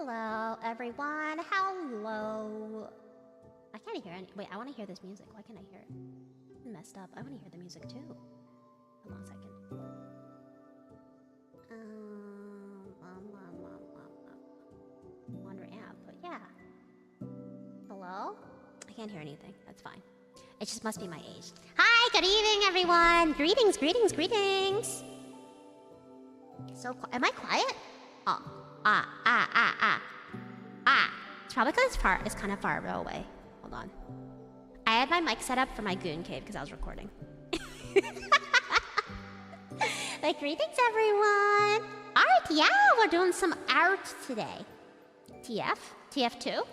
Hello, everyone. Hello. I can't hear any. Wait, I want to hear this music. Why can't I hear it? I'm messed up. I want to hear the music too. Hold on a second. Wander app, but yeah. Hello? I can't hear anything. That's fine. It just must be my age. Hi, good evening, everyone. Greetings, greetings, greetings. So, am I quiet? Oh. It's probably because it's kind of far away. Hold on. I had my mic set up for my goon cave because I was recording. Like, greetings, everyone. Art, yeah, we're doing some art today. TF? TF2?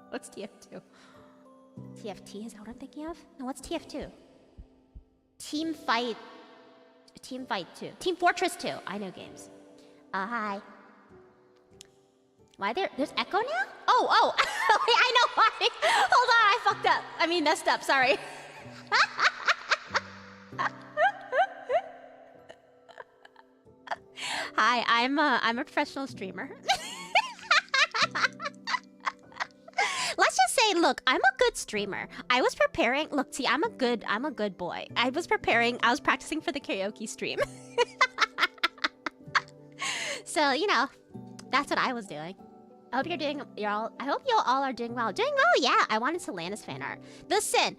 What's TF2? TFT, is that what I'm thinking of? No, what's TF2? Team Fight 2. Team Fortress 2. I know games. Hi. Why there's echo now? Oh. Wait, I know why. Hold on, I fucked up. I mean, messed up, sorry. Hi, I'm a professional streamer. Let's just say, look, I'm a good streamer. I was preparing. Look, see, I'm a good boy. I was practicing for the karaoke stream. So, you know, that's what I was doing. I hope I hope you all are doing well. Doing well, yeah. I wanted Celanis fan art. Listen,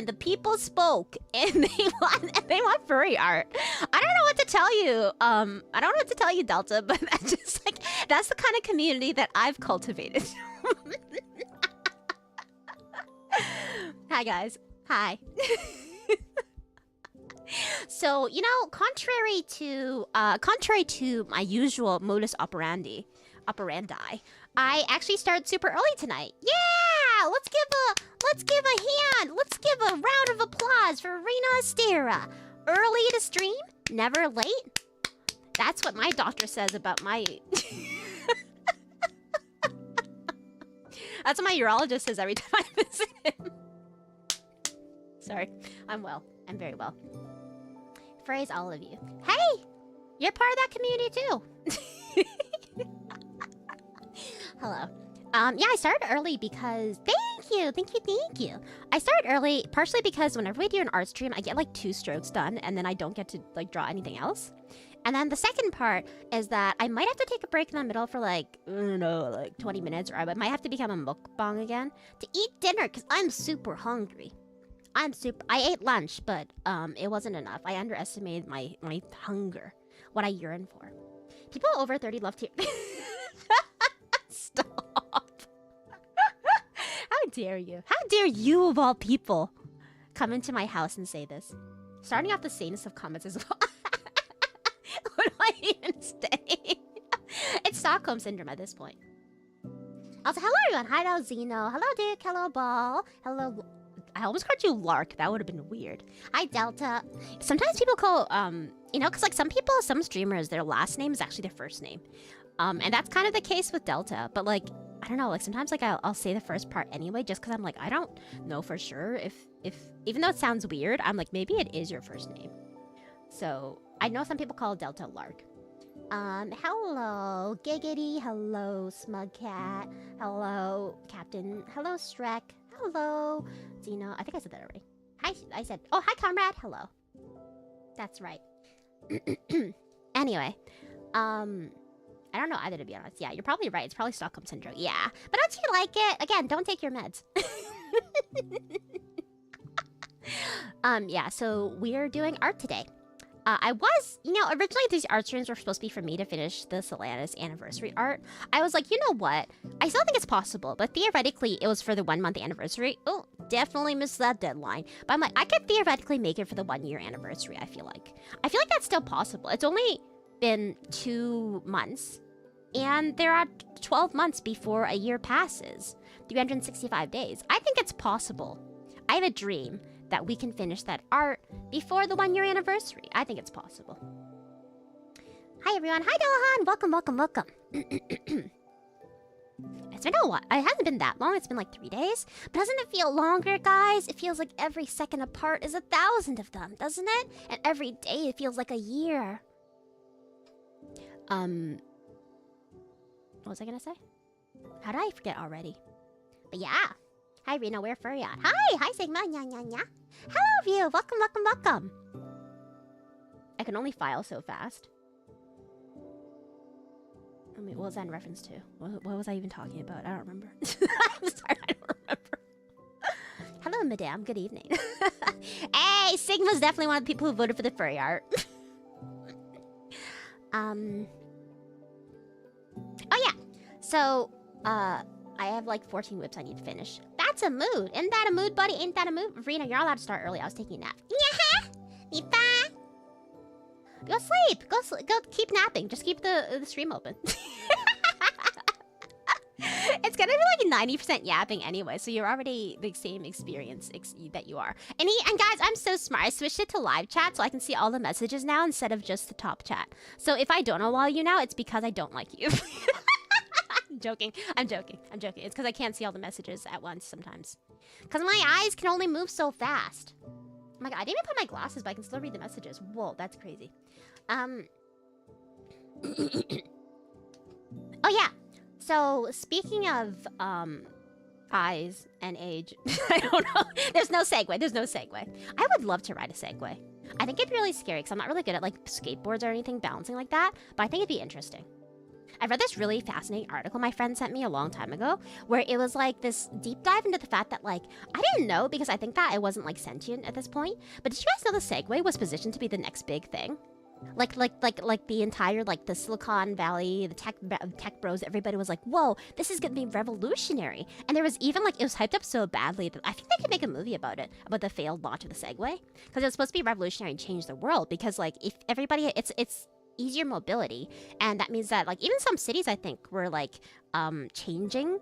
the people spoke and they want furry art. I don't know what to tell you. I don't know what to tell you, Delta, but that's the kind of community that I've cultivated. Hi guys. Hi. So, you know, contrary to my usual modus operandi, I actually started super early tonight. Yeah! Let's give a hand. Let's give a round of applause for Rina Astera. Early to stream, never late. That's what my doctor says about my That's what my urologist says every time I visit him. Sorry. I'm well. I'm very well. Praise all of you. Hey! You're part of that community too. Hello. Yeah, I started early because... Thank you! I started early partially because whenever we do an art stream, I get like 2 strokes done and then I don't get to like draw anything else. And then the second part is that I might have to take a break in the middle for like, I don't know, like 20 minutes, or I might have to become a mukbang again to eat dinner because I'm super hungry. I ate lunch, but it wasn't enough. I underestimated my hunger, what I yearn for. People over 30 love to... Stop. How dare you? How dare you, of all people, come into my house and say this? Starting off the sanest of comments as well. What do I even say? It's Stockholm Syndrome at this point. Also, hello everyone. Hi, Zeno. Hello, Duke. Hello, Ball. Hello... I almost called you Lark. That would have been weird. Hi, Delta. Sometimes people call, you know, because like some streamers, their last name is actually their first name. And that's kind of the case with Delta. But like, I don't know, like sometimes like I'll say the first part anyway, just because I'm like, I don't know for sure if even though it sounds weird, I'm like, maybe it is your first name. So I know some people call Delta Lark. Hello, Giggity. Hello, Smugcat. Hello, Captain. Hello, Shrek. Hello, Zeno. I think I said that already. Hi, I said, oh, hi, comrade. Hello. That's right. Anyway, I don't know either, to be honest. Yeah, you're probably right. It's probably Stockholm Syndrome. Yeah. But don't you like it? Again, don't take your meds. Yeah, so we're doing art today. I was, you know, originally these art streams were supposed to be for me to finish the Celanis anniversary art. I was like, you know what? I still think it's possible, but theoretically it was for the 1 month anniversary. Oh, definitely missed that deadline. But I'm like, I could theoretically make it for the 1 year anniversary, I feel like. I feel like that's still possible. It's only been 2 months, and there are 12 months before a year passes. 365 days. I think it's possible. I have a dream that we can finish that art before the 1 year anniversary. I think it's possible. Hi everyone. Hi Delahan. Welcome. It's been a while. It hasn't been that long. It's been like 3 days. But doesn't it feel longer, guys? It feels like every second apart is 1,000 of them, doesn't it? And every day it feels like a year. What was I gonna say? How did I forget already? But yeah. Hi, Rina. We're furry out. Hi, Sigma. Nya, nya, nya. Hello, view. Welcome. I can only file so fast. I mean, what was that in reference to? What was I even talking about? I don't remember. I'm sorry, I don't remember. Hello, madame. Good evening. Hey, Sigma's definitely one of the people who voted for the furry art. Oh yeah. So, I have like 14 whips I need to finish. That's a mood. Isn't that a mood, buddy? Ain't that a mood? Rina, you're not allowed to start early. I was taking a nap. Go sleep. Go keep napping. Just keep the stream open. It's gonna be like 90% yapping anyway, so you're already the same experience that you are. And guys, I'm so smart. I switched it to live chat so I can see all the messages now instead of just the top chat. So if I don't allow you now, it's because I don't like you. I'm joking. It's because I can't see all the messages at once sometimes. Because my eyes can only move so fast. Oh my god, I didn't even put my glasses, but I can still read the messages. Whoa, that's crazy. Oh yeah. So speaking of eyes and age, I don't know. There's no segue. I would love to ride a Segway. I think it'd be really scary because I'm not really good at like skateboards or anything balancing like that, but I think it'd be interesting. I read this really fascinating article my friend sent me a long time ago where it was like this deep dive into the fact that like, I didn't know because I think that I wasn't like sentient at this point, but did you guys know the Segway was positioned to be the next big thing? Like the entire like the Silicon Valley, the tech bros, everybody was like, whoa, this is gonna be revolutionary. And there was even like, it was hyped up so badly that I think they could make a movie about it, about the failed launch of the Segway, because it was supposed to be revolutionary and change the world. Because like if everybody, it's easier mobility, and that means that like even some cities I think were like changing,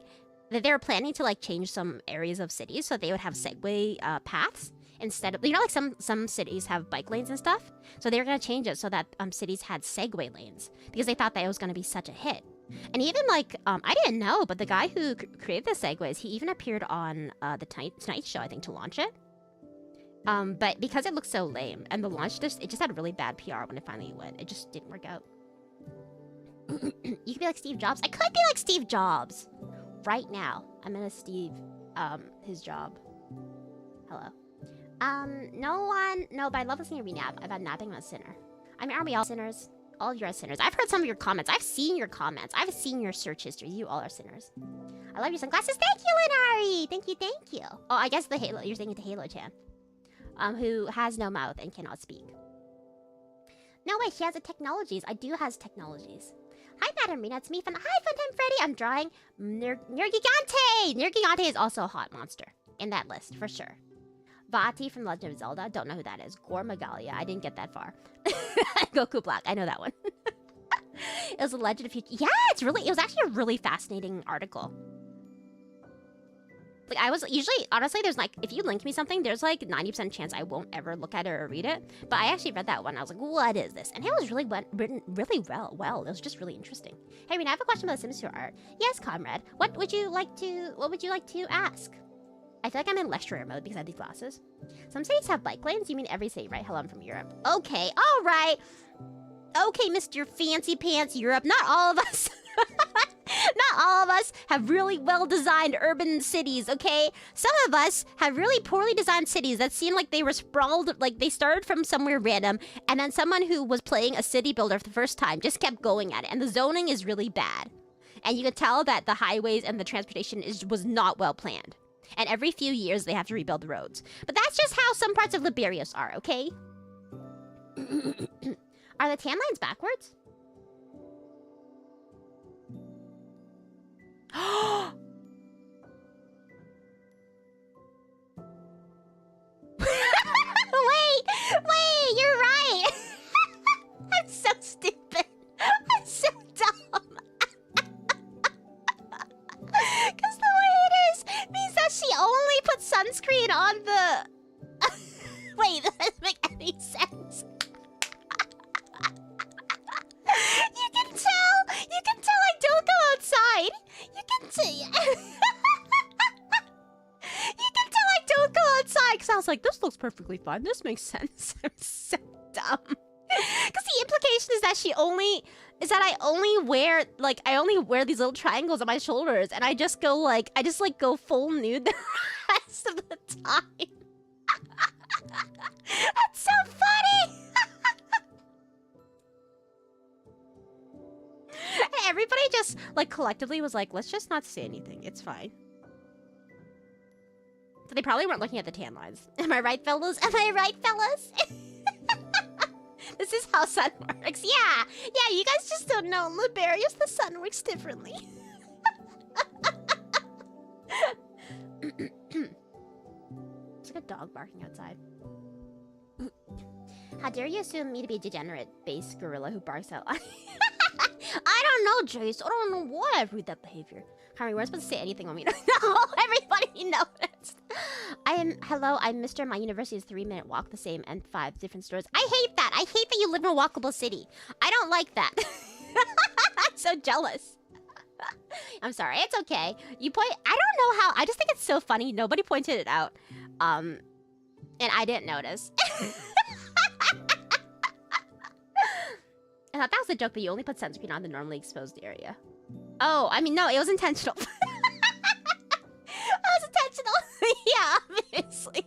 that they were planning to like change some areas of cities so they would have Segway paths instead of, you know, like some cities have bike lanes and stuff, so they were going to change it so that cities had Segway lanes because they thought that it was going to be such a hit. And even like I didn't know, but the guy who created the Segways, he even appeared on the Tonight Show, I think, to launch it. But because it looked so lame, and the launch it just had really bad PR when it finally went. It just didn't work out. You could be like Steve Jobs. I could be like Steve Jobs. Right now, I'm gonna Steve his job. Hello. No, but I love listening to re-nap. I've had napping. I'm a sinner. I mean, aren't we all sinners? All of you are sinners. I've heard some of your comments. I've seen your comments. I've seen your search history. You all are sinners. I love your sunglasses. Thank you, Linari. Thank you. Oh, I guess the Halo. You're saying the Halo Chan. Who has no mouth and cannot speak. No way, she has the technologies. I do has technologies. Hi, Madam Rina, it's me. Hi, Funtime Freddy. I'm drawing Nergigante. Nergigante is also a hot monster in that list, for sure. Vati from Legend of Zelda. Don't know who that is. Gormagalia. I didn't get that far. Goku Black. I know that one. It was a Legend of Future. Yeah, it was actually a really fascinating article. Like, I was usually, honestly, there's like, if you link me something, there's like 90% chance I won't ever look at it or read it. But I actually read that one. I was like, what is this? And it was really written really well. It was just really interesting. Hey, Rina, I have a question about the Sims 2 art. Yes, comrade. What would you like to ask? I feel like I'm in lecturer mode because I have these glasses. Some cities have bike lanes. You mean every city, right? Hello, I'm from Europe. Okay, all right. Okay, Mr. Fancy Pants Europe. Not all of us. Not all of us have really well-designed urban cities, okay? Some of us have really poorly designed cities that seem like they were sprawled, like they started from somewhere random, and then someone who was playing a city builder for the first time just kept going at it, and the zoning is really bad. And you can tell that the highways and the transportation was not well planned. And every few years, they have to rebuild the roads. But that's just how some parts of Liberius are, okay? Are the tan lines backwards? Wait, you're right. I'm so stupid. I'm so dumb. Because the way it is means that she only put sunscreen on the... Wait, that doesn't make any sense. You can tell I don't go outside. You can tell I don't go outside because I was like, this looks perfectly fine. This makes sense. I'm so dumb. Because the implication is that she only is that I only wear these little triangles on my shoulders, and I just go go full nude the rest of the time. That's so funny. Everybody just like collectively was like, let's just not say anything. It's fine. So they probably weren't looking at the tan lines. Am I right, fellas? Am I right, fellas? This is how sun works. Yeah, you guys just don't know. In Liberius, the sun works differently. It's like a dog barking outside. How dare you assume me to be a degenerate base gorilla who barks out? I don't know, Jace. I don't know why I've read that behavior. Harry, we're supposed to say anything when we don't know. Everybody noticed. Hello, I'm Mr. My university's 3-minute walk, the same, and 5 different stores. I hate that. I hate that you live in a walkable city. I don't like that. I'm so jealous. I'm sorry. It's okay. You point. I don't know how. I just think it's so funny. Nobody pointed it out. And I didn't notice. I thought that was a joke, but you only put sunscreen on the normally exposed area. Oh, I mean, no, it was intentional. It was intentional. Yeah, obviously.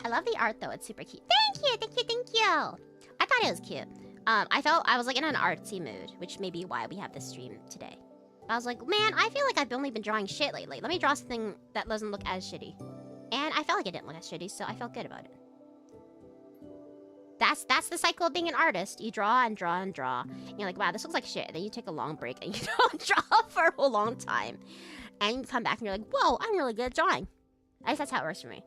I love the art, though. It's super cute. Thank you, thank you, thank you. I thought it was cute. I was like in an artsy mood, which may be why we have this stream today. I was like, man, I feel like I've only been drawing shit lately. Let me draw something that doesn't look as shitty. And I felt like it didn't look as shitty, so I felt good about it. That's the cycle of being an artist. You draw and draw and draw. And you're like, wow, this looks like shit. And then you take a long break and you don't draw for a long time. And you come back and you're like, whoa, I'm really good at drawing. At least that's how it works for me.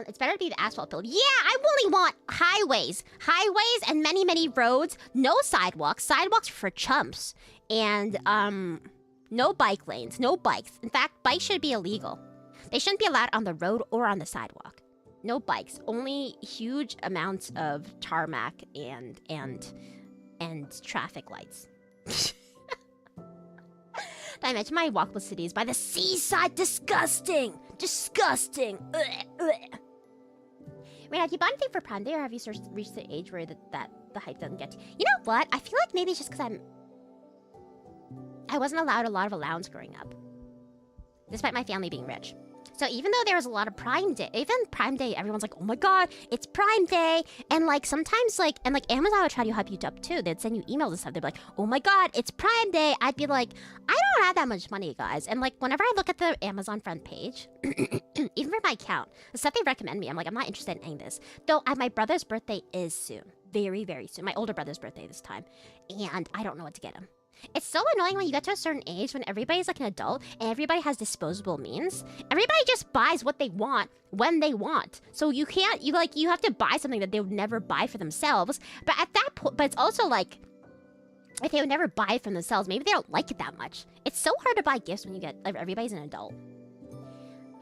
It's better to be the asphalt build. Yeah, I really want highways. Highways and many, many roads. No sidewalks. Sidewalks are for chumps. And, no bike lanes. No bikes. In fact, bikes should be illegal. They shouldn't be allowed on the road or on the sidewalk. No bikes. Only huge amounts of tarmac and traffic lights. I mentioned my walkable cities by the seaside. Disgusting. Disgusting. Ugh, ugh. Rina, do you buy anything for Prime Day, or have you reached the age where the hype doesn't get to you? You know what? I feel like maybe it's just because I wasn't allowed a lot of allowance growing up, despite my family being rich. So even though there was a lot of Prime Day, even Prime Day, everyone's like, oh my god, it's Prime Day. And like sometimes Amazon would try to hype you up too. They'd send you emails and stuff. They'd be like, oh my god, it's Prime Day. I'd be like, I don't have that much money, guys. And like whenever I look at the Amazon front page, even for my account, the stuff they recommend me, I'm like, I'm not interested in any of this. Though my brother's birthday is soon. Very, very soon. My older brother's birthday this time. And I don't know what to get him. It's so annoying when you get to a certain age when everybody's like an adult and everybody has disposable means. Everybody just buys what they want when they want. So you can't, you have to buy something that they would never buy for themselves. But at that point, but it's also like, if they would never buy it for themselves, maybe they don't like it that much. It's so hard to buy gifts when everybody's an adult.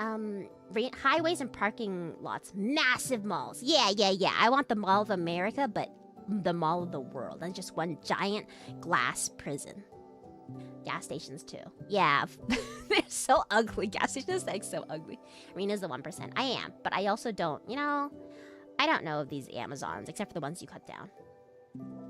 Highways and parking lots, massive malls. Yeah. I want the Mall of America, but the Mall of the world, and just one giant glass prison. Gas stations too. Yeah, they're so ugly. Gas stations are so ugly. Rena's the 1%. I am, but I also don't. I don't know of these Amazons except for the ones you cut down.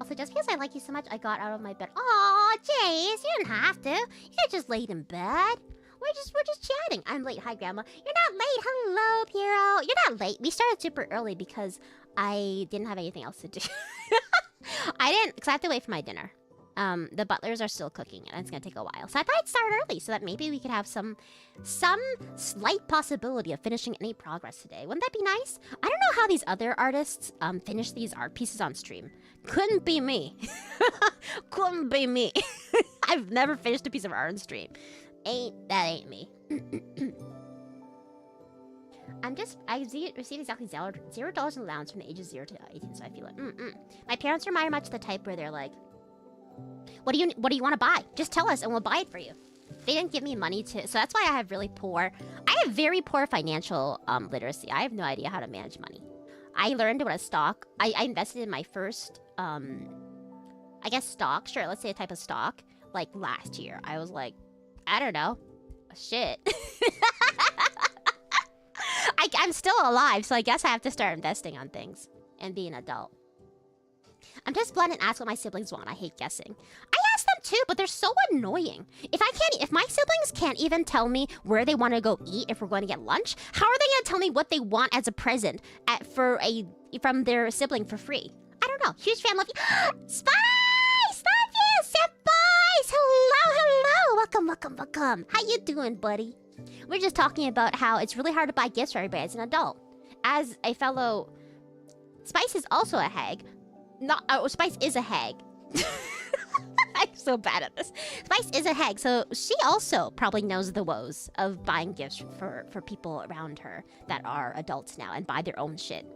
Also, just because I like you so much, I got out of my bed. Aw, Jace, you didn't have to. You could just laid in bed. We're just chatting. I'm late. Hi, Grandma. You're not late. Hello, Piero. You're not late. We started super early because I didn't have anything else to do. Because I have to wait for my dinner. The butlers are still cooking, and it's gonna take a while. So I thought I'd start early so that maybe we could have some slight possibility of finishing any progress today. Wouldn't that be nice? I don't know how these other artists finish these art pieces on stream. Couldn't be me. Couldn't be me. I've never finished a piece of art on stream. That ain't me. I received exactly $0 in allowance from the ages 0 to 18, so I feel like, My parents are very much the type where they're like, what do you want to buy? Just tell us and we'll buy it for you. They didn't give me money so that's why I have very poor financial literacy. I have no idea how to manage money. I learned what a stock, I invested in my first, I guess stock, sure, let's say a type of stock, like last year. I was like, I don't know, shit. I like, I'm still alive, so I guess I have to start investing on things and be an adult. I'm just blunt and ask what my siblings want. I hate guessing. I ask them too, but they're so annoying. If my siblings can't even tell me where they want to go eat if we're going to get lunch, how are they going to tell me what they want as a present from their sibling for free? I don't know. Huge fan, love you. Spice! Love you, Senpais! Hello! Welcome. How you doing, buddy? We're just talking about how it's really hard to buy gifts for everybody as an adult. As a fellow... Spice is also a hag. Spice is a hag. I'm so bad at this. Spice is a hag, so she also probably knows the woes of buying gifts for people around her that are adults now and buy their own shit.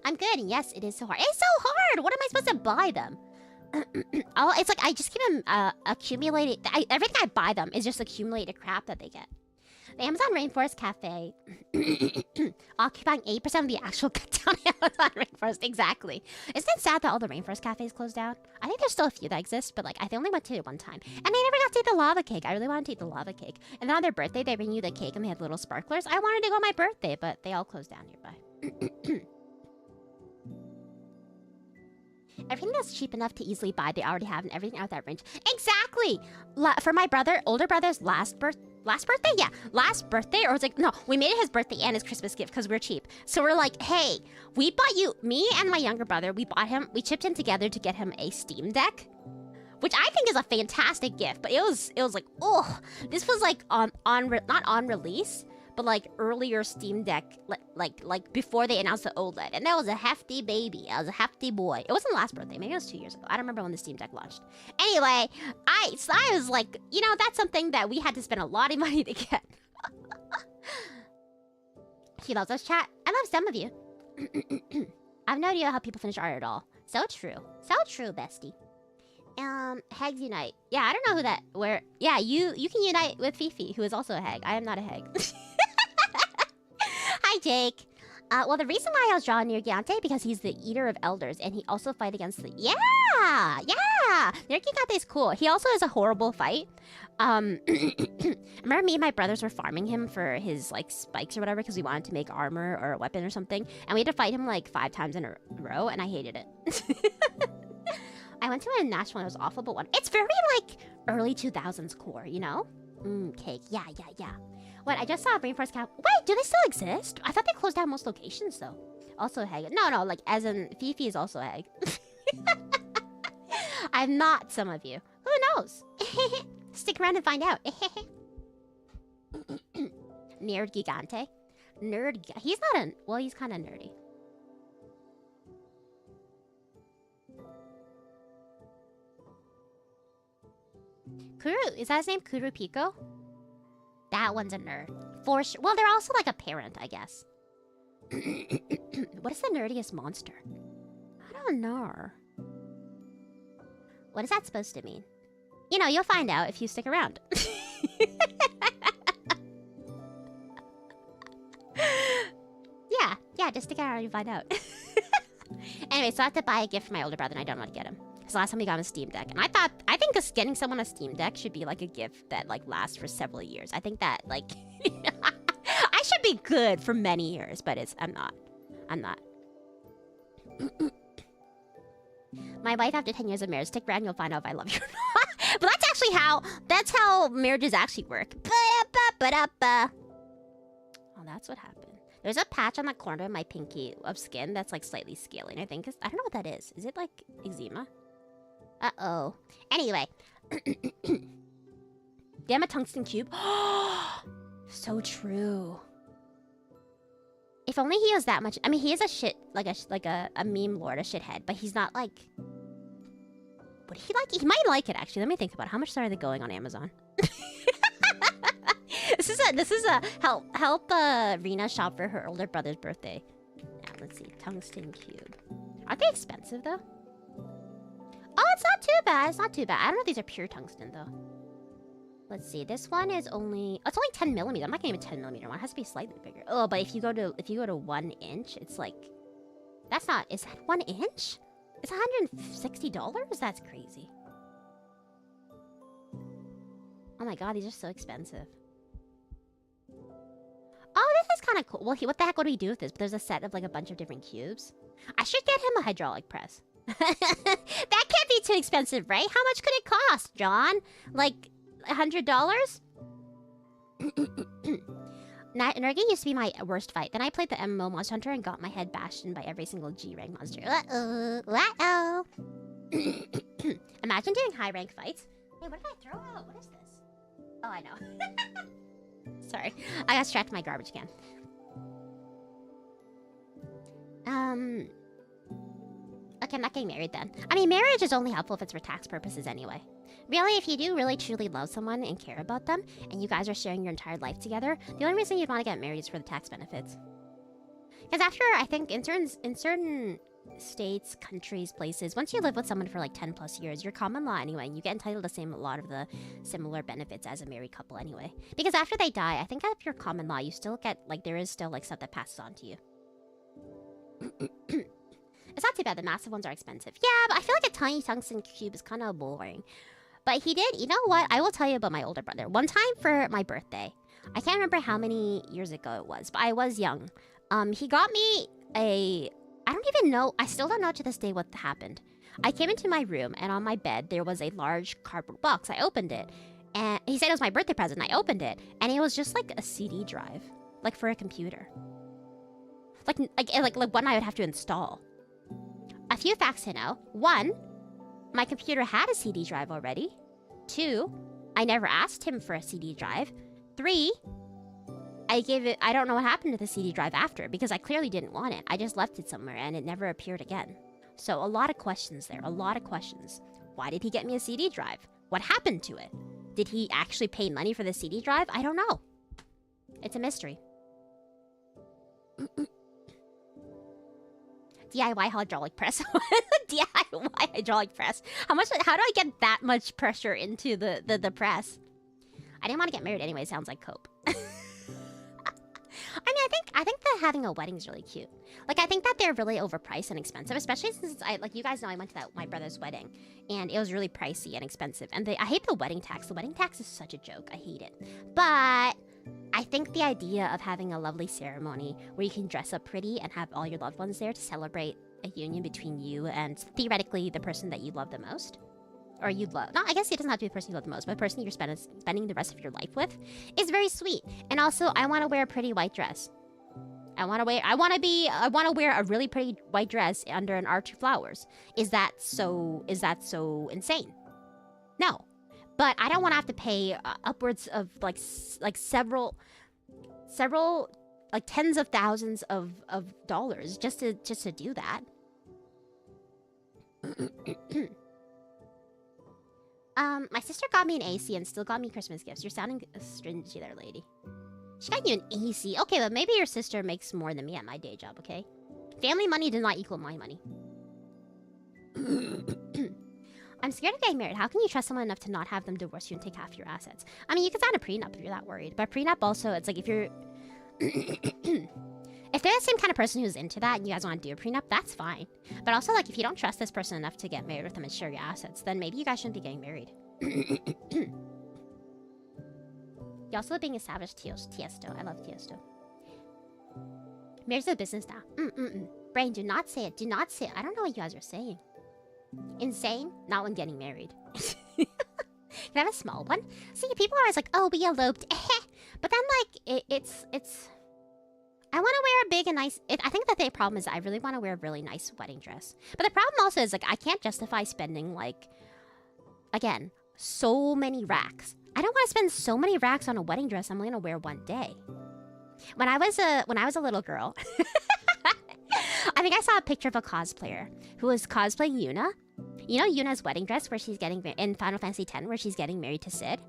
I'm good. Yes, it is so hard. It's so hard! What am I supposed to buy them? It's like I just keep them accumulating. Everything I buy them is just accumulated crap that they get. The Amazon Rainforest Cafe occupying 8% of the actual cut down Amazon Rainforest. Exactly. Isn't it sad that all the Rainforest Cafes closed down? I think there's still a few that exist, but like I only went to it one time. And I never got to eat the lava cake. I really wanted to eat the lava cake. And then on their birthday, they bring you the cake and they had little sparklers. I wanted to go on my birthday, but they all closed down nearby. Everything that's cheap enough to easily buy, they already have, and everything out that range. Exactly! For my older brother's last birthday? Yeah, last birthday, or it's like, no, we made it his birthday and his Christmas gift because we're cheap. So we're like, hey, we bought you, me and my younger brother, we chipped in together to get him a Steam Deck, which I think is a fantastic gift, but it was like, oh, this was like not on release, but like earlier Steam Deck, like before they announced the OLED, and that was a hefty baby. I was a hefty boy. It wasn't last birthday. Maybe it was 2 years ago. I don't remember when the Steam Deck launched. Anyway, I was like, you know, that's something that we had to spend a lot of money to get. He loves us, chat. I love some of you. I have no idea how people finish art at all. So true, bestie. Hags unite. Yeah, I don't know yeah, you can unite with Fifi, who is also a hag. I am not a hag. Hi, Jake. Well, the reason why I was drawn near Gigante because he's the eater of elders, and he also fight against the... Yeah! Near Gigante is cool. He also has a horrible fight. I remember me and my brothers were farming him for his, like, spikes or whatever, because we wanted to make armor or a weapon or something, and we had to fight him, like, 5 times in a row, and I hated it. I went to a national and it was awful, but one. It's very, like, early 2000s core, you know? Cake. Yeah. What? I just saw a Rainforest Cap. Wait, do they still exist? I thought they closed down most locations, though. Also a hag. No, like, as in, Fifi is also a hag. I'm not some of you. Who knows? Stick around and find out. Nerd Gigante. He's not a... Well, he's kind of nerdy. Kuru, is that his name? Kuru Pico? That one's a nerd. For sure. Well, they're also like a parent, I guess. What is the nerdiest monster? I don't know. What is that supposed to mean? You know, you'll find out if you stick around. Yeah, just stick around and you find out. Anyway, so I have to buy a gift for my older brother and I don't know what to get him. Because last time we got him a Steam Deck. And I think getting someone a Steam Deck should be like a gift that like lasts for several years. I think that like, I should be good for many years, but I'm not. My wife after 10 years of marriage, stick around, you'll find out if I love you or not. But that's how marriages actually work. Oh, that's what happened. There's a patch on the corner of my pinky of skin that's like slightly scaling. I don't know what that is. Is it like eczema? Uh-oh. Anyway. Damn a tungsten cube. So true. If only he has that much. I mean, he is a shit, like a meme lord, a shithead, but he's not like. Would he like? He might like it actually. Let me think about it. How much are they going on Amazon? This is a help Rina shop for her older brother's birthday. Now let's see, tungsten cube. Aren't they expensive though? Oh, it's not too bad. It's not too bad. I don't know if these are pure tungsten though. Let's see. This one is only. Oh, it's only 10 millimeter. I'm not getting a 10 millimeter one. It has to be slightly bigger. Oh, but if you go to 1 inch, it's like. That's not. Is that 1 inch? It's $160. That's crazy. Oh my god, these are so expensive. Oh, this is kind of cool. Well, what the heck would we do with this? But there's a set of like a bunch of different cubes. I should get him a hydraulic press. That can't be too expensive, right? How much could it cost, John? Like $100? Nergi used to be my worst fight. Then I played the MMO Monster Hunter and got my head bashed in by every single G rank monster. Imagine doing high rank fights. Hey, what did I throw out? What is this? Oh, I know. Sorry, I got distracted by my garbage can. Okay, I'm not getting married then. I mean, marriage is only helpful if it's for tax purposes anyway. Really, if you do really truly love someone and care about them, and you guys are sharing your entire life together, the only reason you'd want to get married is for the tax benefits. Because after, I think, in certain states, countries, places, once you live with someone for like 10 plus years, you're common law anyway, and you get entitled to a lot of the similar benefits as a married couple anyway. Because after they die, I think if you're common law, you still get, like, there is still like stuff that passes on to you. It's not too bad, the massive ones are expensive. Yeah, but I feel like a tiny tungsten cube is kind of boring. But he did, you know what? I will tell you about my older brother. One time for my birthday, I can't remember how many years ago it was, but I was young. He got me I don't even know, I still don't know to this day what happened. I came into my room, and on my bed, there was a large cardboard box. I opened it, and he said it was my birthday present. I opened it, and it was just like a CD drive, like for a computer. Like one I would have to install. A few facts to know. 1, my computer had a CD drive already. 2, I never asked him for a CD drive. 3, I don't know what happened to the CD drive after, because I clearly didn't want it. I just left it somewhere and it never appeared again. So a lot of questions there, a lot of questions. Why did he get me a CD drive? What happened to it? Did he actually pay money for the CD drive? I don't know. It's a mystery. DIY hydraulic press. DIY hydraulic press. How do I get that much pressure into the press? I didn't want to get married anyway, sounds like cope. I mean, I think that having a wedding is really cute. Like, I think that they're really overpriced and expensive, especially since you guys know I went to my brother's wedding, and it was really pricey and expensive. And I hate the wedding tax. The wedding tax is such a joke. I hate it. But I think the idea of having a lovely ceremony where you can dress up pretty and have all your loved ones there to celebrate a union between you and theoretically the person that you love the most, or you love, no, I guess it doesn't have to be the person you love the most, but the person you're spending the rest of your life with, is very sweet. And also, I want to wear a pretty white dress. I want to wear a really pretty white dress under an arch of flowers. Is that so insane? No. But I don't want to have to pay upwards of like several like tens of thousands of dollars just to do that. My sister got me an AC and still got me Christmas gifts. You're sounding stingy there, lady. She got you an AC. Okay, but maybe your sister makes more than me at my day job, okay? Family money does not equal my money. I'm scared of getting married. How can you trust someone enough to not have them divorce you and take half your assets? I mean, you can sign a prenup if you're that worried. But prenup also, it's like if you're... if they're the same kind of person who's into that and you guys want to do a prenup, that's fine. But also, like, if you don't trust this person enough to get married with them and share your assets, then maybe you guys shouldn't be getting married. You're also being established Tiesto. I love Tiesto. Marriage is a business now. Brain, do not say it. Do not say it. I don't know what you guys are saying. Insane? Not when getting married. Can I have a small one? See, people are always like, oh, we eloped. But then, like, it's... I want to wear a big and nice... I think that the problem is I really want to wear a really nice wedding dress. But the problem also is, like, I can't justify spending, like... Again, so many racks. I don't want to spend so many racks on a wedding dress I'm only going to wear one day. When I was a little girl... I think I saw a picture of a cosplayer who was cosplaying Yuna. You know Yuna's wedding dress where she's getting in Final Fantasy X where she's getting married to Sid?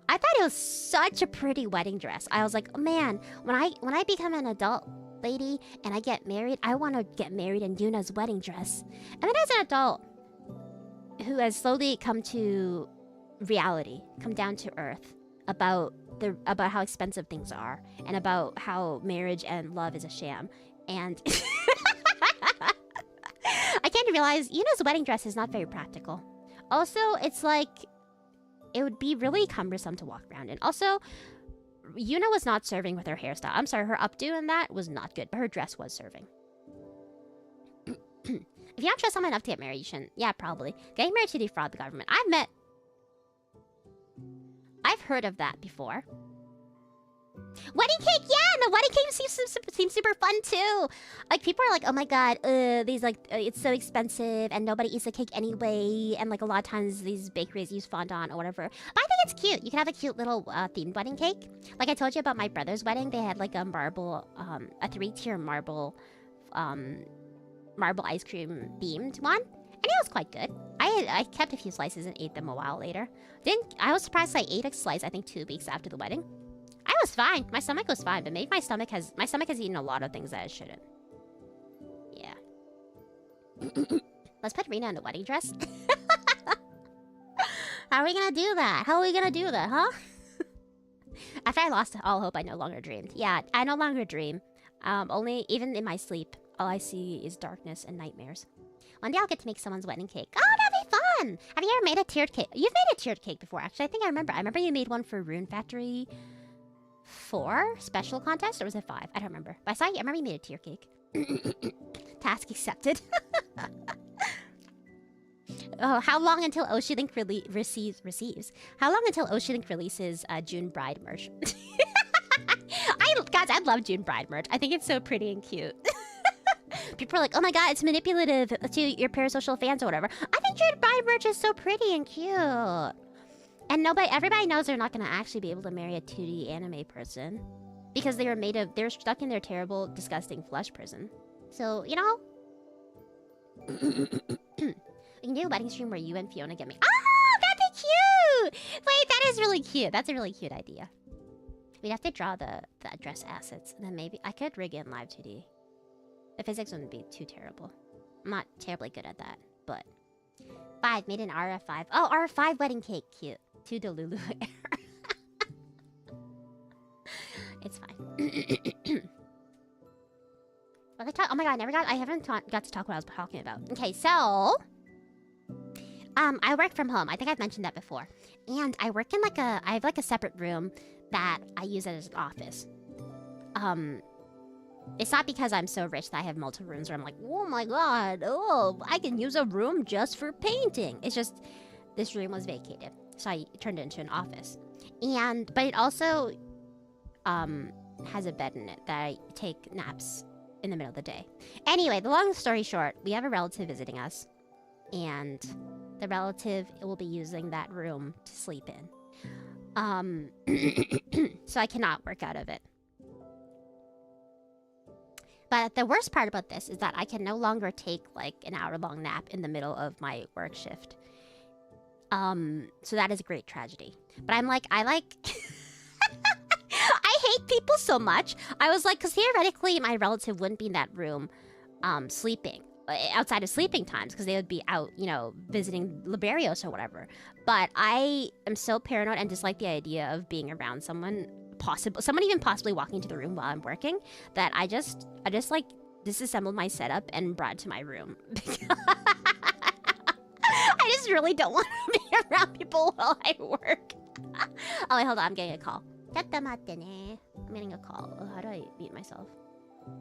I thought it was such a pretty wedding dress. I was like, oh man, when I become an adult lady and I get married, I want to get married in Yuna's wedding dress. And then as an adult who has slowly come to reality, come down to earth about how expensive things are and about how marriage and love is a sham. And I came to realize Yuna's wedding dress is not very practical. Also, it's like, it would be really cumbersome to walk around in. Also, Yuna was not serving with her hairstyle. I'm sorry, her updo and that was not good, but her dress was serving. If you don't trust someone enough to get married, you shouldn't. Yeah, probably. Getting married to defraud the government. I've heard of that before. Wedding cake, yeah, the wedding cake seems super fun too. Like people are like, oh my god, these like it's so expensive and nobody eats the cake anyway. And like a lot of times these bakeries use fondant or whatever. But I think it's cute. You can have a cute little themed wedding cake. Like I told you about my brother's wedding, they had like a marble, a 3-tier marble ice cream themed one, and it was quite good. I kept a few slices and ate them a while later. I was surprised I ate a slice I think 2 weeks after the wedding. I was fine. My stomach was fine, but maybe my stomach has eaten a lot of things that it shouldn't. Yeah. Let's put Rina in a wedding dress. How are we gonna do that? Huh? After I lost all hope, I no longer dreamed. Yeah, I no longer dream. Only even in my sleep, all I see is darkness and nightmares. One day I'll get to make someone's wedding cake. Oh, that'd be fun! Have you ever made a tiered cake? You've made a tiered cake before, actually. I think I remember. I remember you made one for Rune Factory 4 special contest, or was it 5? I don't remember. But I remember you made a tier cake. Task accepted. Oh, how long until OshiLink receives? How long until OshiLink releases June Bride merch? Guys, I love June Bride merch. I think it's so pretty and cute. People are like, oh my god, it's manipulative to your parasocial fans or whatever. I think June Bride merch is so pretty and cute. And everybody knows they're not gonna actually be able to marry a 2D anime person. Because they're stuck in their terrible, disgusting flesh prison. So, you know. We can do a wedding stream where you and Fiona get me. Oh, that'd be cute! Wait, that is really cute. That's a really cute idea. We'd have to draw the dress assets. And then maybe I could rig in live 2D. The physics wouldn't be too terrible. I'm not terribly good at that, but 5 made an RF5. Oh, RF5 wedding cake, cute. To Delulu air. It's fine. Oh my god, I haven't got to talk what I was talking about. Okay, so I work from home. I think I've mentioned that before. And I work in I have like a separate room that I use as an office. It's not because I'm so rich that I have multiple rooms where I'm like, oh my god, oh, I can use a room just for painting. It's just, this room was vacated, so I turned it into an office. But it also has a bed in it that I take naps in the middle of the day. Anyway, the long story short, we have a relative visiting us, and the relative will be using that room to sleep in. So I cannot work out of it. But the worst part about this is that I can no longer take like an hour-long nap in the middle of my work shift. So that is a great tragedy. But I'm like, I hate people so much. I was like, because theoretically my relative wouldn't be in that room sleeping outside of sleeping times because they would be out, you know, visiting Liberios or whatever. But I am so paranoid and dislike the idea of being around someone even possibly walking into the room while I'm working, that I just like disassembled my setup and brought it to my room. I just really don't want to be around people while I work. Oh wait, hold on, I'm getting a call. I'm getting a call. Oh, how do I mute myself?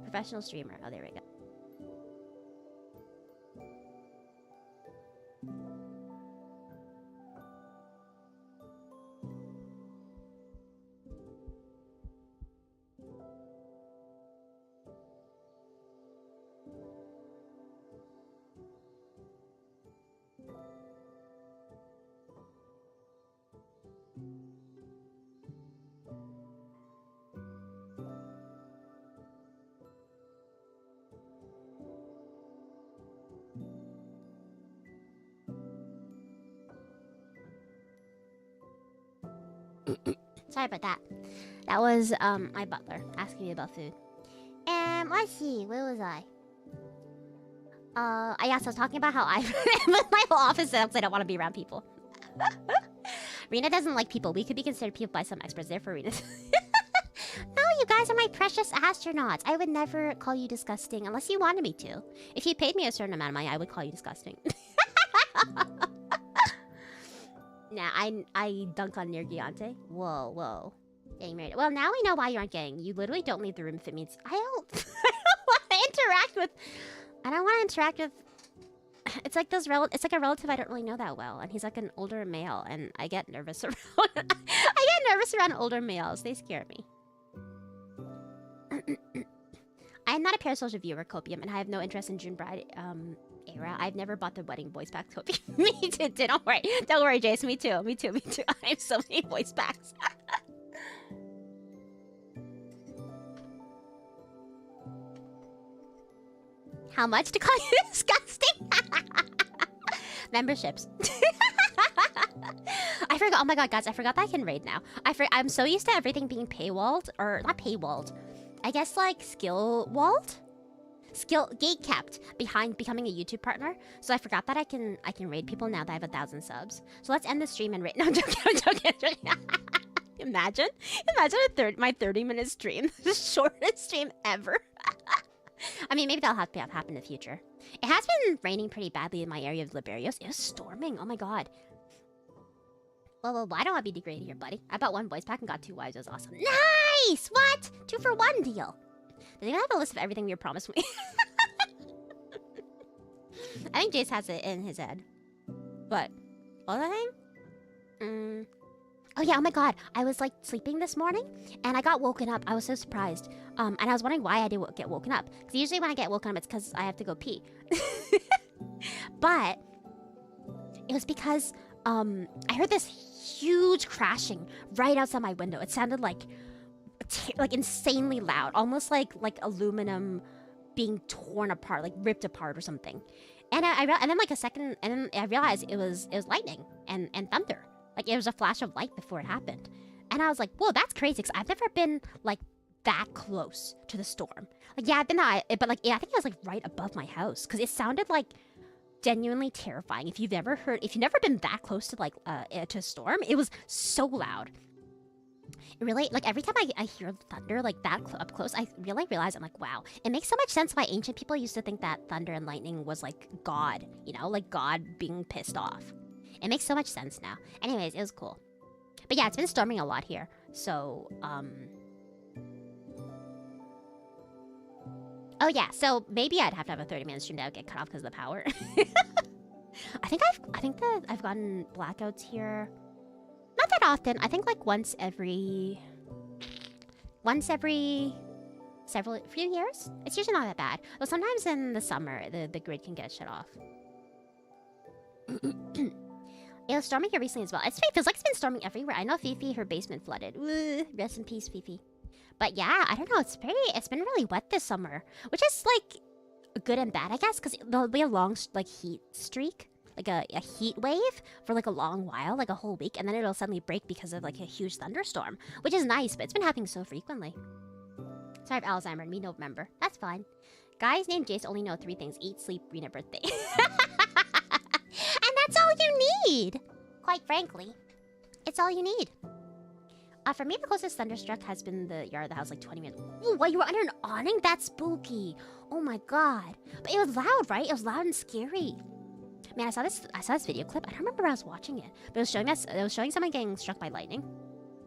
Professional streamer. Oh, there we go. Sorry about that. That was my butler asking me about food. Let's see, where was I? Yes, I was talking about how I my whole office setup said I don't want to be around people. Rina doesn't like people. We could be considered people by some experts. Therefore, Rina. No, you guys are my precious astronauts. I would never call you disgusting unless you wanted me to. If you paid me a certain amount of money, I would call you disgusting. Nah, I dunk on Nergiante. Whoa, whoa. Getting married. Well, now we know why you aren't getting. You literally don't leave the room if it means I don't want to interact with. I don't want to interact with. It's like those it's like a relative I don't really know that well, and he's like an older male, and I get nervous around. I get nervous around older males. They scare me. I am not a parasocial viewer, Copium, and I have no interest in June Bride era. I've never bought the wedding voice packs, Copium. Me too. Don't worry. Don't worry, Jace. Me too. Me too. Me too. I have so many voice packs. How much to call you disgusting? Memberships. I forgot. Oh my god, guys! I forgot that I can raid now. I'm so used to everything being paywalled, or not paywalled. I guess like skill gate kept behind becoming a YouTube partner. So I forgot that I can raid people now that I have 1,000 subs. So let's end the stream and raid. No, I'm joking. I'm joking. I'm joking. Imagine my 30-minute stream, the shortest stream ever. I mean, maybe that'll have to happen in the future. It has been raining pretty badly in my area of Liberios. It was storming. Oh my god. Well, I don't want to be degraded here, buddy. I bought 1 voice pack and got 2 wives. It was awesome. Nice! What? 2 for 1 deal. Does anyone have a list of everything we were promised me? I think Jace has it in his head. But, other thing? Oh yeah, oh my god. I was like sleeping this morning and I got woken up. I was so surprised. And I was wondering why I didn't get woken up. Because usually when I get woken up, it's because I have to go pee. But it was because I heard this huge crashing right outside my window. It sounded like insanely loud, almost like aluminum being torn apart, like ripped apart or something. And and then like a second, and then I realized it was lightning and thunder. Like it was a flash of light before it happened. And I was like, whoa, that's crazy, because I've never been like that close to the storm. Like yeah, I've been that, but like yeah, I think it was like right above my house, because it sounded like genuinely terrifying. If you've never been that close to like to a storm, it was so loud. It really, like every time I hear thunder like that up close, I really realize, I'm like, wow, it makes so much sense why ancient people used to think that thunder and lightning was like God, you know, like God being pissed off. It makes so much sense now. Anyways, it was cool. But yeah, it's been storming a lot here. So, oh yeah, so maybe I'd have to have a 30-minute stream that would get cut off because of the power. I think that I've gotten blackouts here. Not that often. I think like once every few years. It's usually not that bad. But sometimes in the summer, the grid can get shut off. It was storming here recently as well. It feels like it's been storming everywhere. I know Fifi, her basement flooded. Ooh, rest in peace, Fifi. But yeah, I don't know. It's been really wet this summer, which is like good and bad, I guess, because there'll be a long like heat streak, like a heat wave for like a long while, like a whole week, and then it'll suddenly break because of like a huge thunderstorm, which is nice, but it's been happening so frequently. Sorry, I have Alzheimer's and me no remember. That's fine. Guys named Jace only know 3 things: eat, sleep, Rina birthday. And that's all you need! Quite frankly. It's all you need. For me, the closest thunderstruck has been the yard of the house, like 20 minutes. Ooh, what, you were under an awning? That's spooky. Oh my god. But it was loud, right? It was loud and scary. Man, I saw this video clip. I don't remember where I was watching it. But it was showing someone getting struck by lightning.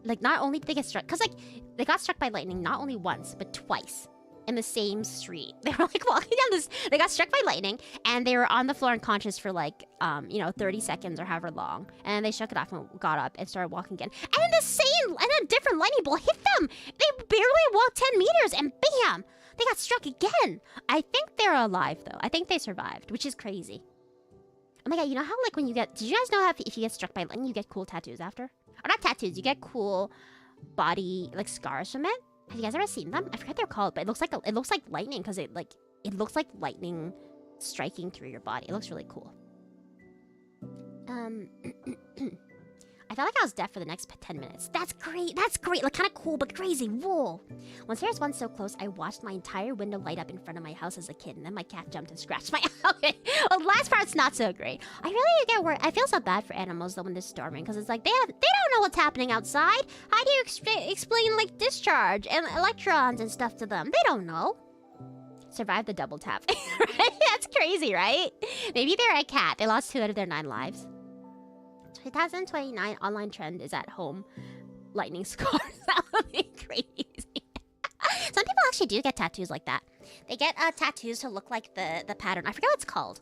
Like, not only did they get struck, because like, they got struck by lightning not only once, but twice. In the same street. They were like walking down this, they got struck by lightning and they were on the floor unconscious for like 30 seconds or however long, and then they shook it off and got up and started walking again, and a different lightning bolt hit them. They barely walked 10 meters and bam, they got struck again. I think they're alive though. I think they survived, which is crazy. Oh my god, you know how like when you get, did you guys know how if you get struck by lightning you get cool tattoos after? Or not tattoos, you get cool body like scars from it? Have you guys ever seen them? I forget what they're called, but it looks like lightning because it looks like lightning striking through your body. It looks really cool. I felt like I was deaf for the next 10 minutes. That's great. That's great. Like kind of cool, but crazy. Whoa. Once there was one so close, I watched my entire window light up in front of my house as a kid, and then my cat jumped and scratched my. Okay. Well, the last part's not so great. I really get worried. I feel so bad for animals though when they're storming, because it's like they don't know what's happening outside. How do you explain like discharge and electrons and stuff to them? They don't know. Survive the double tap. Right? That's crazy, right? Maybe they're a cat. They lost 2 out of their 9 lives. 2029 online trend is at home. lightning scars. That would be crazy. Some people actually do get tattoos like that. They get tattoos to look like the pattern. I forget what it's called,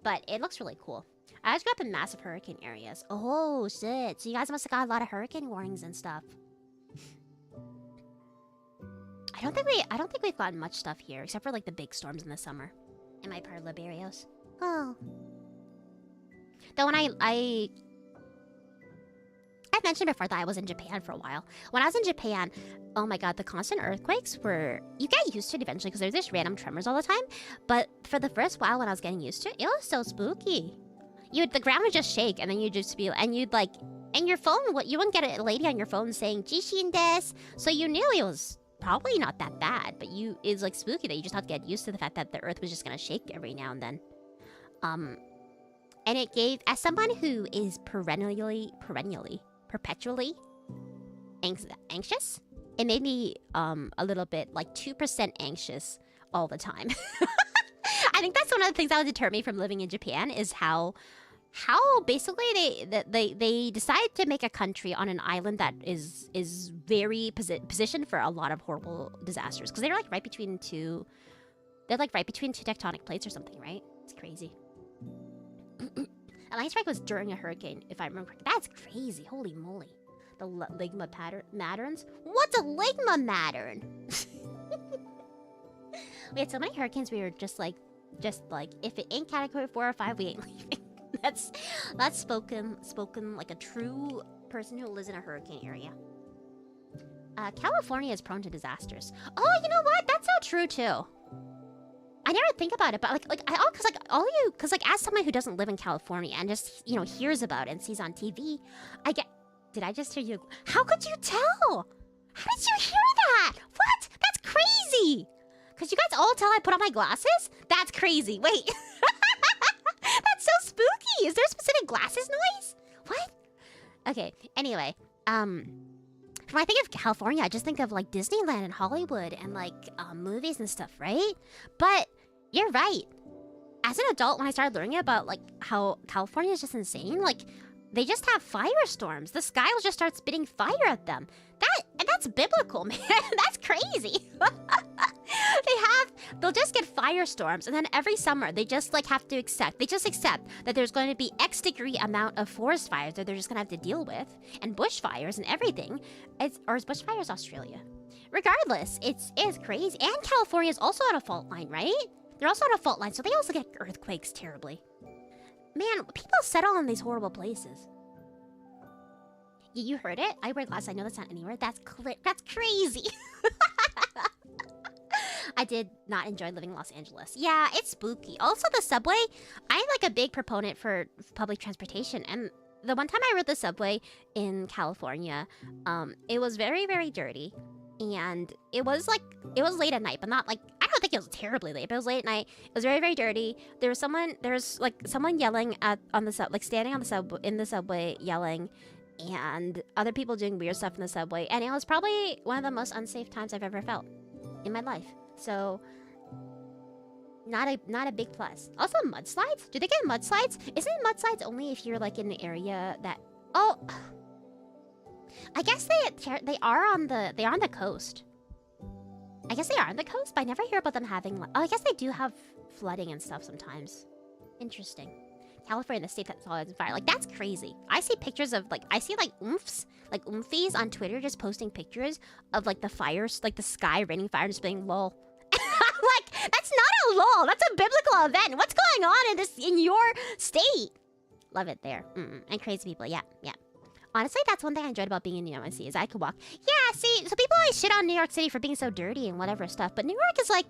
but it looks really cool. I just grew up in massive hurricane areas. Oh shit! So you guys must have got a lot of hurricane warnings and stuff. I don't think we've gotten much stuff here, except for like the big storms in the summer. In my part of Liberios. Oh. Though when I've mentioned before that I was in Japan for a while. When I was in Japan, oh my god, the constant earthquakes were... You get used to it eventually because there's just random tremors all the time. But for the first while when I was getting used to it, it was so spooky. The ground would just shake and then you'd just be... And you'd like... And your phone, you wouldn't get a lady on your phone saying, Jishin desu. So you knew it was probably not that bad. But it's like spooky that you just have to get used to the fact that the earth was just going to shake every now and then. And it gave... As someone who is perpetually anxious, it made me a little bit like 2% anxious all the time. I think that's one of the things that would deter me from living in Japan is how basically they decide to make a country on an island that is very positioned for a lot of horrible disasters because they're like right between two tectonic plates or something, right? It's crazy. A lightning strike was during a hurricane, if I remember correctly. That's crazy. Holy moly. The ligma matterns? What's a ligma mattern? We had so many hurricanes we were just like, if it ain't category 4 or 5, we ain't leaving. That's spoken like a true person who lives in a hurricane area. California is prone to disasters. Oh, you know what? That's so true too. I never think about it, but as someone who doesn't live in California and just hears about it and sees on TV, I get. Did I just hear you? How could you tell? How did you hear that? What? That's crazy. Could you guys all tell I put on my glasses? That's crazy. Wait. That's so spooky. Is there a specific glasses noise? What? Okay. Anyway, when I think of California, I just think of like Disneyland and Hollywood and like movies and stuff, right? But you're right. As an adult, when I started learning about like how California is just insane, like they just have firestorms. The sky will just start spitting fire at them. That's biblical, man. That's crazy. They'll just get firestorms, and then every summer they just like have to accept. They just accept that there's going to be X degree amount of forest fires that they're just gonna have to deal with, and bushfires and everything. Or is bushfires Australia? Regardless, it's crazy. And California is also on a fault line, right? They're also on a fault line, so they also get earthquakes terribly. Man, people settle in these horrible places. You heard it? I wear glasses. I know that's not anywhere. That's crazy. I did not enjoy living in Los Angeles. Yeah, it's spooky. Also, the subway. I'm like a big proponent for public transportation. And the one time I rode the subway in California, it was very, very dirty. And it was late at night, but not like, I don't think it was terribly late, but it was late at night. It was very, very dirty. There was someone yelling on the standing on the in the subway yelling, and other people doing weird stuff in the subway. And it was probably one of the most unsafe times I've ever felt in my life. So not a big plus. Also, mudslides? Do they get mudslides? Isn't mudslides only if you're like in an area that... Oh, I guess they are on the coast. I guess they are on the coast, but I never hear about them having... Oh, I guess they do have flooding and stuff sometimes. Interesting. California, the state that's always on fire. Like, that's crazy. I see pictures of, like... I see, like, oomfies on Twitter just posting pictures of, like, the fires, like, the sky raining fire and just being lol. Like, that's not a lol. That's a biblical event. What's going on in your state? Love it there. And crazy people. Yeah. Honestly, that's one thing I enjoyed about being in New York City is I could walk. Yeah, see, so people always shit on New York City for being so dirty and whatever stuff, but New York is like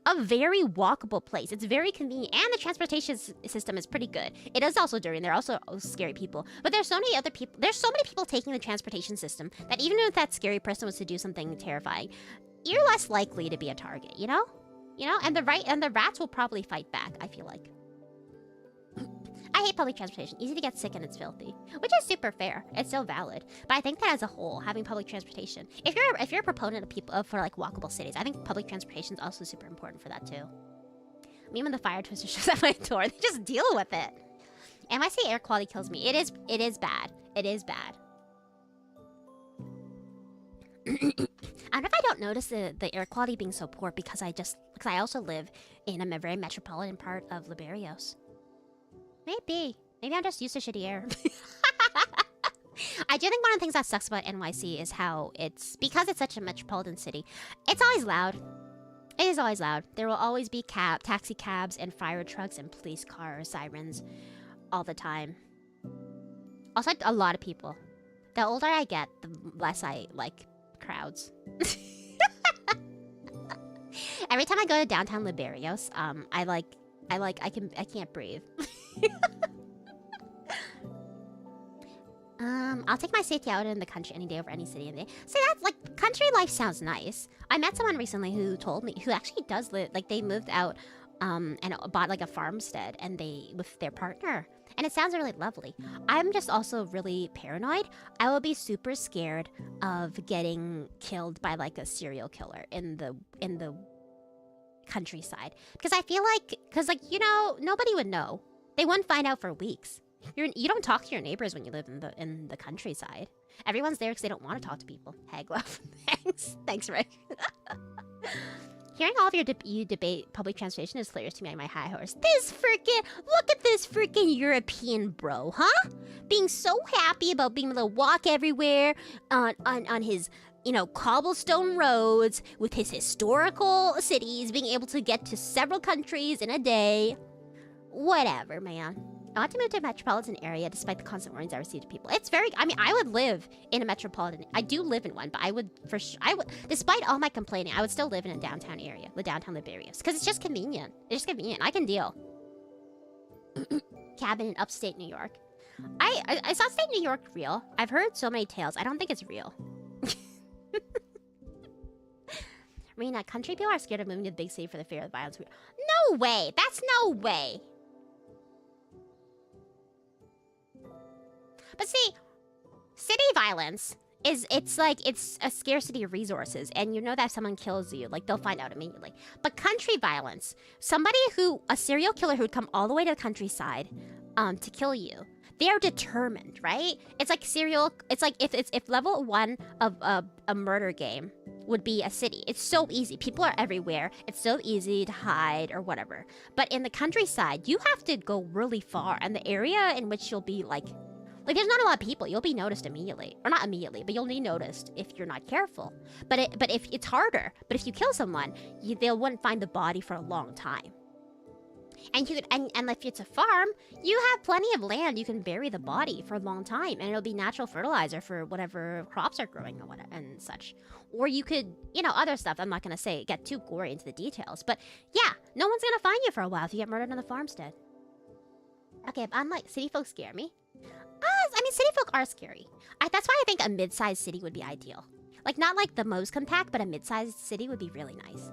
a very walkable place. It's very convenient, and the transportation system is pretty good. It is also dirty, and there are also scary people. But there's so many other people. There's so many people taking the transportation system that even if that scary person was to do something terrifying, you're less likely to be a target. You know, and the rats will probably fight back. I feel like. I hate public transportation. Easy to get sick and it's filthy, which is super fair. It's so valid. But I think that as a whole, having public transportation, if you're a proponent of people for like walkable cities, I think public transportation is also super important for that too. I mean, when the fire twister shows at my door, they just deal with it. And when I say air quality kills me, it is bad. It is bad. I don't know if I don't notice the air quality being so poor because I also live in a very metropolitan part of Liberios. Maybe I'm just used to shitty air. I do think one of the things that sucks about NYC is how because it's such a metropolitan city, it's always loud. It is always loud. There will always be taxi cabs and fire trucks and police cars, sirens, all the time. Also, a lot of people. The older I get, the less I like crowds. Every time I go to downtown Liberios, I can't breathe. I'll take my safety out in the country any day over any city in the day. See, that's like country life sounds nice. I met someone recently who told me who actually does live like they moved out and bought like a farmstead and with their partner. And it sounds really lovely. I'm just also really paranoid. I will be super scared of getting killed by like a serial killer in the countryside because I feel like nobody would know. They wouldn't find out for weeks. You don't talk to your neighbors when you live in the countryside. Everyone's there because they don't want to talk to people. Hag love. Thanks, Rick. Hearing all of you debate public transportation is hilarious to me on my high horse. Look at this freaking European bro, huh? Being so happy about being able to walk everywhere on his, cobblestone roads with his historical cities, being able to get to several countries in a day. Whatever, man. I want to move to a metropolitan area despite the constant warnings I receive to people. I would live in a metropolitan. I do live in one, but despite all my complaining, I would still live in a downtown area, the downtown Liberios, because it's just convenient. It's just convenient. I can deal. Cabin in upstate New York. I saw upstate New York real. I've heard so many tales. I don't think it's real. Rina, country people are scared of moving to the big city for the fear of violence. No way. That's no way. But see, city violence it's a scarcity of resources, and you know that if someone kills you, like they'll find out immediately. But country violence, a serial killer who would come all the way to the countryside to kill you, they are determined, right? It's like if level 1 of a murder game would be a city. It's so easy. People are everywhere. It's so easy to hide or whatever. But in the countryside, you have to go really far, and the area in which you'll be like there's not a lot of people. You'll be noticed immediately. Or not immediately, but you'll be noticed if you're not careful. But if it's harder. But if you kill someone, they wouldn't find the body for a long time. And if it's a farm, you have plenty of land. You can bury the body for a long time, and it'll be natural fertilizer for whatever crops are growing or whatever and such. Or you could, other stuff. I'm not gonna get too gory into the details, but yeah, no one's gonna find you for a while if you get murdered on the farmstead. Okay, but unlike city folk scare me. City folk are scary. That's why I think a mid-sized city would be ideal. Not like the most compact, but a mid-sized city would be really nice.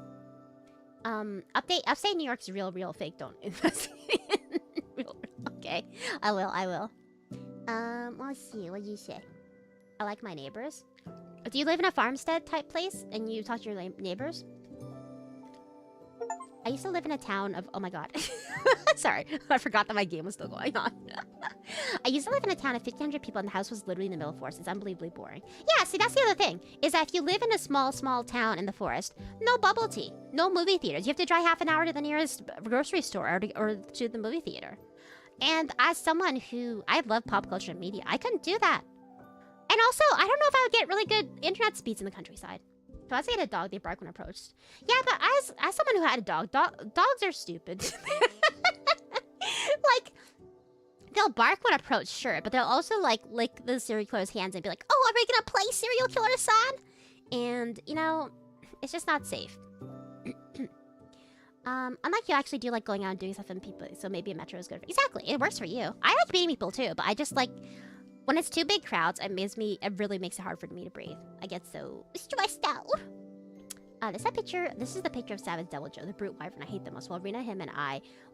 Upstate New York's real fake. Don't invest in okay, I will. Let's see. What did you say? I like my neighbors. Do you live in a farmstead type place and you talk to your neighbors? I used to live in a town of... Oh my god. Sorry. I forgot that my game was still going on. I used to live in a town of 1,500 people and the house was literally in the middle of the forest. It's unbelievably boring. Yeah, see, that's the other thing. Is that if you live in a small town in the forest, no bubble tea, no movie theaters. You have to drive half an hour to the nearest grocery store or to the movie theater. And as someone who... I love pop culture and media, I couldn't do that. And also, I don't know if I would get really good internet speeds in the countryside. If I was to get a dog, they bark when approached. Yeah, but as someone who had a dog, dogs are stupid. They'll bark when approached, sure, but they'll also lick the serial killer's hands and be like, "Oh, are we gonna play serial killer, son?" And it's just not safe. Unlike you, actually do like going out and doing stuff in people, so maybe a metro is good. Exactly, it works for you. I like beating people too, but I just when it's too big crowds, it really makes it hard for me to breathe. I get so stressed out. This is the picture of Savage Devil Joe, the brute wyvern I hate the most. Well, Rina, him, and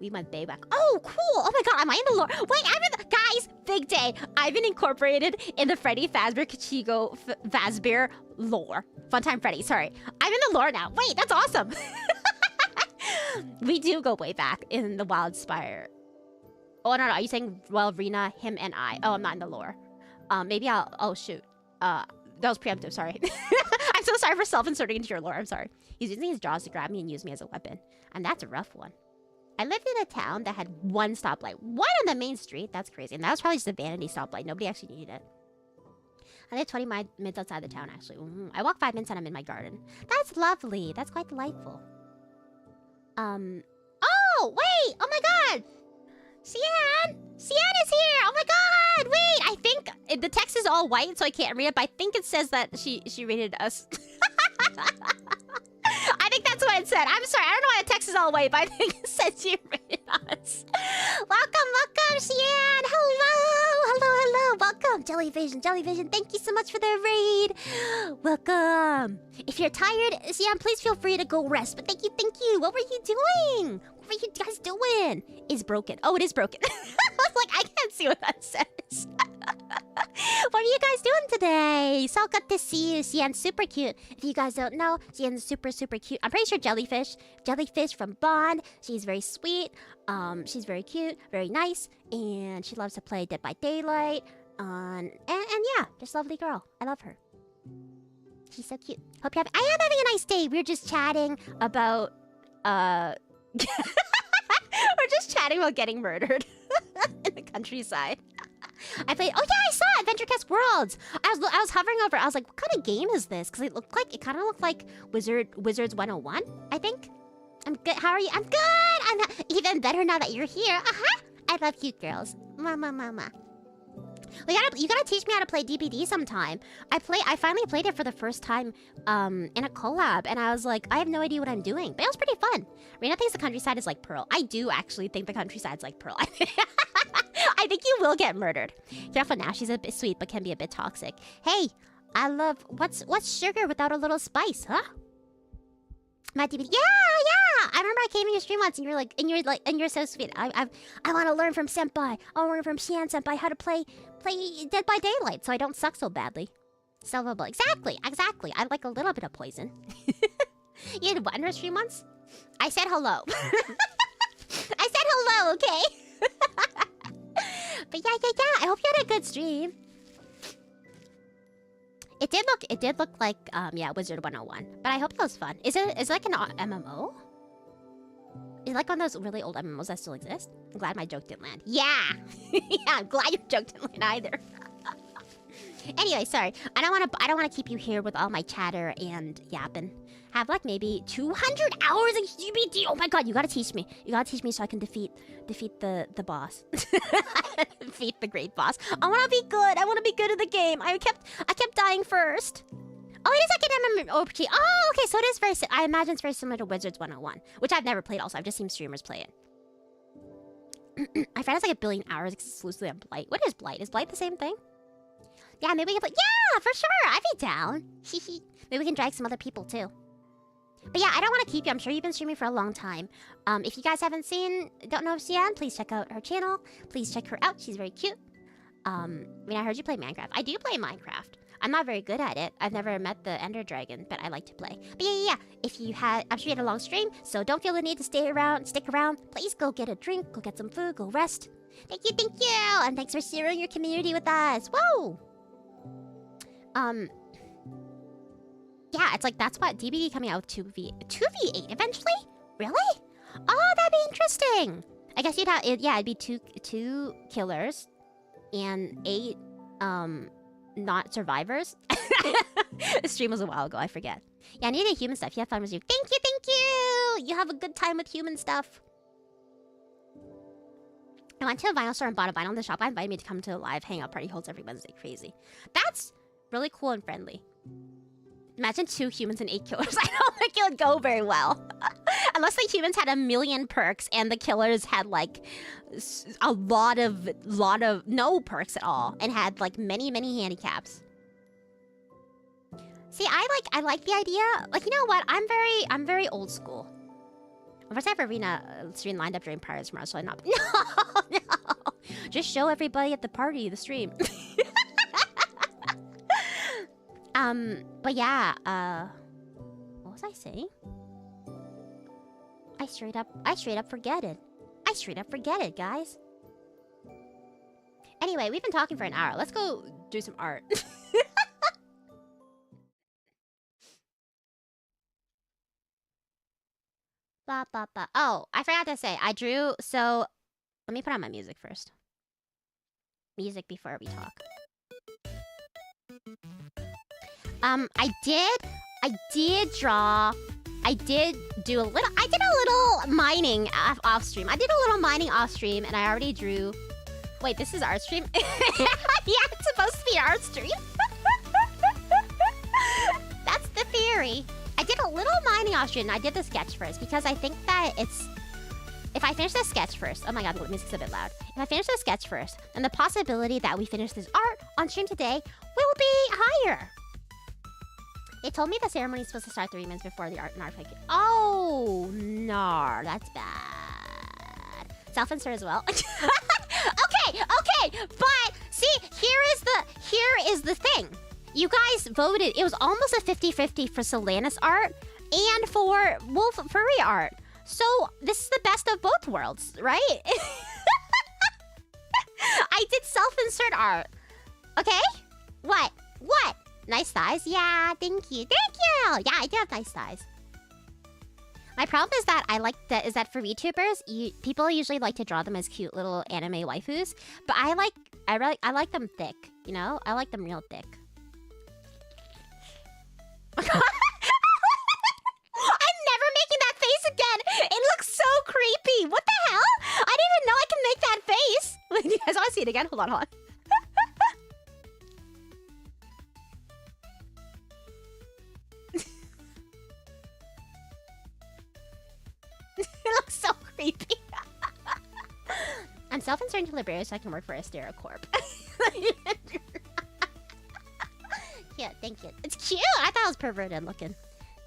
we went way back. Oh, cool! Oh my god, am I in the lore? Wait, guys, big day! I've been incorporated in the Freddy Fazbear Kachigo Fazbear lore. Funtime Freddy, sorry. I'm in the lore now. Wait, that's awesome! We do go way back in the Wild Spire. Oh, no, are you saying, well, Rina, him, and I? Oh, I'm not in the lore. Maybe oh, shoot. that was preemptive, sorry. I'm so sorry for self-inserting into your lore, I'm sorry. He's using his jaws to grab me and use me as a weapon. And that's a rough one. I lived in a town that had one stoplight. One on the main street? That's crazy. And that was probably just a vanity stoplight. Nobody actually needed it. I live 20 minutes outside the town, actually. I walk 5 minutes and I'm in my garden. That's lovely. That's quite delightful. Oh, wait! Oh my god! Cian! Cian is here! Oh my god! Wait! I think the text is all white, so I can't read it, but I think it says that she rated us. I think that's what it said. I'm sorry, I don't know why the text is all white, but I think it said she rated us. Welcome, Cian! Hello! Welcome, Jellyvision, thank you so much for the raid! Welcome! If you're tired, Cian, please feel free to go rest, but thank you! What were you doing? What were you guys doing? It's broken. Oh, it is broken. I was like, I can't see what that says. What are you guys doing today? So good to see you. Cian's super cute. If you guys don't know, Cian's super cute. I'm pretty sure Jellyfish from Bond. She's very sweet. She's very cute, very nice, and she loves to play Dead by Daylight. And yeah, just lovely girl. I love her. She's so cute. Hope you have. I am having a nice day. We're just chatting about we're just chatting about getting murdered in the countryside. I played. Oh yeah, I saw Adventure Quest Worlds. I was hovering over. I was like, what kind of game is this? Because it kind of looked like Wizards 101. I think. I'm good. How are you? I'm good. I'm even better now that you're here. I love cute girls. Mama. You gotta teach me how to play DBD sometime. I finally played it for the first time in a collab, and I was like, I have no idea what I'm doing, but it was pretty fun. Rina thinks the countryside is like Pearl. I do actually think the countryside's like Pearl. I think you will get murdered. Careful now, she's a bit sweet, but can be a bit toxic. Hey, I love what's sugar without a little spice, huh? My DBD. Yeah. I remember I came in your stream once, and you're so sweet. I want to learn from Senpai. I want to learn from Cian Senpai how to play Dead by Daylight, so I don't suck so badly. So lovable. Exactly. I like a little bit of poison. You had one stream once? I said hello. I said hello, okay? But yeah. I hope you had a good stream. It did look like Wizard 101, but I hope it was fun. Is it like an MMO? Is it like one of those really old MMOs that still exist? I'm glad my joke didn't land. Yeah, I'm glad your joke didn't land either. Anyway, sorry. I don't want to keep you here with all my chatter and yapping. Have like maybe 200 hours of GBT. Oh my god, you gotta teach me. You gotta teach me so I can defeat the boss. Defeat the great boss. I wanna be good. I wanna be good at the game. I kept dying first. Oh, it is like an MMORPG. Oh, okay, so it is very. I imagine it's very similar to Wizards 101, which I've never played. Also, I've just seen streamers play it. My friend has like 1 billion hours exclusively on Blight. What is Blight? Is Blight the same thing? Yeah, maybe we can play. Yeah, for sure. I'd be down. Maybe we can drag some other people too. But yeah, I don't want to keep you. I'm sure you've been streaming for a long time. If you guys don't know Cian, please check out her channel. Please check her out. She's very cute. I mean, I heard you play Minecraft. I do play Minecraft. I'm not very good at it. I've never met the Ender Dragon, but I like to play. But yeah. I'm sure you had a long stream, so don't feel the need to stick around. Please go get a drink, go get some food, go rest. Thank you. And thanks for sharing your community with us. Whoa! Yeah, it's like that's what DBD coming out with 2v8 eventually? Really? Oh, that'd be interesting. I guess you'd have it'd be two killers and 8 not survivors. The stream was a while ago, I forget. Yeah, I needed human stuff. You have fun with you. Thank you! You have a good time with human stuff. I went to a vinyl store and bought a vinyl in the shop. I invited me to come to a live hangout party holds every Wednesday. Crazy. That's really cool and friendly. Imagine 2 humans and 8 killers. I don't think it would go very well. Unless the humans had 1 million perks and the killers had like a lot of no perks at all and had like many handicaps. See, I like the idea. Like, you know what? I'm very old school. Of course, I have Rina stream lined up during Pirates tomorrow, so I'm not. No. Just show everybody at the party the stream. But yeah, what was I saying? I straight up forget it. I straight up forget it, guys. Anyway, we've been talking for an hour. Let's go do some art. Blah, blah, blah. Oh, I forgot to say, I drew, so let me put on my music first. Music before we talk. I did draw. I did do a little mining off stream. I did a little mining off stream, and I already drew. Wait, this is art stream? Yeah, it's supposed to be art stream. That's the theory. I did a little mining off stream, and I did the sketch first because I think that it's. If I finish the sketch first, oh my god, the music's a bit loud. If I finish the sketch first, then the possibility that we finish this art on stream today will be higher. They told me the ceremony is supposed to start 3 minutes before the art and art. Oh, no, that's bad. Self-insert as well. Okay, but see, here is the thing. You guys voted. It was almost a 50-50 for Celanis art and for Wolf Furry art. So this is the best of both worlds, right? I did self-insert art. Okay? What? Nice thighs? Yeah, thank you. Yeah, I do have nice thighs. My problem is that for VTubers, people usually like to draw them as cute little anime waifus, but I like them thick, you know? I like them real thick. I'm never making that face again. It looks so creepy. What the hell? I didn't even know I can make that face. Do you guys want to see it again? Hold on. It looks so creepy. I'm self-inserting to Liberia so I can work for Astera Corp. Yeah, thank you. It's cute. I thought it was perverted looking.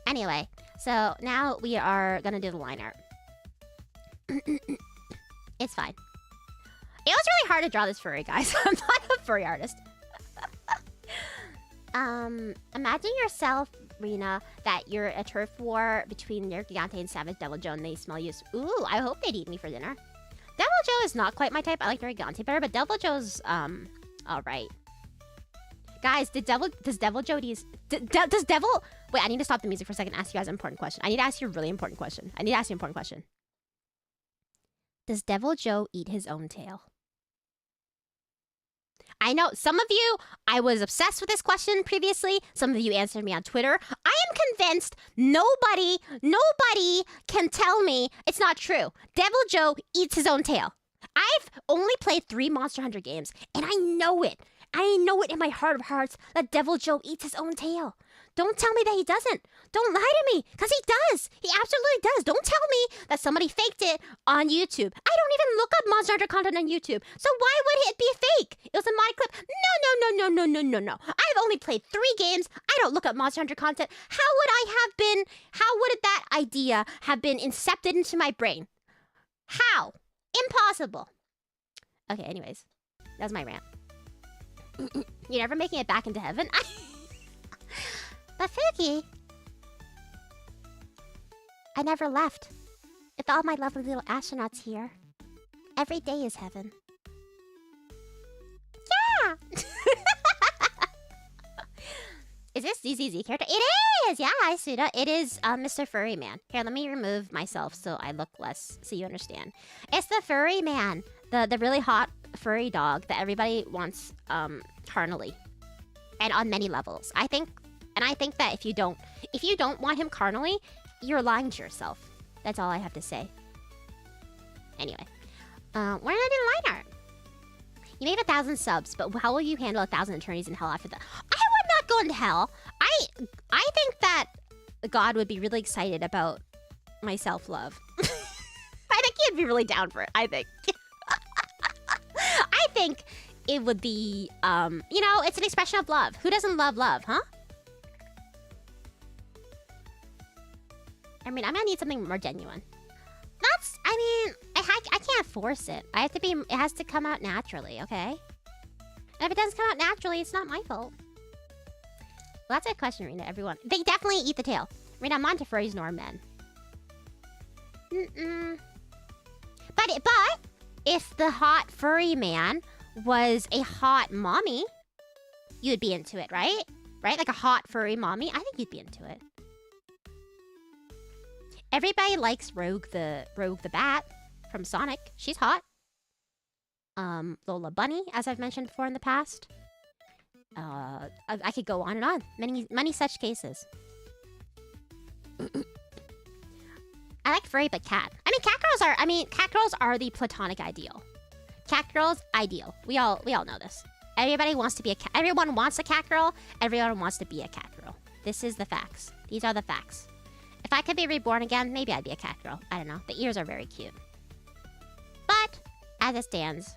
Anyway, so now we are gonna do the line art. It's fine. It was really hard to draw this furry, guys. I'm not a furry artist. Imagine yourself, Rina, that you're a turf war between Nerd Gigante and Savage Devil Joe and they smell you. Ooh, I hope they'd eat me for dinner. Devil Joe is not quite my type. I like Nerd Gigante better, but Devil Joe's, alright. Guys, does Devil Joe does Devil... Wait, I need to stop the music for a second and ask you guys an important question. I need to ask you a really important question. Does Devil Joe eat his own tail? I know some of you, I was obsessed with this question previously. Some of you answered me on Twitter. I am convinced nobody can tell me it's not true. Devil Joe eats his own tail. I've only played 3 Monster Hunter games, and I know it. I know it in my heart of hearts that Devil Joe eats his own tail. Don't tell me that he doesn't. Don't lie to me, because he does. He absolutely does. Don't tell me that somebody faked it on YouTube. I don't even look up Monster Hunter content on YouTube. So why would it be fake? It was a mod clip. No. I've only played 3 games. I don't look up Monster Hunter content. How would that idea have been incepted into my brain? How? Impossible. Okay, anyways. That was my rant. You're never making it back into heaven? But Fuki, I never left. With all my lovely little astronauts here, every day is heaven. Yeah! Is this ZZZ character? It is! Yeah, hi, Suda. It is Mr. Furry Man. Here, let me remove myself so I look less, so you understand. It's the Furry Man. The really hot furry dog that everybody wants carnally. And on many levels. I think that if you don't want him carnally, you're lying to yourself. That's all I have to say. Anyway, we're gonna do line art. You made 1,000 subs, but how will you handle 1,000 attorneys in hell after that? I would not go into hell. I think that God would be really excited about my self-love. I think he'd be really down for it. I think. I think it would be, you know, it's an expression of love. Who doesn't love love, huh? I mean, I'm gonna need something more genuine. I can't force it. It has to come out naturally, okay? And if it doesn't come out naturally, it's not my fault. Well, that's a question, Rina, everyone. They definitely eat the tail. Rina, I'm not into furries nor men. But if the hot furry man was a hot mommy, you'd be into it, right? Right? Like a hot furry mommy? I think you'd be into it. Everybody likes Rogue the Bat from Sonic. She's hot. Lola Bunny, as I've mentioned before in the past. I could go on and on. Many such cases. I like furry, but cat. Cat girls are the platonic ideal. Cat girls, ideal. We all know this. Everybody wants to be a cat. Everyone wants a cat girl. Everyone wants to be a cat girl. This is the facts. These are the facts. If I could be reborn again, maybe I'd be a cat girl. I don't know. The ears are very cute. But as it stands,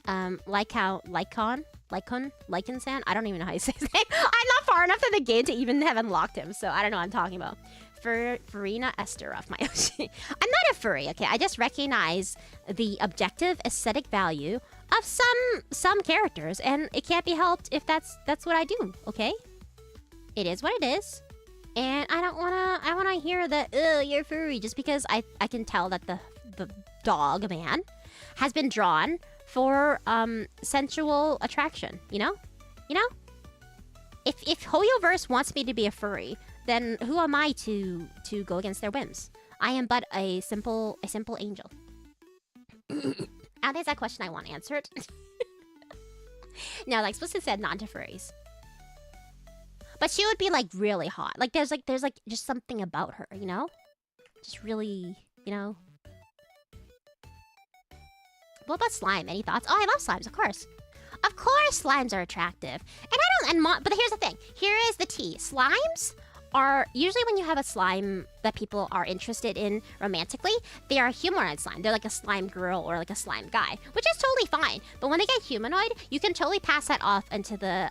LikenSan, I don't even know how you say his name. I'm not far enough in the game to even have unlocked him, so I don't know what I'm talking about. For Rina Astera of my Oshi. I'm not a furry, okay? I just recognize the objective aesthetic value of some characters, and it can't be helped if that's what I do, okay? It is what it is. And I wanna hear that, ugh, you're furry, just because I can tell that the dog man has been drawn for sensual attraction, you know? If Hoyoverse wants me to be a furry, then who am I to go against their whims? I am but a simple angel. There's that question I want answered. No, like Explicit said not to furries. But she would be like really hot. Like there's just something about her, you know? Just really, you know. What about slime? Any thoughts? Oh, I love slimes, of course. Of course slimes are attractive. But here's the thing. Here is the tea. Slimes are usually, when you have a slime that people are interested in romantically, they are a humanoid slime. They're like a slime girl or like a slime guy, which is totally fine. But when they get humanoid, you can totally pass that off into the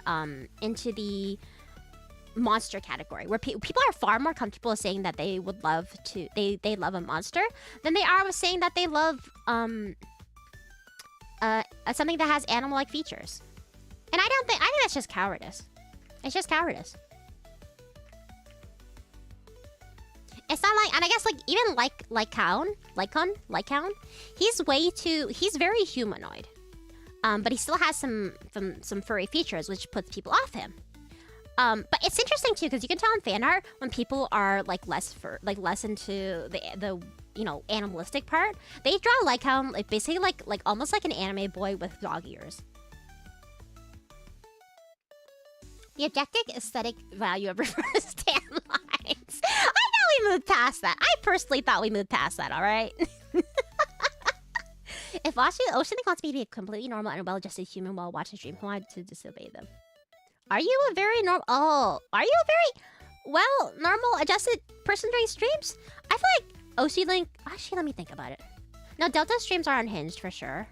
monster category, where people are far more comfortable saying that they would love to they love a monster than they are with saying that they love something that has animal-like features. And I think that's just cowardice. It's just cowardice. It's not like, and I guess like even Lycaon, he's very humanoid. But he still has some furry features, which puts people off him. But it's interesting too, because you can tell in fan art when people are like less into the animalistic part. They draw Lycaon like basically like almost like an anime boy with dog ears. The objective aesthetic value of reverse tan lines. I know we moved past that. I personally thought we moved past that, alright? If OshiLink wants me to be a completely normal and well-adjusted human while watching stream, who am I to disobey them? Are you a very normal... Oh, are you a very normal adjusted person during streams? I feel like OshiLink... Actually, let me think about it. No, Delta streams are unhinged for sure.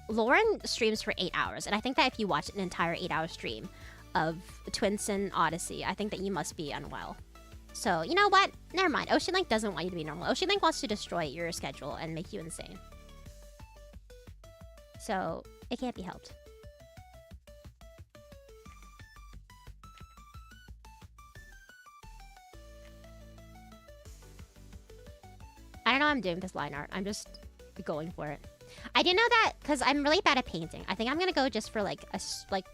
Lauren streams for 8 hours, and I think that if you watch an entire 8-hour stream of Twinsen Odyssey, I think that you must be unwell. So, you know what? Never mind. OshiLink doesn't want you to be normal. OshiLink wants to destroy your schedule and make you insane. So, it can't be helped. I don't know what I'm doing with this line art. I'm just going for it. I do know that because I'm really bad at painting. I think I'm gonna go just for like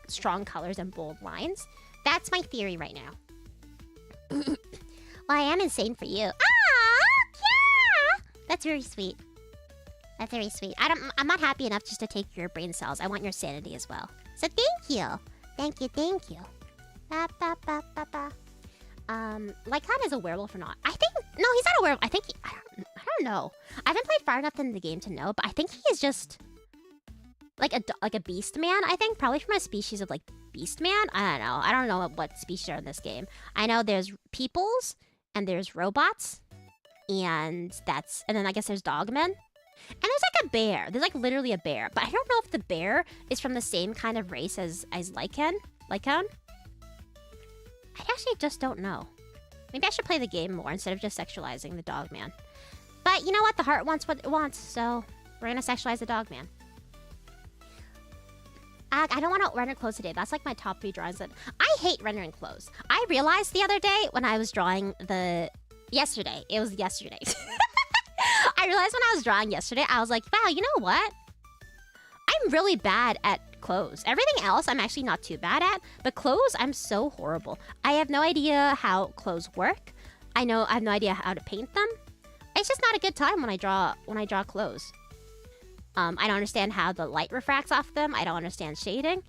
strong colors and bold lines. That's my theory right now. Well, I am insane for you. Ah, yeah. That's very sweet. That's very sweet. I'm not happy enough just to take your brain cells. I want your sanity as well. So thank you. Thank you. Ba, ba, ba, ba, ba. Lycaon is a werewolf or not? No, he's not a werewolf. I don't know. I haven't played far enough in the game to know, but I think he is just like a beast man. I think probably from a species of like beast man. I don't know what species are in this game. I know there's peoples and there's robots, and then I guess there's dogmen, and there's like a bear. There's like literally a bear, but I don't know if the bear is from the same kind of race as Lycaon. I actually just don't know. Maybe I should play the game more instead of just sexualizing the dog man. But you know what? The heart wants what it wants, so we're gonna sexualize the dog man. I don't want to render clothes today. That's like my top 3 drawings. That I hate rendering clothes. I realized the other day when I was drawing yesterday. It was yesterday. I realized when I was drawing yesterday, I was like, wow, you know what? I'm really bad at clothes. Everything else I'm actually not too bad at, but clothes I'm so horrible. I have no idea how clothes work. I have no idea how to paint them. It's just not a good time when I draw clothes. I don't understand how the light refracts off them. I don't understand shading.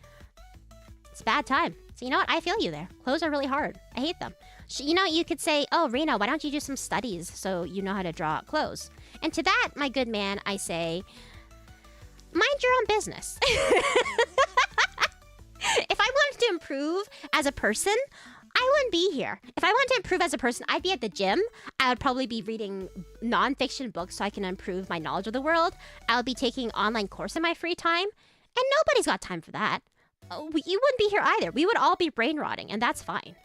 It's a bad time. So you know what? I feel you there. Clothes are really hard. I hate them. You know, you could say, oh, Rina, why don't you do some studies so you know how to draw clothes? And to that, my good man, I say, mind your own business. If I wanted to improve as a person, I wouldn't be here. If I wanted to improve as a person, I'd be at the gym. I would probably be reading non-fiction books so I can improve my knowledge of the world. I would be taking online course in my free time. And nobody's got time for that. You wouldn't be here either. We would all be brain rotting, and that's fine.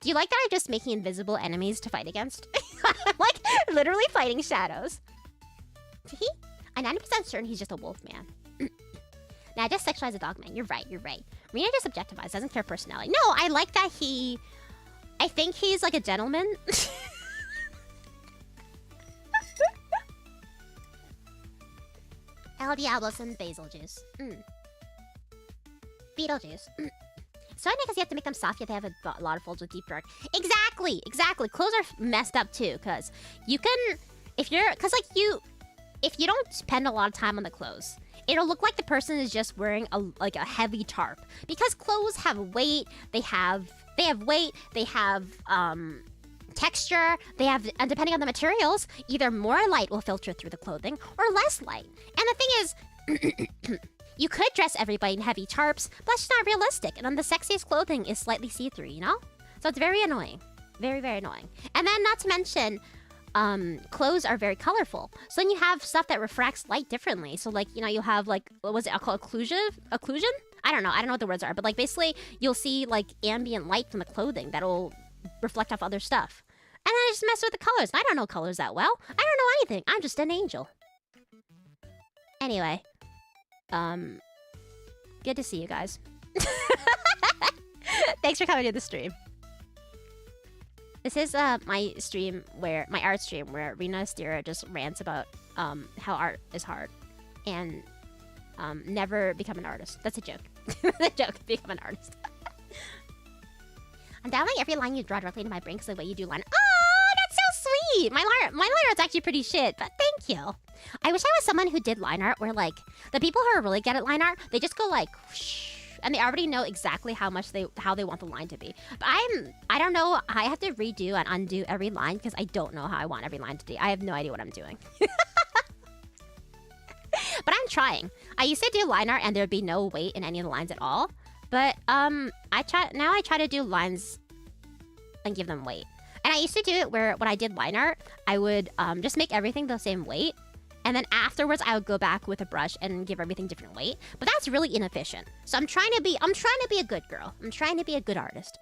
Do you like that I'm just making invisible enemies to fight against? I'm like literally fighting shadows. I'm 90% certain he's just a wolf man. Nah, just sexualize a dog man. You're right. Rina just objectifies, doesn't care personality. No, I like that I think he's like a gentleman. El Diablo some basil juice. Beetlejuice. So I because you have to make them soft, yet they have a lot of folds with deep dark. Exactly. Clothes are messed up too, because you can, if you don't spend a lot of time on the clothes, it'll look like the person is just wearing a heavy tarp. Because clothes have weight, they have texture, and depending on the materials, either more light will filter through the clothing or less light. And the thing is, you could dress everybody in heavy tarps, but it's not realistic. And then the sexiest clothing is slightly see-through, you know? So it's very annoying. Very, very annoying. And then not to mention, clothes are very colorful. So then you have stuff that refracts light differently. So like, you know, you'll have like, what was it called? Occlusion? I don't know what the words are. But like basically, you'll see like ambient light from the clothing that'll reflect off other stuff. And then I just mess with the colors. I don't know colors that well. I don't know anything. I'm just an angel. Anyway. Good to see you guys. Thanks for coming to the stream. This is my art stream where Rina Astera just rants about how art is hard and never become an artist. That's a joke. The joke, become an artist. I'm downloading every line you draw directly into my brain because the way you do line. Oh, that's so sweet. My line art's actually pretty shit, but thank you. I wish I was someone who did line art where like the people who are really good at line art, they just go like whoosh, and they already know exactly how they want the line to be. But I don't know. I have to redo and undo every line because I don't know how I want every line to be. I have no idea what I'm doing. But I'm trying. I used to do line art and there'd be no weight in any of the lines at all. But I try to do lines and give them weight. And I used to do it where when I did line art, I would just make everything the same weight. And then afterwards, I would go back with a brush and give everything different weight. But that's really inefficient. So I'm trying to be a good girl. I'm trying to be a good artist.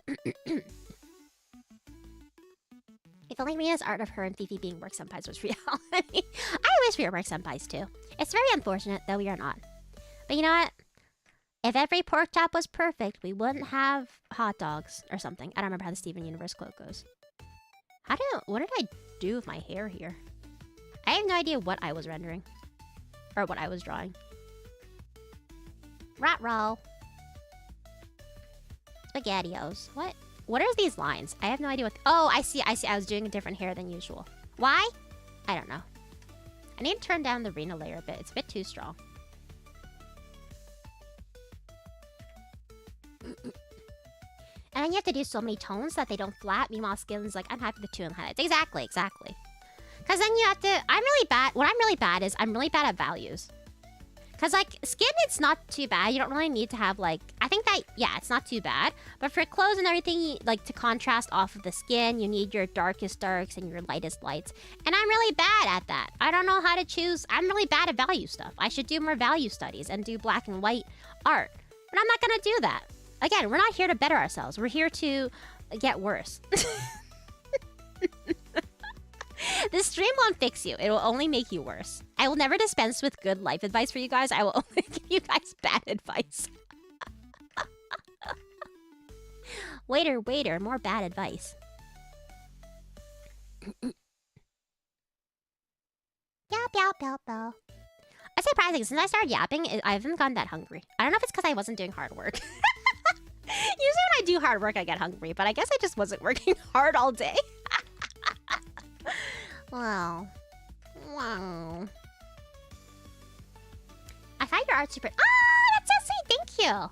If only Rina's art of her and Fifi being work senpais was reality. I wish we were work senpais too. It's very unfortunate that we are not. But you know what? If every pork chop was perfect, we wouldn't have hot dogs or something. I don't remember how the Steven Universe quote goes. What did I do with my hair here? I have no idea what I was rendering. Or what I was drawing. Rat roll. SpaghettiOs. What are these lines? I have no idea what... Oh, I see. I was doing a different hair than usual. Why? I don't know. I need to turn down the Rina layer a bit. It's a bit too strong. And then you have to do so many tones that they don't flat. Meanwhile, Skin's like, I'm happy with the 2 and highlights. Exactly. Because then you have to... I'm really bad... What I'm really bad is I'm really bad at values. Because, like, skin, it's not too bad. You don't really need to have, like... I think that, yeah, it's not too bad. But for clothes and everything, like, to contrast off of the skin, you need your darkest darks and your lightest lights. And I'm really bad at that. I don't know how to choose... I'm really bad at value stuff. I should do more value studies and do black and white art. But I'm not going to do that. Again, we're not here to better ourselves. We're here to get worse. This stream won't fix you. It will only make you worse. I will never dispense with good life advice for you guys. I will only give you guys bad advice. Waiter, more bad advice. Yow. It's surprising. Since I started yapping, I haven't gotten that hungry. I don't know if it's because I wasn't doing hard work. Usually when I do hard work, I get hungry. But I guess I just wasn't working hard all day. Wow. Wow. I find your art super... Oh, that's so sweet. Thank you.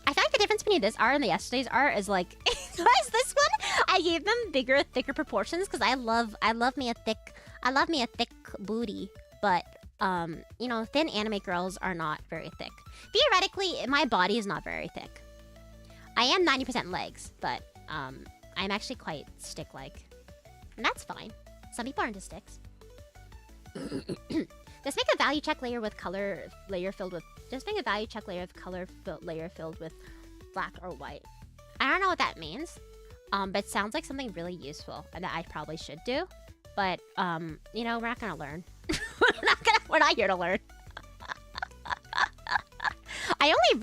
I feel like the difference between this art and the yesterday's art is like... This one, I gave them bigger, thicker proportions because I love me a thick booty. But, you know, thin anime girls are not very thick. Theoretically, my body is not very thick. I am 90% legs, but I'm actually quite stick-like. And that's fine. Some people are into sticks. Just make a value check layer with color layer filled with... Just make a value check layer of color layer filled with black or white. I don't know what that means, but it sounds like something really useful and that I probably should do. But, you know, we're not gonna learn. We're not here to learn. I only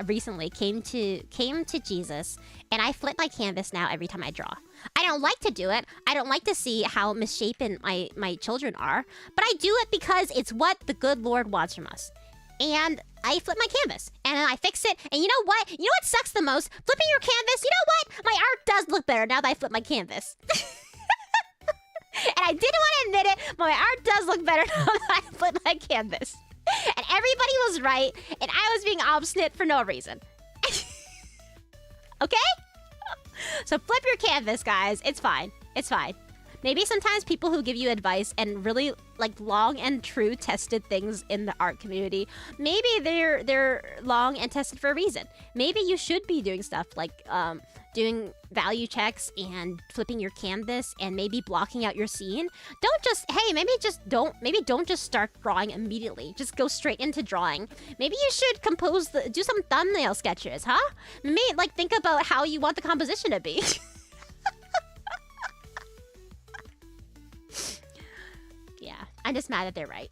recently came to Jesus, and I flip my canvas now every time I draw. I don't like to do it. I don't like to see how misshapen my children are, but I do it because it's what the good Lord wants from us. And I flip my canvas, and then I fix it, and you know what? You know what sucks the most? Flipping your canvas, you know what? My art does look better now that I flip my canvas. And I didn't want to admit it, but my art does look better now that I flip my canvas. And everybody was right, and I was being obstinate for no reason. Okay? So flip your canvas, guys. It's fine. It's fine. Maybe sometimes people who give you advice and really like long and true tested things in the art community, maybe they're long and tested for a reason. Maybe you should be doing stuff like doing value checks and flipping your canvas and maybe blocking out your scene. Don't just, hey, maybe don't just start drawing immediately. Just go straight into drawing. Maybe you should do some thumbnail sketches, huh? Maybe like think about how you want the composition to be. Yeah, I'm just mad that they're right.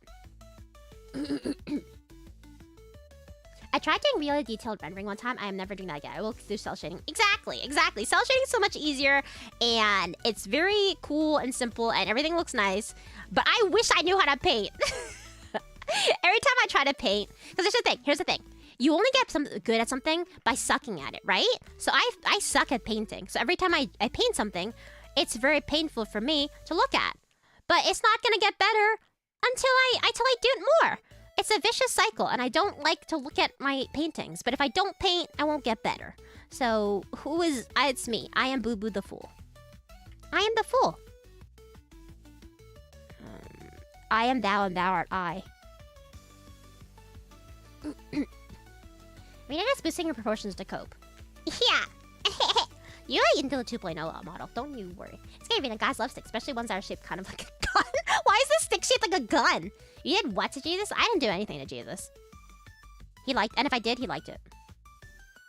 I tried doing really detailed rendering one time. I am never doing that again. I will do cell shading. Exactly. Cell shading is so much easier, and it's very cool and simple, and everything looks nice. But I wish I knew how to paint. Every time I try to paint, because here's the thing. You only get good at something by sucking at it, right? So I suck at painting. So every time I paint something, it's very painful for me to look at. But it's not gonna get better until I do it more. It's a vicious cycle, and I don't like to look at my paintings. But if I don't paint, I won't get better. So it's me. I am Boo Boo the Fool. I am the fool. I am thou, and thou art I. Rina is boosting her proportions to cope. Yeah. You're into the 2.0 model. Don't you worry. It's gonna be the guys love sticks, especially ones that are shaped kind of like a gun. Why is this stick shaped like a gun? You did what to Jesus? I didn't do anything to Jesus. And if I did, he liked it.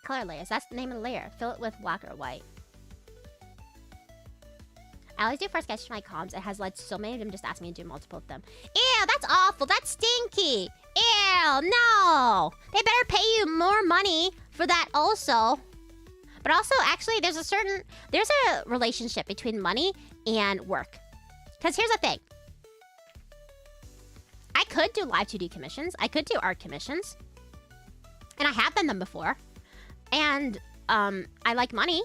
Color layers. That's the name of the layer. Fill it with black or white. I always do first sketches for my comms. It has led to so many of them just asking me to do multiple of them. Ew, that's awful. That's stinky. Ew, no. They better pay you more money for that also. But also, actually, there's a relationship between money and work. Because here's the thing. I could do live 2D commissions. I could do art commissions. And I have done them before. And I like money.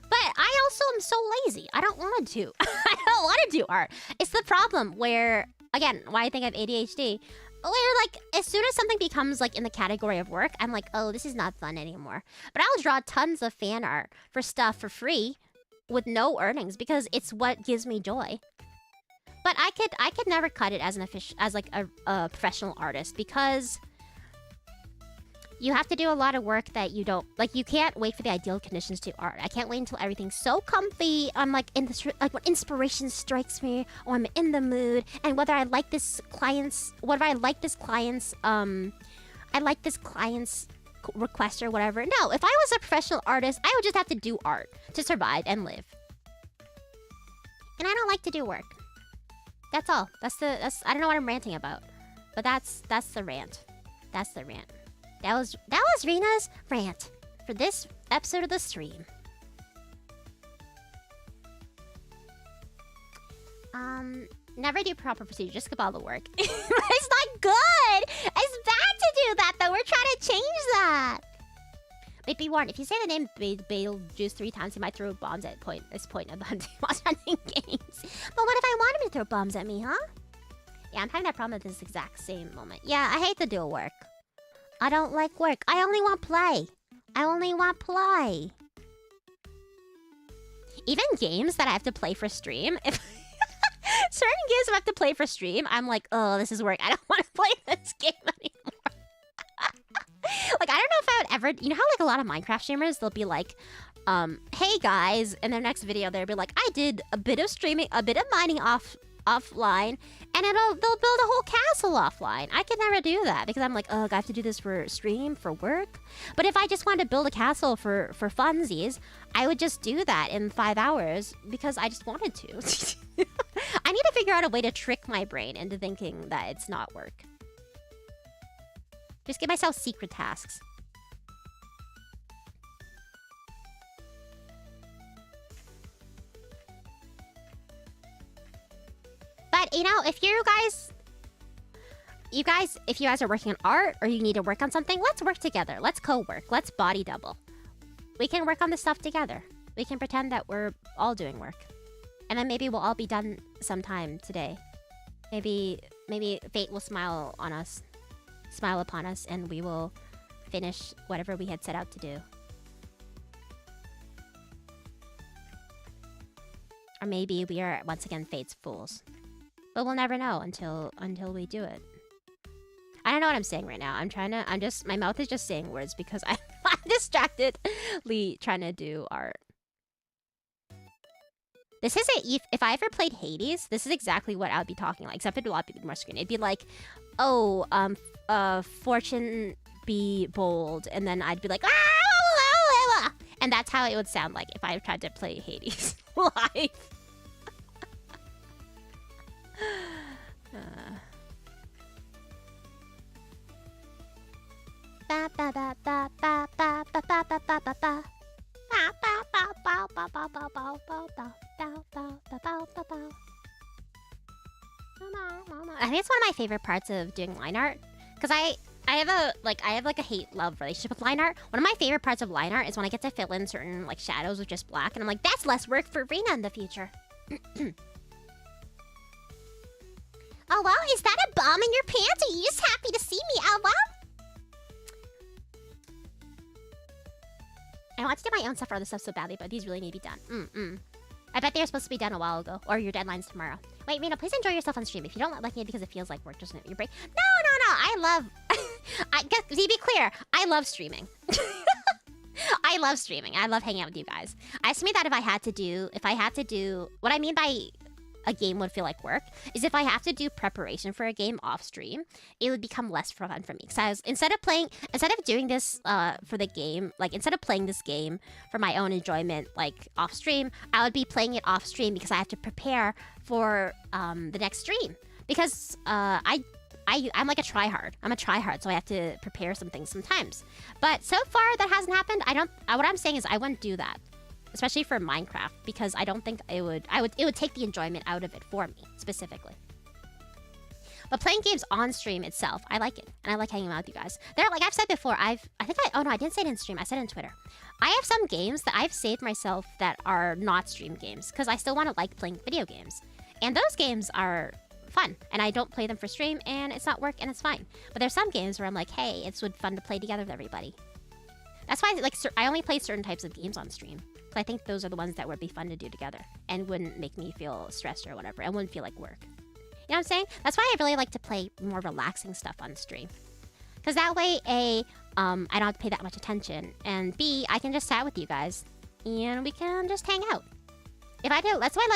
But I also am so lazy. I don't want to. I don't want to do art. It's the problem where, again, why I think I have ADHD. Where, like, as soon as something becomes, like, in the category of work, I'm like, oh, this is not fun anymore. But I'll draw tons of fan art for stuff for free with no earnings because it's what gives me joy. But I could never cut it as a professional artist because you have to do a lot of work that you don't like. You can't wait for the ideal conditions to art. I can't wait until everything's so comfy. I'm like when inspiration strikes me, or I'm in the mood, and whether I like this client's request or whatever. No, if I was a professional artist, I would just have to do art to survive and live. And I don't like to do work. That's all. I don't know what I'm ranting about, but that's the rant. That's the rant. That was Rina's rant for this episode of the stream. Never do proper procedure, just skip all the work. It's not good! It's bad to do that, though. We're trying to change that. Wait, be warned. If you say the name Beetlejuice 3 times, he might throw bombs at this point of the hunting games. But what if I want him to throw bombs at me, huh? Yeah, I'm having that problem at this exact same moment. Yeah, I hate to do work. I don't like work. I only want play. I only want play. Even games that I have to play for stream, if certain games I have to play for stream, I'm like, oh, this is work. I don't want to play this game anymore. Like, I don't know if I would ever... You know how, like, a lot of Minecraft streamers, they'll be like, hey, guys, in their next video, they'll be like, I did a bit of streaming, a bit of mining offline, and they'll build a whole castle offline. I can never do that because I'm like, oh, I have to do this for stream, for work. But if I just wanted to build a castle for funsies, I would just do that in 5 hours because I just wanted to. I need to figure out a way to trick my brain into thinking that it's not work. Just give myself secret tasks. But, you know, if you guys are working on art or you need to work on something, let's work together. Let's co-work. Let's body double. We can work on this stuff together. We can pretend that we're all doing work. And then maybe we'll all be done sometime today. Maybe fate will smile upon us, and we will finish whatever we had set out to do. Or maybe we are once again fate's fools. But we'll never know until we do it. I don't know what I'm saying right now. My mouth is just saying words because I'm distractedly trying to do art. This is if I ever played Hades, this is exactly what I would be talking like, except it'd be more screen. It'd be like, oh, fortune be bold, and then I'd be like, ah, and that's how it would sound like if I tried to play Hades live. I think it's one of my favorite parts of doing line art, because I have a hate-love relationship with line art. One of my favorite parts of line art is when I get to fill in certain like shadows with just black, and I'm like, that's less work for Rina in the future. Oh well, is that a bomb in your pants? Are you just happy to see me? Oh well. I want to do my own stuff for other stuff so badly, but these really need to be done. I bet they were supposed to be done a while ago, or your deadline's tomorrow. Wait, Rina, please enjoy yourself on stream. If you don't like it because it feels like work, just your break. No. I love. To be clear, I love streaming. I love streaming. I love hanging out with you guys. I estimate that if I had to do what I mean by a game would feel like work is if I have to do preparation for a game off stream, it would become less fun for me. Because instead of doing this for the game, like instead of playing this game for my own enjoyment, like off stream, I would be playing it off stream because I have to prepare for the next stream. Because I'm like a tryhard. I'm a tryhard, so I have to prepare some things sometimes. But so far that hasn't happened. What I'm saying is I wouldn't do that. Especially for Minecraft, because I don't think it would take the enjoyment out of it for me, specifically. But playing games on stream itself, I like it. And I like hanging out with you guys. Like I've said before, I didn't say it in stream, I said it in Twitter. I have some games that I've saved myself that are not stream games, because I still want to like playing video games. And those games are fun, and I don't play them for stream, and it's not work, and it's fine. But there's some games where I'm like, hey, it's fun to play together with everybody. That's why I only play certain types of games on stream. I think those are the ones that would be fun to do together and wouldn't make me feel stressed or whatever. And wouldn't feel like work. You know what I'm saying? That's why I really like to play more relaxing stuff on stream. Because that way, A, I don't have to pay that much attention. And B, I can just chat with you guys. And we can just hang out. If I do, that's why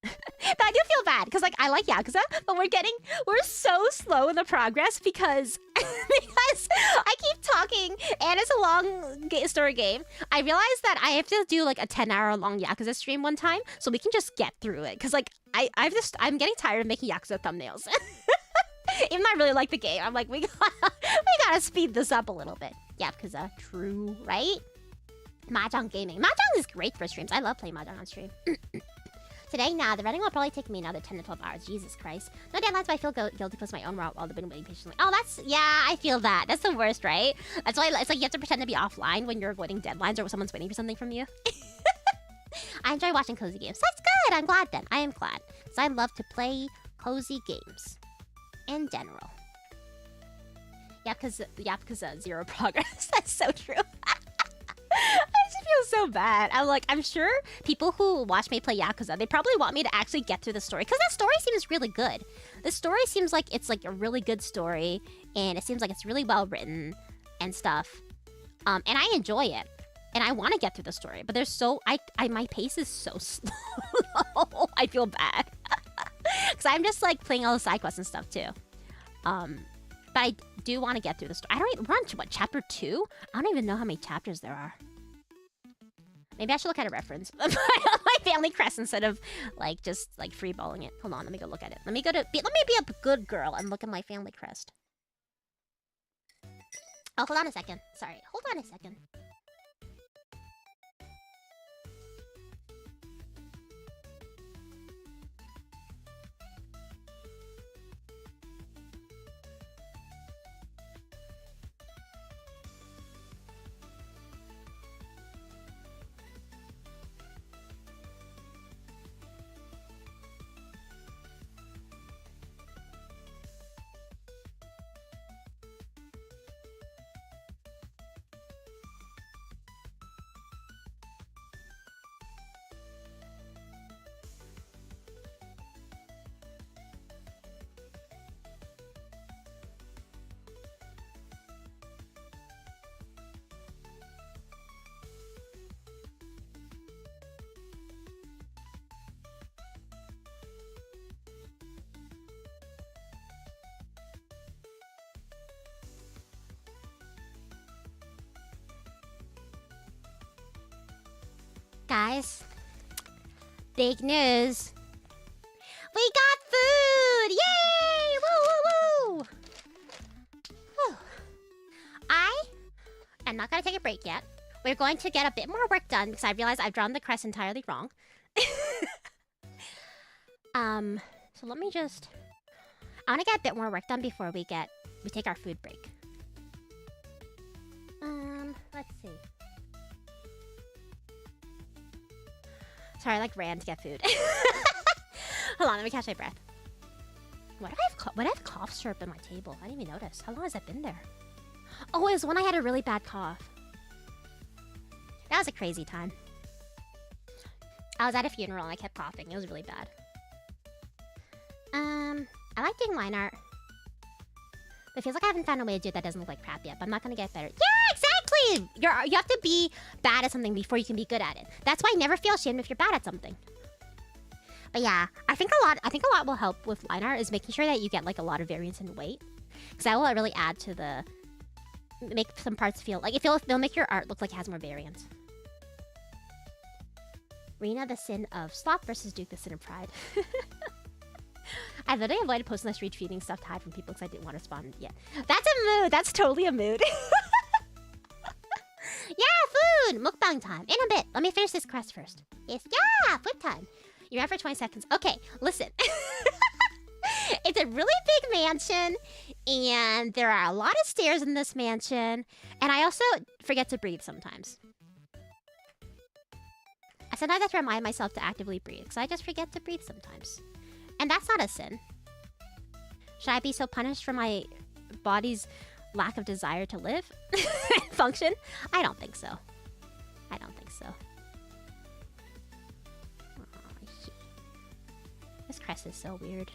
but I do feel bad because I like Yakuza, but we're so slow in the progress because I keep talking and it's a long story game. I realized that I have to do like a 10-hour long Yakuza stream one time so we can just get through it because I'm getting tired of making Yakuza thumbnails. Even though I really like the game, I'm like we gotta speed this up a little bit. Yakuza, true, right? Mahjong gaming. Mahjong is great for streams. I love playing Mahjong on stream. Today, nah, the running will probably take me another 10 to 12 hours. Jesus Christ. No deadlines, but I feel guilty because my own route while I've been waiting patiently. Oh, that's, yeah, I feel that. That's the worst, right? That's why it's like you have to pretend to be offline when you're avoiding deadlines or when someone's waiting for something from you. I enjoy watching cozy games. That's good. I'm glad then. I am glad. Because I love to play cozy games. In general. Yeah, because zero progress. That's so true. I just feel so bad. I'm like, I'm sure people who watch me play Yakuza, they probably want me to actually get through the story. Because that story seems really good. The story seems like it's like a really good story. And it seems like it's really well written and stuff. And I enjoy it. And I want to get through the story. But there's so... my pace is so slow. I feel bad. Because I'm just like playing all the side quests and stuff too. But I do want to get through the story. We're on, what, chapter 2? I don't even know how many chapters there are. Maybe I should look at a reference. My family crest instead of, like, just, like, freeballing it. Hold on, let me go look at it. Let me be a good girl and look at my family crest. Oh, hold on a second. Sorry, hold on a second. Guys, big news. We got food! Yay! Woo, woo, woo! Whew. I am not going to take a break yet. We're going to get a bit more work done because I realized I've drawn the crest entirely wrong. So let me just... I want to get a bit more work done before we take our food break. Let's see. Sorry, I like ran to get food. Hold on, let me catch my breath. Why do I have cough syrup in my table? I didn't even notice. How long has that been there? Oh, it was when I had a really bad cough. That was a crazy time. I was at a funeral and I kept coughing. It was really bad. I like doing line art. But it feels like I haven't found a way to do it that doesn't look like crap yet. But I'm not gonna get better. Yeah, exactly! You have to be bad at something before you can be good at it. That's why never feel ashamed if you're bad at something. But yeah, I think a lot will help with line art is making sure that you get like a lot of variance in weight. Because that will really add to the... Make some parts feel... Like, they'll make your art look like it has more variance. Rina, the sin of sloth versus Duke, the sin of pride. I literally avoided posting this reach feeding stuff to hide from people because I didn't want to respond yet. That's a mood. That's totally a mood. Yeah, food. Mukbang time. In a bit. Let me finish this quest first. Yes. Yeah, food time. You're out for 20 seconds. Okay, listen. It's a really big mansion, and there are a lot of stairs in this mansion, and I also forget to breathe sometimes. I sometimes have to remind myself to actively breathe because I just forget to breathe sometimes. And that's not a sin. Should I be so punished for my body's lack of desire to live? Function? I don't think so. I don't think so. Oh, this crest is so weird.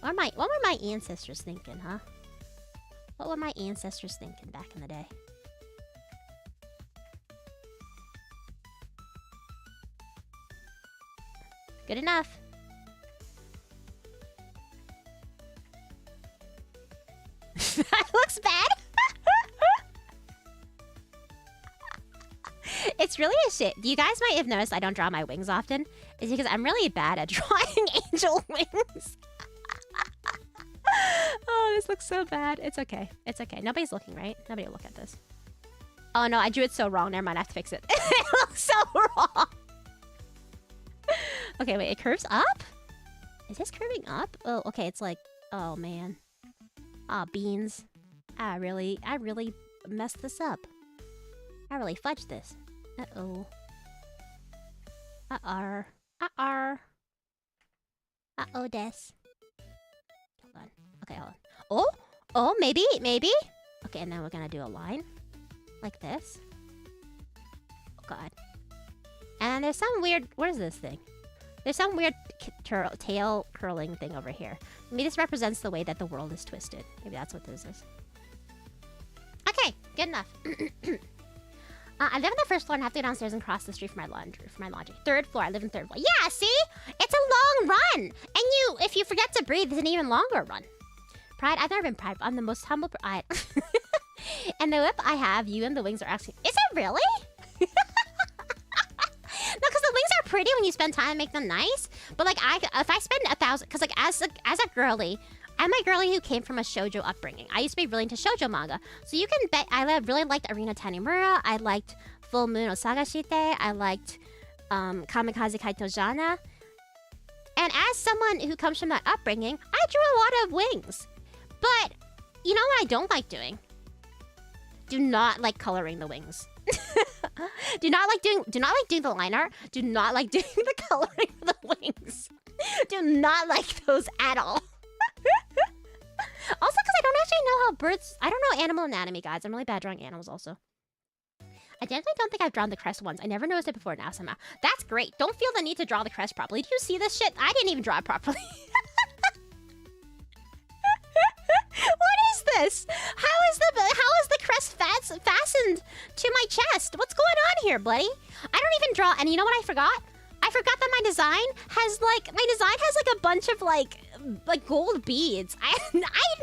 What were my ancestors thinking, huh? What were my ancestors thinking back in the day? Good enough. That looks bad. It's really a shit. You guys might have noticed I don't draw my wings often. It's because I'm really bad at drawing angel wings. Oh, this looks so bad. It's okay. It's okay. Nobody's looking, right? Nobody will look at this. Oh no, I drew it so wrong. Never mind, I have to fix it. It looks so wrong. Okay, wait, it curves up? Is this curving up? Oh, okay, it's like, oh man. Aw, beans. I really messed this up. I really fudged this. Uh-oh. Uh-oh. Uh-oh. Uh-oh, des. Hold on. Okay, hold on. Oh! Oh, maybe? Okay, and then we're gonna do a line. Like this. Oh, God. And there's some weird... What is this thing? There's some weird tail curling thing over here. Maybe this represents the way that the world is twisted. Maybe that's what this is. Okay, good enough. I live on the first floor and have to go downstairs and cross the street for my laundry. Third floor, I live in third floor. Yeah, see? It's a long run! And if you forget to breathe, it's an even longer run. Pride? I've never been proud. I'm the most humble pride. And the whip I have, you and the wings are actually... Is it really? No, because the wings are pretty when you spend time and make them nice. But like, if I spend 1,000... Because like, as a girly... I'm a girly who came from a shoujo upbringing. I used to be really into shoujo manga. So you can bet I really liked Arina Tanimura. I liked Full Moon Osagashite. I liked Kamikaze Kaito Jana. And as someone who comes from that upbringing, I drew a lot of wings. But you know what I don't like doing? Do not like coloring the wings. do not like doing the line art. Do not like doing the coloring of the wings. Do not like those at all. Also, because I don't actually know how birds... I don't know animal anatomy, guys. I'm really bad drawing animals, also. I definitely don't think I've drawn the crest once. I never noticed it before now, somehow. That's great. Don't feel the need to draw the crest properly. Do you see this shit? I didn't even draw it properly. What is this? How is the crest fastened to my chest? What's going on here, buddy? I don't even draw... And you know what I forgot? I forgot that my design has like a bunch of like gold beads. I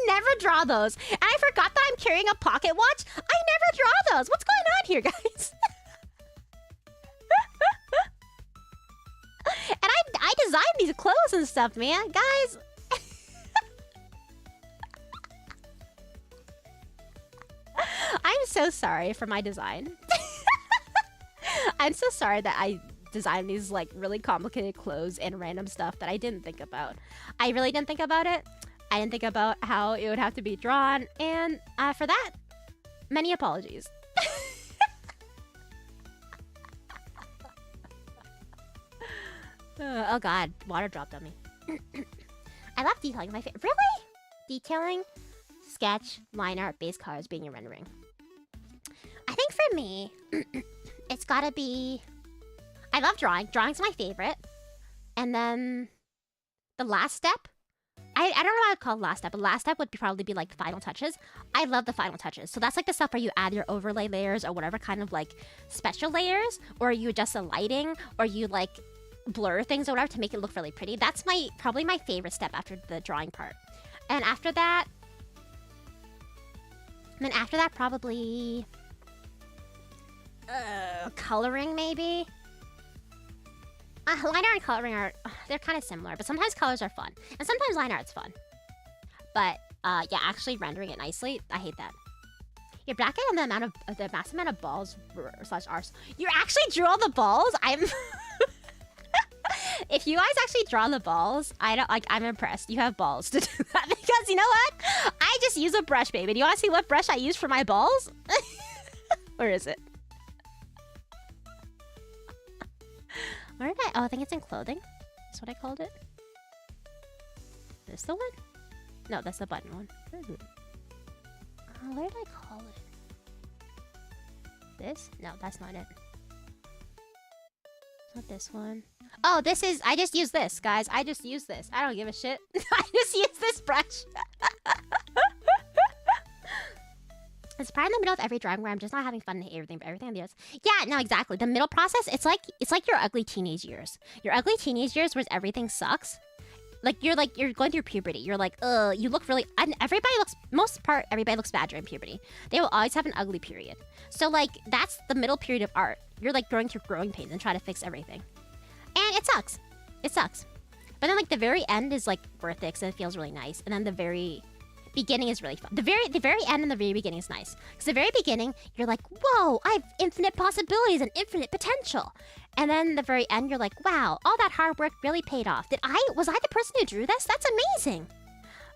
never draw those. And I forgot that I'm carrying a pocket watch. I never draw those. What's going on here, guys? And I designed these clothes and stuff, man. Guys. I'm so sorry for my design. I'm so sorry that I design these like really complicated clothes and random stuff that I didn't think about. I really didn't think about it. I didn't think about how it would have to be drawn, and for that, many apologies. Oh God, water dropped on me. I love detailing. My favorite. Really? Detailing, sketch, line art, base colors, being your rendering. I think for me, it's gotta be. I love drawing. Drawing's my favorite. And then the last step. I don't know what I'd call last step, but last step would probably be like the final touches. I love the final touches. So that's like the stuff where you add your overlay layers or whatever kind of like special layers, or you adjust the lighting, or you like blur things or whatever to make it look really pretty. That's probably my favorite step after the drawing part. And after that, probably coloring maybe. Line art and coloring are, they're kind of similar, but sometimes colors are fun. And sometimes line art's fun. But, yeah, actually rendering it nicely, I hate that. You're bracketed on the massive amount of balls / arse. You actually drew all the balls? If you guys actually draw the balls, I'm impressed. You have balls to do that. Because you know what? I just use a brush, baby. Do you want to see what brush I use for my balls? Where is it? Where did I think it's in clothing. That's what I called it. This the one? No, that's the button one. Where did I call it? This? No, that's not it. It's not this one. Oh, this is... I just use this, guys. I just use this. I don't give a shit. I just use this brush. It's probably in the middle of every drawing where I'm just not having fun and hate everything, but everything on the others. Yeah, no, exactly. The middle process, it's like your ugly teenage years. Your ugly teenage years where everything sucks. You're going through puberty. You're like, you look really... And everybody looks bad during puberty. They will always have an ugly period. So, like, that's the middle period of art. You're, like, going through growing pains and trying to fix everything. And it sucks. It sucks. But then, like, the very end is, like, worth it because it feels really nice. And then the very beginning is really fun. The very end and the very beginning is nice. Because the very beginning, you're like, whoa, I have infinite possibilities and infinite potential. And then the very end, you're like, wow, all that hard work really paid off. Was I the person who drew this? That's amazing.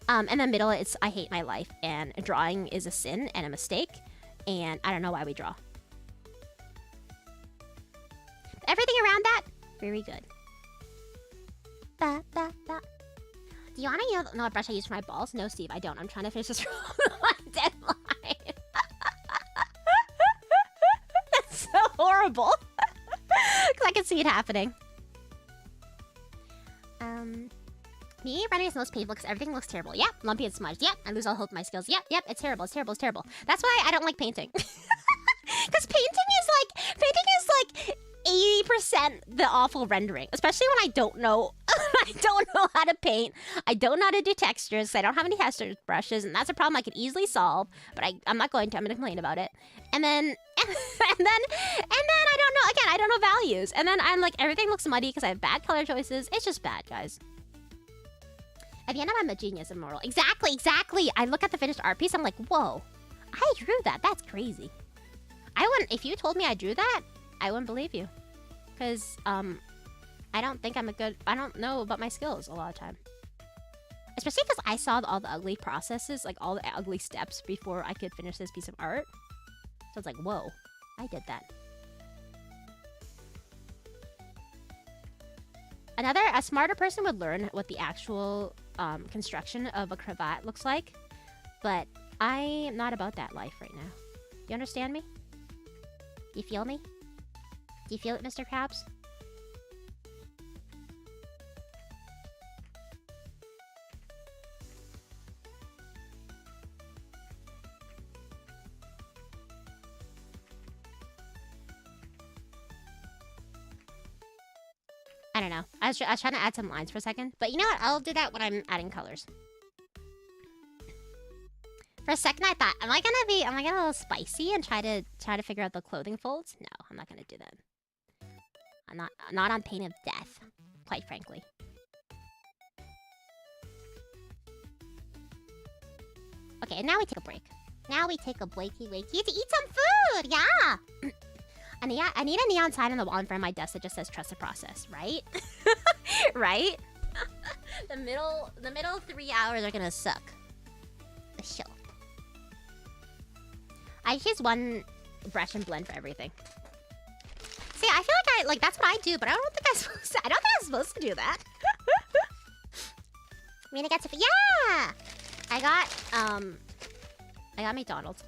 And the middle, it's I hate my life, and drawing is a sin and a mistake, and I don't know why we draw. Everything around that, very good. Ba, ba, ba. Do you want to know what brush I use for my balls? No, Steve, I don't. I'm trying to finish this deadline. That's so horrible. Because I can see it happening. Me running is the most painful because everything looks terrible. Yep, lumpy and smudged. Yep, I lose all hope in my skills. Yep, it's terrible. It's terrible. It's terrible. That's why I don't like painting. Because painting is like 80% the awful rendering, especially when I don't know how to paint. I don't know how to do textures. I don't have any texture brushes, and that's a problem I could easily solve. But I'm not going to. I'm going to complain about it. And then I don't know. Again, I don't know values. And then I'm like, everything looks muddy because I have bad color choices. It's just bad, guys. At the end, I'm a genius immortal. Exactly. I look at the finished art piece. I'm like, whoa, I drew that. That's crazy. I wouldn't. If you told me I drew that, I wouldn't believe you. Because I don't think I'm a good. I don't know about my skills a lot of time. Especially because I saw all the ugly processes, like all the ugly steps before I could finish this piece of art. So it's like, whoa, I did that. A smarter person would learn what the actual construction of a cravat looks like. But I am not about that life right now. You understand me? Do you feel me? Do you feel it, Mr. Krabs? I don't know. I was trying to add some lines for a second. But you know what? I'll do that when I'm adding colors. For a second, I thought, am I gonna get a little spicy and try to figure out the clothing folds? No, I'm not gonna do that. I'm not on pain of death, quite frankly. Okay, and now we take a break. Now we take a wakey to eat some food. Yeah. I need a neon sign on the wall in front of my desk that just says "Trust the process," right? Right? The middle 3 hours are gonna suck. Sure. I use one brush and blend for everything. See, I feel like that's what I do, but I don't think I'm supposed to do that. I mean, I got to. Yeah. I got McDonald's.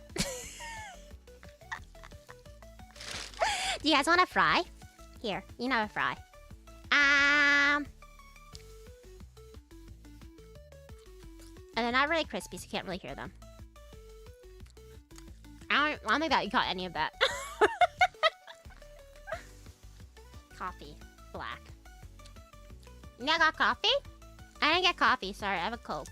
Do you guys want a fry? Here, you know a fry. And they're not really crispy, so you can't really hear them. I don't think that you got any of that. Coffee. Black. You guys got coffee? I didn't get coffee, sorry, I have a Coke.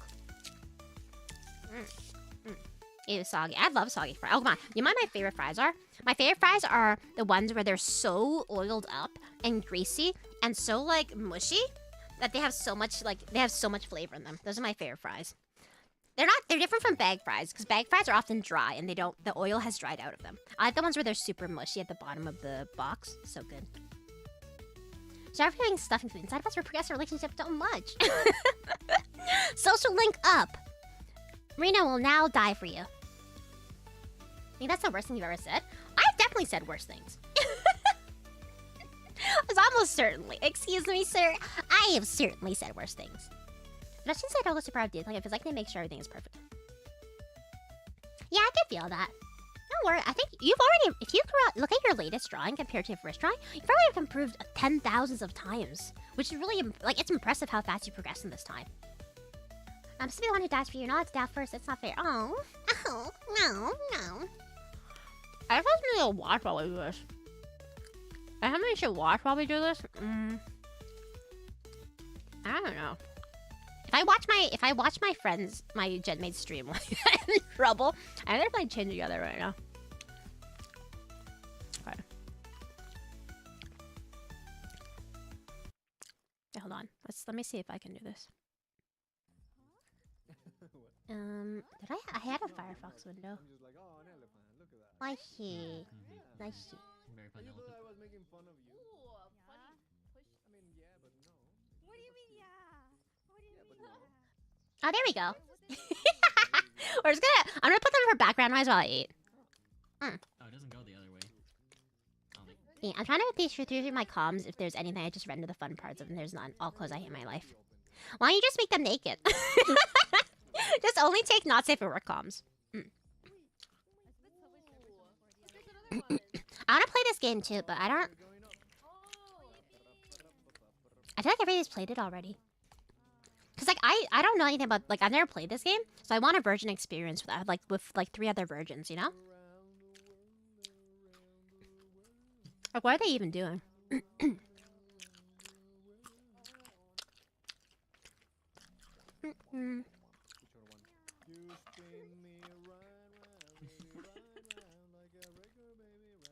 Ew, soggy. I love soggy fries. Oh, come on. You know what my favorite fries are? My favorite fries are the ones where they're so oiled up and greasy and so, like, mushy that they have so much flavor in them. Those are my favorite fries. They're different from bag fries, because bag fries are often dry and the oil has dried out of them. I like the ones where they're super mushy at the bottom of the box. So good. Sorry for having stuffing food inside of us. We progress our relationship so much. Social link up. Rina will now die for you. I think that's the worst thing you've ever said. I've definitely said worse things. It's almost certainly. Excuse me, sir. I have certainly said worse things. But since I don't go super outdated, like it feels like they make sure everything is perfect. Yeah, I can feel that. Don't worry. I think you've already, if you look at your latest drawing compared to your first drawing, you've probably improved 10,000s of times, which is really like it's impressive how fast you progress in this time. I'm still the one who dies for you. No, it's death first. It's not fair. Oh, no. I suppose we need to watch while we do this. I think we should watch while we do this. I don't know. If I watch my friends, my gen mates stream like I'm in trouble. I think they're playing Chain together right now. Okay. Hey, hold on. Let me see if I can do this. Did I had a Firefox window. I'm just like, oh, an elephant. Look at that. I see. I see. Very And fun you thought I elephant. was making fun of you? Funny push. I mean, yeah, but no. What do you mean, yeah? What do you Yeah, but mean? no. Oh, there we go. Really? We're just gonna. I'm gonna put them for background noise while I eat. Oh, it doesn't go the other way. I don't think. Yeah, I'm trying to be through my comms. If there's anything, I just render the fun parts of them. There's none. All close. I hate my life. Why don't you just make them naked? Just only take not safe for work comms. I want to play this game too, but I don't. I feel like everybody's played it already. Cause like I don't know anything about, like, I've never played this game, so I want a virgin experience with 3 other virgins, you know? Like, what are they even doing? You spin me round, round, like a record, baby,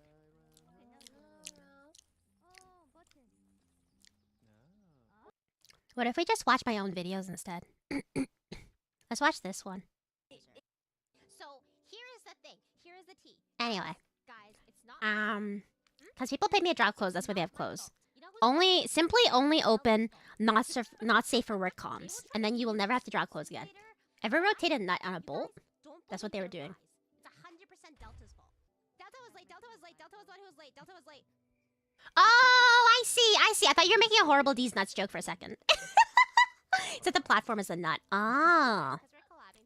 round. Oh, button. What if we just watch my own videos instead? Let's watch this one. So here is the thing. Here is the tea. Anyway, Guys, it's not. because people pay me to drop clothes, that's why they have clothes. You know who's Only open not safe for work comms, and then you will never have to drop clothes again. Ever rotate a nut on a bolt? That's what they were doing. It's 100% Delta's fault. Delta was late. Delta was late. Delta was the one who was late. Delta was late. Oh, I see. I thought you were making a horrible D's nuts joke for a second. Said the platform is a nut. Ah. 'Cause we're collabing.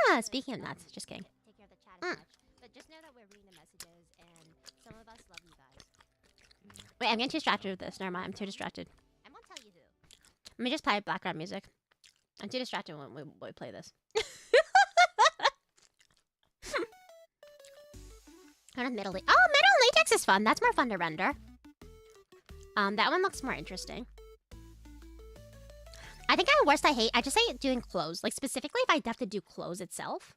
Ah, speaking of nuts, just kidding. Take care of the chat Mm. as much. But just know that we're reading the messages, and some of us love you guys. Wait, I'm getting too distracted with this. Never mind, I'm too distracted. I won't tell you who. Let me just play background music. I'm too distracted when we play this. Metal latex. Oh, metal latex is fun. That's more fun to render. That one looks more interesting. I think the worst I just hate doing clothes. Like, specifically if I have to do clothes itself.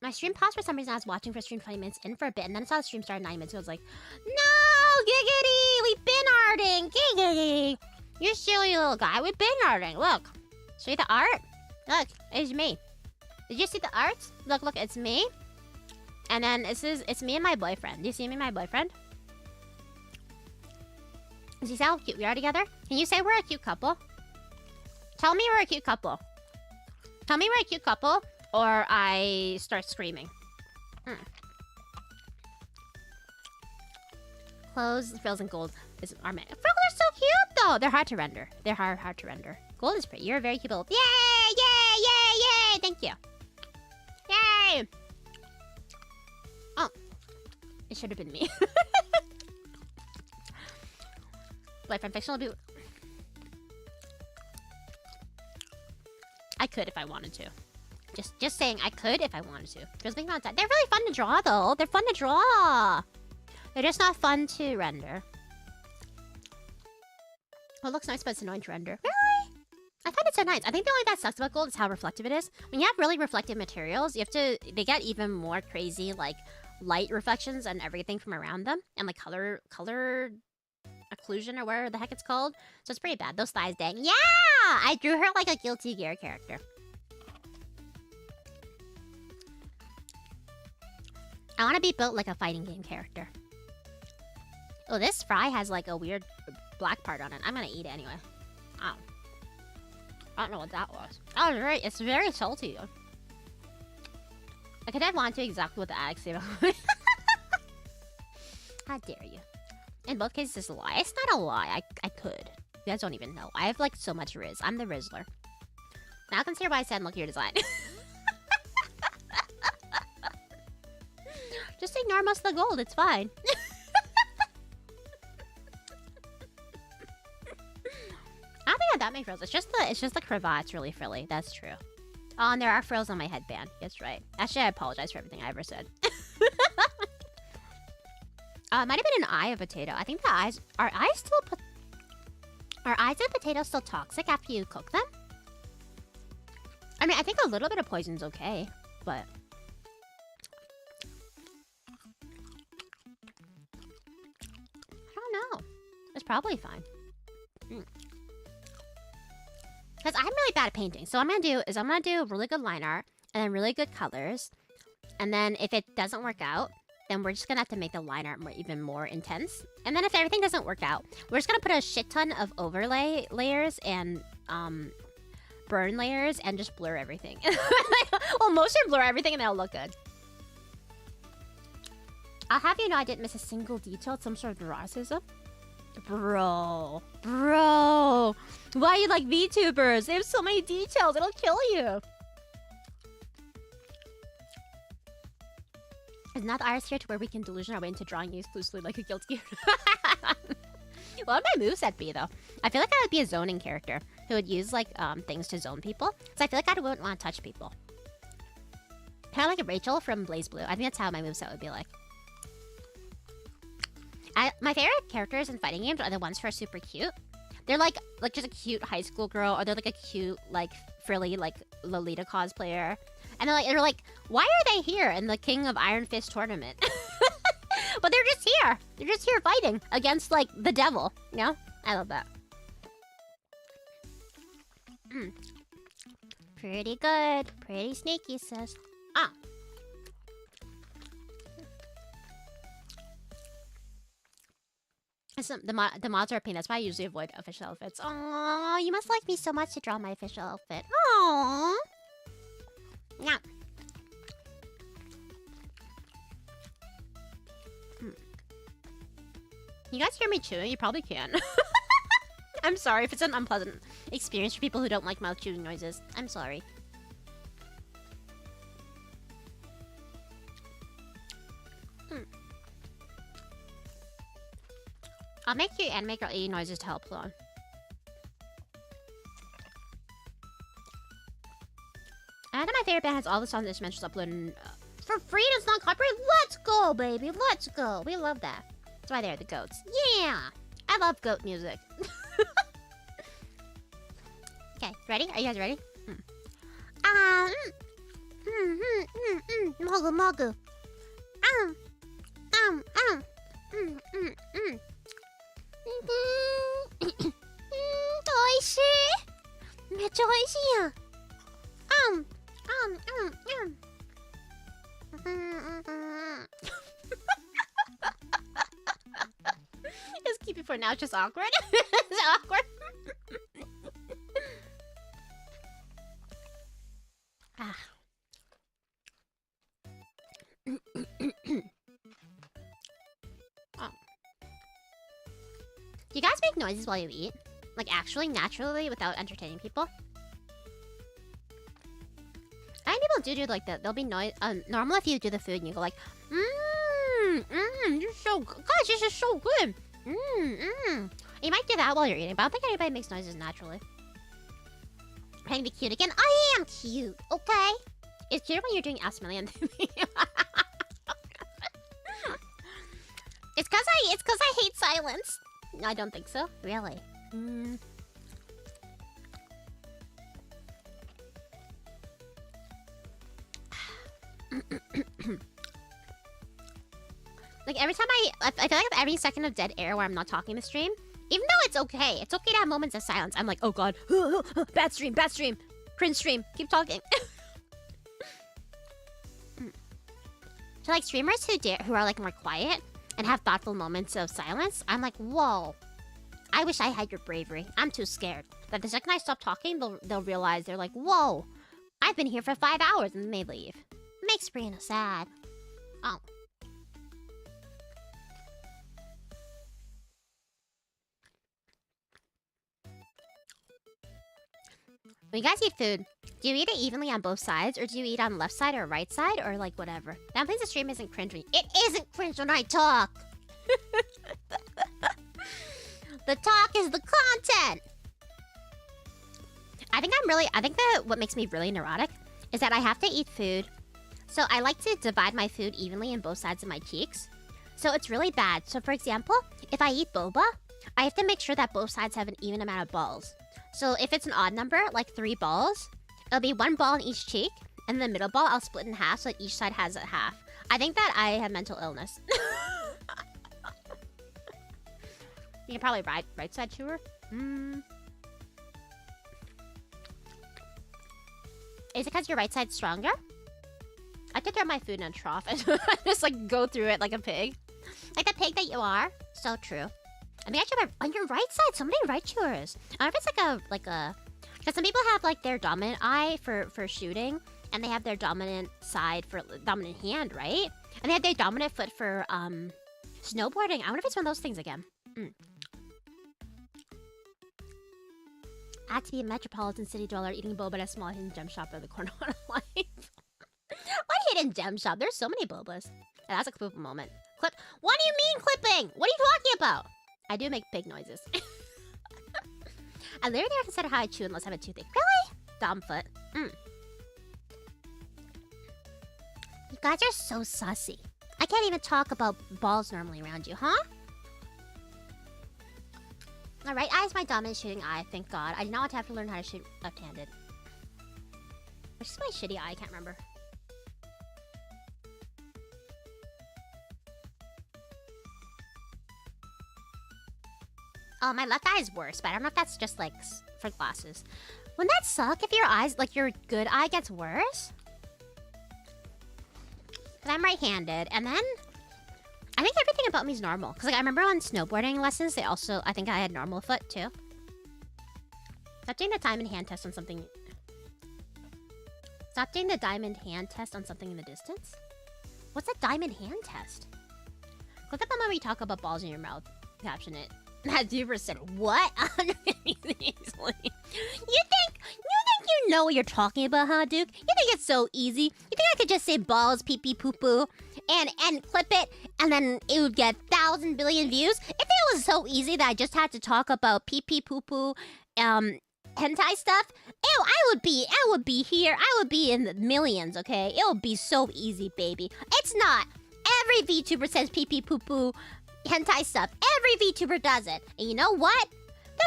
My stream paused for some reason. I was watching for stream 20 minutes in for a bit, and then I saw the stream start 9 minutes, so I was like, no, giggity, we've been arting, giggity. You silly little guy, we've been arting. Look, see the art? Look, it's me. Did you see the art? Look, it's me. And then it's me and my boyfriend. Do you see me and my boyfriend? Do you see how cute we are together? Can you say we're a cute couple? Tell me we're a cute couple. Tell me we're a cute couple, or I start screaming. Clothes, frills, and gold is our man. Frills are so cute, though. They're hard to render. They're hard to render. Gold is pretty. You're a very cute little. Yay! Yay! Yay! Yay! Thank you. Yay! Oh, it should have been me. Boyfriend fictional will be. I could if I wanted to. Just saying, I could if I wanted to. They're really fun to draw, though. They're fun to draw. They're just not fun to render. Oh, it looks nice, but it's annoying to render. Really? I find it so nice. I think the only thing that sucks about gold is how reflective it is. When you have really reflective materials, they get even more crazy, like, light reflections and everything from around them. And, like, color occlusion or whatever the heck it's called. So it's pretty bad. Those thighs dang. Yeah! I drew her like a Guilty Gear character. I want to be built like a fighting game character. Oh, this fry has like a weird black part on it. I'm gonna eat it anyway. Oh. I don't know what that was. Oh, it's very salty. I could have wanted to exactly what the addicts say about it. How dare you? In both cases, it's a lie. It's not a lie. I could. You guys don't even know. I have like so much Riz. I'm the Rizzler. Now consider why I said look at your design. Just ignore most of the gold. It's fine. I don't think I have that many frills. It's just the cravat's really frilly. That's true. Oh, and there are frills on my headband. That's right. Actually, I apologize for everything I ever said. It might have been an eye of potato. I think the eyes are eyes of potato still toxic after you cook them? I mean, I think a little bit of poison's okay, but I don't know. It's probably fine. Because I'm really bad at painting. So what I'm gonna do really good line art and then really good colors. And then if it doesn't work out, then we're just gonna have to make the line art even more intense. And then if everything doesn't work out, we're just gonna put a shit ton of overlay layers and burn layers and just blur everything. Well, motion blur everything and it'll look good. I'll have you know I didn't miss a single detail. It's some sort of neuroticism. Bro. Why you like VTubers? They have so many details. It'll kill you. Is not the artist here to where we can delusion our way into drawing you exclusively like a guilty. What would my moveset be, though? I feel like I would be a zoning character who would use, like, things to zone people. So I feel like I wouldn't want to touch people. Kind of like Rachel from Blaze Blue. I think that's how my moveset would be like. My favorite characters in fighting games are the ones who are super cute. They're like just a cute high school girl, or they're like a cute, like, frilly, like, Lolita cosplayer. And they're like, why are they here in the King of Iron Fist tournament? But they're just here. They're just here fighting against, like, the devil. You know? I love that. Pretty good. Pretty sneaky, sis. Ah. The mods are a pain. That's why I usually avoid official outfits. Aww, you must like me so much to draw my official outfit. Aww. Yeah. You guys hear me chewing? You probably can. I'm sorry if it's an unpleasant experience for people who don't like mouth chewing noises. I'm sorry. I'll make you anime girl eating noises to help though. And my favorite band has all the songs and instrumentals uploaded for free and it's not copyrighted. Let's go, baby. Let's go. We love that. That's why they're the goats. Yeah. I love goat music. Okay, ready? Are you guys ready? Mogu mogu. Oishii. Mecha oishii ya. Just keep it for now, it's just awkward. It's awkward. Oh. Do you guys make noises while you eat? Like actually, naturally, without entertaining people? I think people do like that. There'll be noise. Normal if you do the food and you go like, you're so good. Gosh, this is so good. You might do that while you're eating, but I don't think anybody makes noises naturally. Trying to be cute again. I am cute, okay? It's cute when you're doing Asmillion. It's cause I hate silence. No, I don't think so. Really? Like every time I feel like every second of dead air where I'm not talking to stream, even though it's okay to have moments of silence. I'm like, oh god, bad stream, cringe stream, keep talking. So like streamers who are like more quiet and have thoughtful moments of silence, I'm like, whoa, I wish I had your bravery. I'm too scared. But the second I stop talking, they'll realize, they're like, whoa, I've been here for 5 hours, and then they leave. Makes Rina sad. Oh. When you guys eat food, do you eat it evenly on both sides, or do you eat on left side or right side, or like whatever? That means the stream isn't cringe. It isn't cringe when I talk. The talk is the content. I think that what makes me really neurotic is that I have to eat food. So I like to divide my food evenly in both sides of my cheeks. So it's really bad. So for example, if I eat boba, I have to make sure that both sides have an even amount of balls. So if it's an odd number, like 3 balls, it'll be 1 ball in each cheek, and the middle ball I'll split in half so that each side has a half. I think that I have mental illness. You can probably right side chewer. Is it because your right side's stronger? I could throw my food in a trough and just like go through it like a pig. Like the pig that you are. So true. I mean, actually, on your right side, somebody write yours. I don't know if it's like a... Because some people have like their dominant eye for shooting. And they have their dominant side for dominant hand, right? And they have their dominant foot for snowboarding. I wonder if it's one of those things again. I have to be a metropolitan city dweller eating boba at a small hidden gem shop at the corner of life. What hidden gem shop? There's so many bobas. Yeah, that's a clip moment. Clip. What do you mean clipping? What are you talking about? I do make pig noises. I literally never consider how I chew unless I have a toothache. Really? Dumb foot. You guys are so sussy. I can't even talk about balls normally around you, huh? My right eye is my dominant shooting eye, thank God. I did not have to learn how to shoot left-handed. Which is my shitty eye, I can't remember. Oh, my left eye is worse, but I don't know if that's just like for glasses. Wouldn't that suck if your eyes, like your good eye gets worse? Because I'm right-handed, and then I think everything about me is normal. Because like, I remember on snowboarding lessons, they also, I think I had normal foot too. Stop doing the diamond hand test on something. Stop doing the diamond hand test on something in the distance? What's a diamond hand test? Click up on when we talk about balls in your mouth. Caption it. That duper said, what? You think you know what you're talking about, huh, Duke? You think it's so easy? You think I could just say balls, pee pee poo poo, and clip it, and then it would get 1,000 billion views? If it was so easy that I just had to talk about pee pee poo poo, hentai stuff, ew, I would be here. I would be in the millions, okay? It would be so easy, baby. It's not. Every VTuber says pee pee poo poo, hentai stuff. Every VTuber does it. And you know what?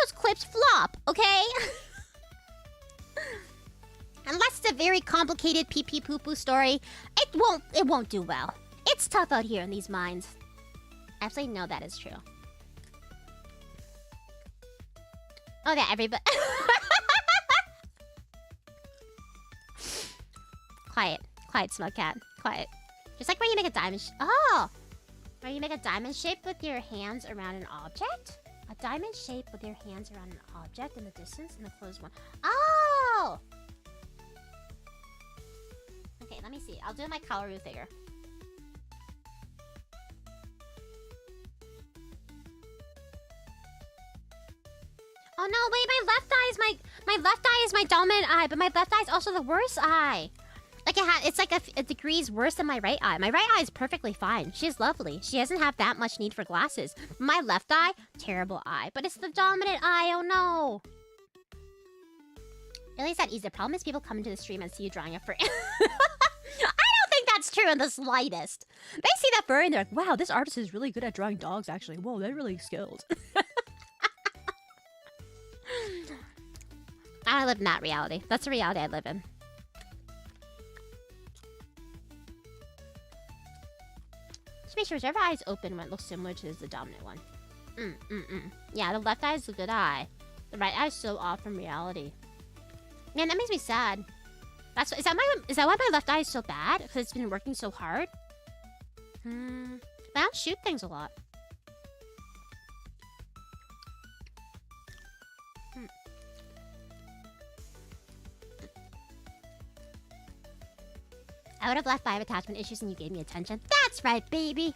Those clips flop, okay? Unless it's a very complicated pee pee poo poo story, it won't do well. It's tough out here in these mines. Absolutely no, that is true. Oh yeah, everybody. Quiet, smug cat. Quiet. Just like when you make a diamond. Where you make a diamond shape with your hands around an object. A diamond shape with your hands around an object in the distance and the closed one. Oh. Okay, let me see. I'll do my Kaoru figure. Oh no, wait, my left eye is my dominant eye, but my left eye is also the worst eye. Like it's like a degrees worse than my right eye. My right eye is perfectly fine. She's lovely. She doesn't have that much need for glasses. My left eye, terrible eye. But it's the dominant eye, oh no. Really, it's that easy. The problem is people come into the stream and see you drawing a fur. I don't think that's true in the slightest. They see that fur and they're like, wow, this artist is really good at drawing dogs, actually. Whoa, they're really skilled. I live in that reality. That's the reality I live in. Just make sure whichever eye is open when it looks similar to the dominant one. Yeah, the left eye is a good eye. The right eye is so off from reality. Man, that makes me sad. Is that why my left eye is so bad? Because it's been working so hard? But I don't shoot things a lot. I would have left 5 attachment issues and you gave me attention. That's right, baby.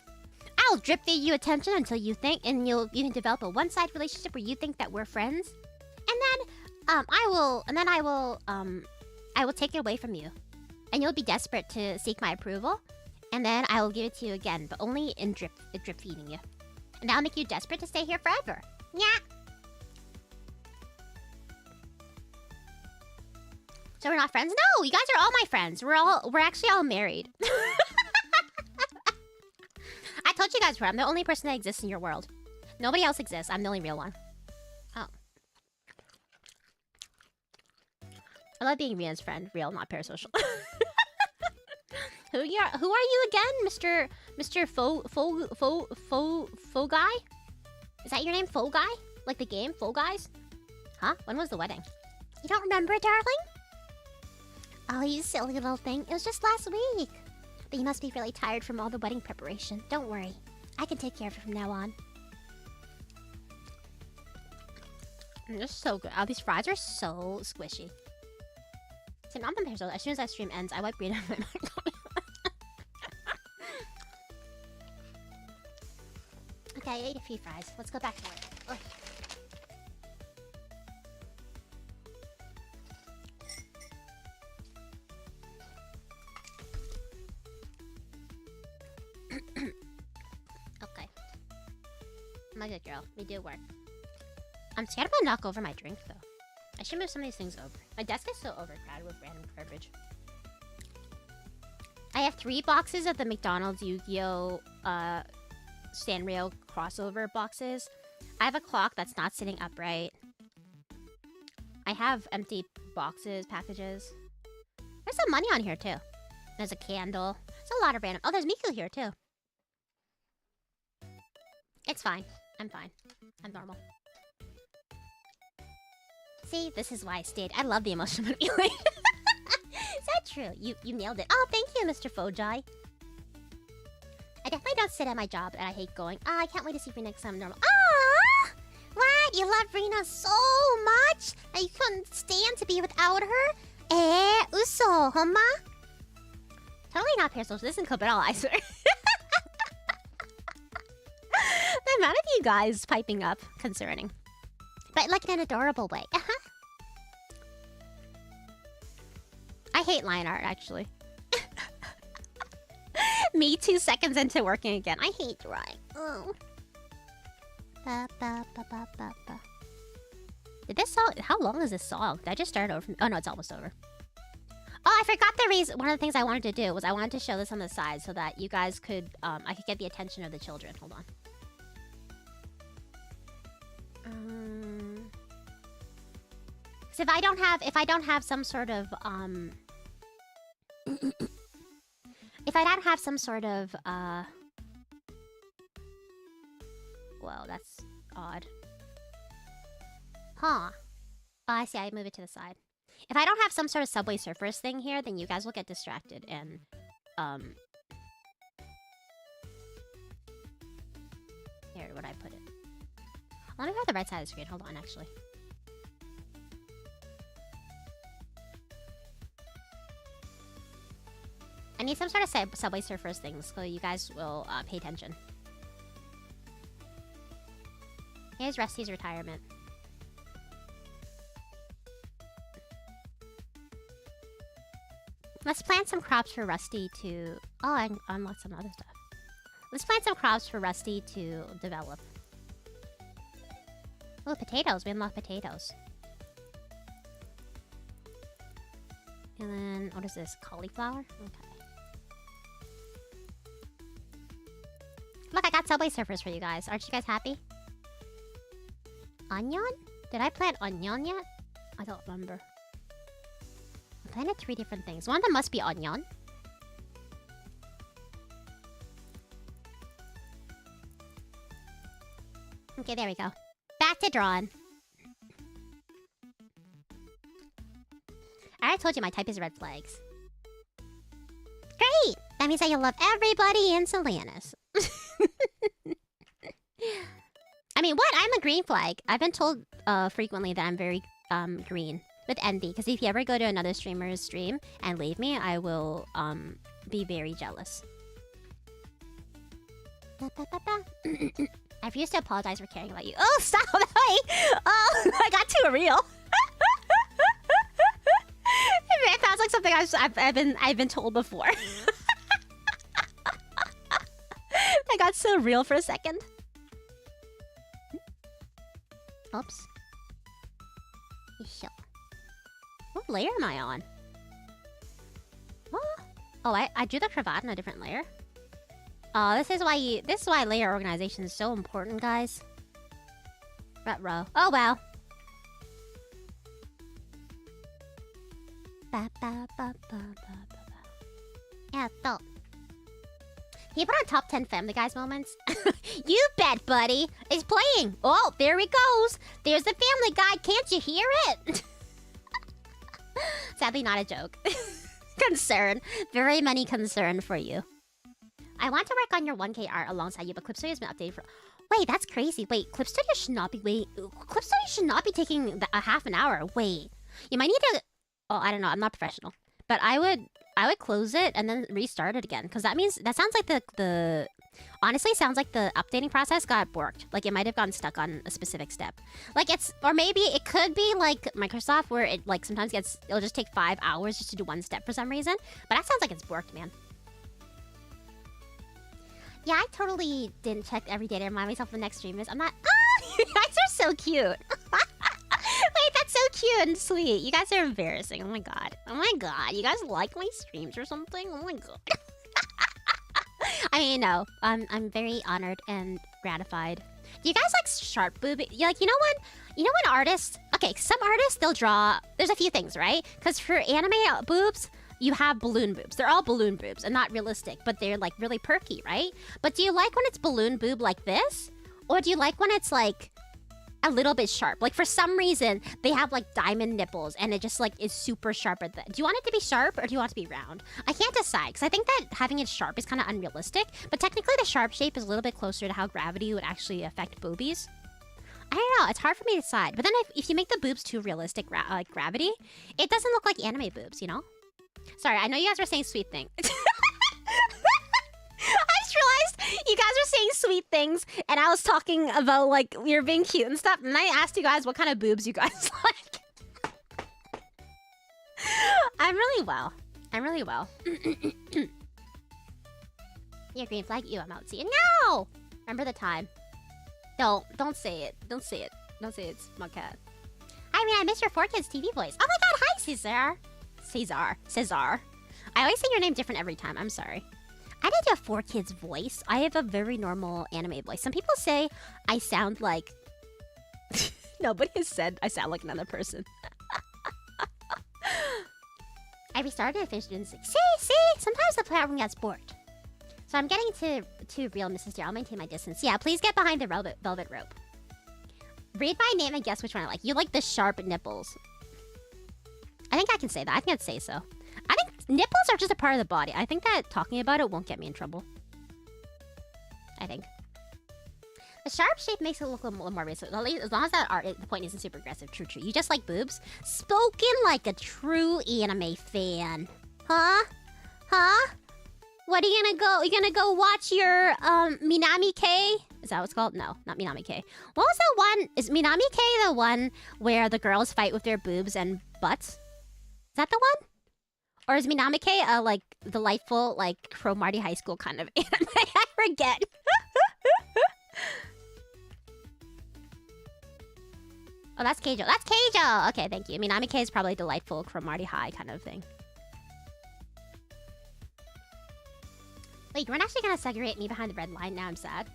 I'll drip feed you attention until you think, and you can develop a one-sided relationship where you think that we're friends, and then I will take it away from you, and you'll be desperate to seek my approval, and then I will give it to you again, but only in drip feeding you, and that'll make you desperate to stay here forever. Yeah. So we're not friends? No, you guys are all my friends. We're actually all married. I told you guys, I'm the only person that exists in your world. Nobody else exists. I'm the only real one. Oh. I love being Rina's friend. Real, not parasocial. Who are you again, Mr. Faux guy? Is that your name, Faux guy? Like the game, Faux Guys? Huh? When was the wedding? You don't remember, darling? Oh, you silly little thing. It was just last week. But you must be really tired from all the wedding preparation. Don't worry. I can take care of it from now on. They're so good. Oh, these fries are so squishy. So not the as soon as that stream ends, I wipe green out of my mouth. Okay, I ate a few fries. Let's go back to work. Ugh. Okay. I'm a good girl. We do work. I'm scared I'm gonna knock over my drink, though. I should move some of these things over. My desk is so overcrowded with random garbage. I have 3 boxes of the McDonald's Yu-Gi-Oh! Sanrio crossover boxes. I have a clock that's not sitting upright. I have empty boxes, packages. There's some money on here, too. There's a candle. There's a lot of random... Oh, there's Miku here, too. It's fine. I'm fine. I'm normal. See, this is why I stayed. I love the emotional manipulation. Is that true? You nailed it. Oh, thank you, Mr. Fojai. I definitely don't sit at my job, and I hate going. Ah, I can't wait to see Rina next time I'm normal. Ah! What? You love Rina so much that you couldn't stand to be without her? Uso, homma? Totally not parasocial. This isn't Copenhagen, I swear. The amount of you guys piping up, concerning. But like in an adorable way. I hate line art, actually. Me 2 seconds into working again. I hate drawing. Oh. Ba, ba, ba, ba, ba, ba. Did this song... How long is this song? Did I just start over? Oh, no, it's almost over. Oh, I forgot the reason... One of the things I wanted to do was I wanted to show this on the side so that you guys could... I could get the attention of the children. Hold on. So if I don't have some sort of if I don't have some sort of well, that's odd. Huh. Oh, I see. I move it to the side. If I don't have some sort of Subway Surfers thing here, then you guys will get distracted and here, where would I put it? Let me have the right side of the screen. Hold on, actually. I need some sort of Subway Surfers things so you guys will pay attention. Here's Rusty's retirement. Let's plant some crops for Rusty to... Oh, I unlocked some other stuff. Let's plant some crops for Rusty to develop. Oh, potatoes. We unlocked potatoes. And then, what is this? Cauliflower? Okay. Look, I got Subway Surfers for you guys. Aren't you guys happy? Onion? Did I plant onion yet? I don't remember. I planted 3 different things. One of them must be onion. Okay, there we go. Back to drawing. I already told you my type is red flags. Great! That means that you love everybody in Celanis. I mean, what? I'm a green flag. I've been told frequently that I'm very green. With envy. Because if you ever go to another streamer's stream and leave me, I will be very jealous. I refuse to apologize for caring about you. Oh, stop! Oh, I got too real. It sounds like something I've been told before. I got so real for a second. Oops. What layer am I on? What? Oh, I drew the cravat in a different layer. Oh, this is why layer organization is so important, guys. Retro. Oh well. Yeah, though. Can you put on top 10 Family Guys moments? You bet, buddy. It's playing. Oh, there he goes. There's the Family Guy. Can't you hear it? Sadly, not a joke. Concern. Very many concern for you. I want to work on your 1K art alongside you, but Clip Studio has been updated for... Wait, that's crazy. Wait, Clip Studio should not be... Clip Studio should not be taking a half an hour. Wait. You might need to... Oh, I don't know. I'm not professional. But I would close it and then restart it again. Because that means... That sounds like the... Honestly, sounds like the updating process got borked. Like, it might have gotten stuck on a specific step. Like, it's... Or maybe it could be like Microsoft where it, like, sometimes gets... It'll just take 5 hours just to do one step for some reason. But that sounds like it's borked, man. Yeah, I totally didn't check every day to remind myself the next stream is. I'm not... Oh, you guys are so cute. Wait, that's so cute and sweet. You guys are embarrassing. Oh my god. Oh my god. You guys like my streams or something? Oh my god. I mean, no. I'm very honored and gratified. Do you guys like sharp boob? Like, you know when artists... Okay, some artists, they'll draw... There's a few things, right? Because for anime boobs... You have balloon boobs. They're all balloon boobs and not realistic, but they're like really perky, right? But do you like when it's balloon boob like this? Or do you like when it's like a little bit sharp? Like for some reason, they have like diamond nipples and it just like is super sharp at that. Do you want it to be sharp or do you want it to be round? I can't decide because I think that having it sharp is kind of unrealistic, but technically the sharp shape is a little bit closer to how gravity would actually affect boobies. I don't know, it's hard for me to decide. But then if you make the boobs too realistic, like gravity, it doesn't look like anime boobs, you know? Sorry, I know you guys were saying sweet things. I just realized you guys were saying sweet things, and I was talking about, like, you're being cute and stuff, and I asked you guys what kind of boobs you guys like. I'm really well. I'm really well. Yeah, green flag, you, I'm out seeing. No! Remember the time. Don't say it. Don't say it. Don't say it's my cat. I mean, I miss your 4Kids TV voice. Oh my god, hi, Cesar. Cesar. I always say your name different every time. I'm sorry. I didn't do a 4Kids voice. I have a very normal anime voice. Some people say I sound like... Nobody has said I sound like another person. I restarted and finished in 6. See? Sometimes the platform gets bored. So I'm getting to real Mrs. Dear. I'll maintain my distance. Yeah, please get behind the velvet rope. Read my name and guess which one I like. You like the sharp nipples. I think I can say that. I think I'd say so. I think nipples are just a part of the body. I think that talking about it won't get me in trouble. I think. The sharp shape makes it look a little more aggressive. As long as that art, the point isn't super aggressive. True. You just like boobs? Spoken like a true anime fan. Huh? What are you gonna go? You gonna go watch your Minami K? Is that what it's called? No, not Minami K. What was that one? Is Minami K the one where the girls fight with their boobs and butts? Is that the one? Or is Minami K a like delightful like Cromartie High School kind of anime? I forget. Oh, that's Keijo. That's Keijo! Okay, thank you. Minami K is probably delightful Cromartie High kind of thing. Wait, you weren't actually gonna segregate me behind the red line? Now I'm sad.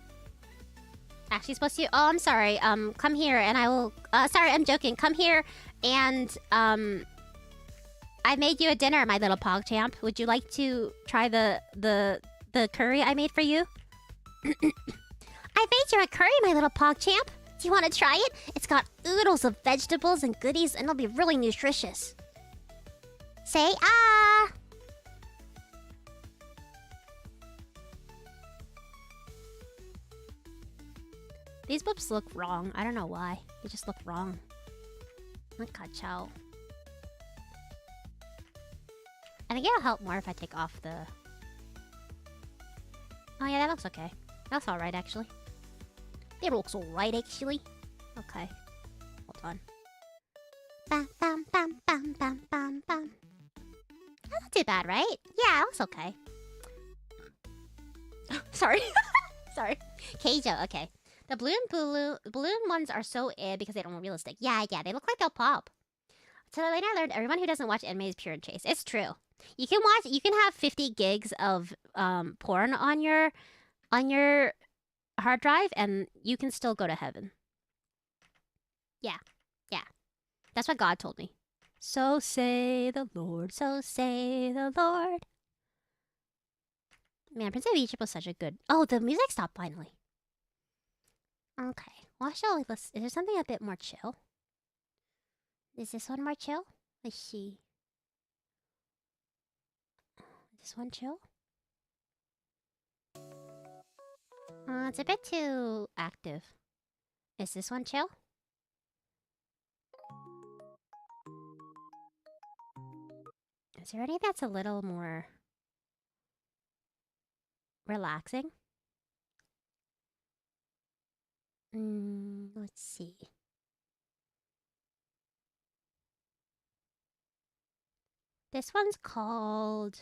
Actually supposed to... Oh, I'm sorry. Come here and I will... sorry, I'm joking. Come here and, I made you a dinner, my little PogChamp. Would you like to try the curry I made for you? I made you a curry, my little PogChamp. Do you want to try it? It's got oodles of vegetables and goodies, and it'll be really nutritious. Say ah! These boobs look wrong. I don't know why. They just look wrong. Chow. I think it'll help more if I take off the... Oh yeah, that looks okay. That's alright, actually. It looks alright, actually. Okay. Hold on. Bam, bam, bam, bam, bam, bam, bam. That's not too bad, right? Yeah, it looks okay. Sorry. Sorry. Keijo, okay. The balloon ones are so because they don't look realistic. Yeah, they look like they'll pop. So later I learned everyone who doesn't watch anime is pure and chase. It's true. You can have 50 gigs of porn on your hard drive and you can still go to heaven. Yeah. That's what God told me. So say the Lord, so say the Lord. Man, Prince of Egypt was such a good... Oh, the music stopped finally. Okay. Well, is there something a bit more chill? Is this one more chill? Let's see. This one chill? It's a bit too active. Is this one chill? Is there any that's a little more relaxing? Let's see. This one's called...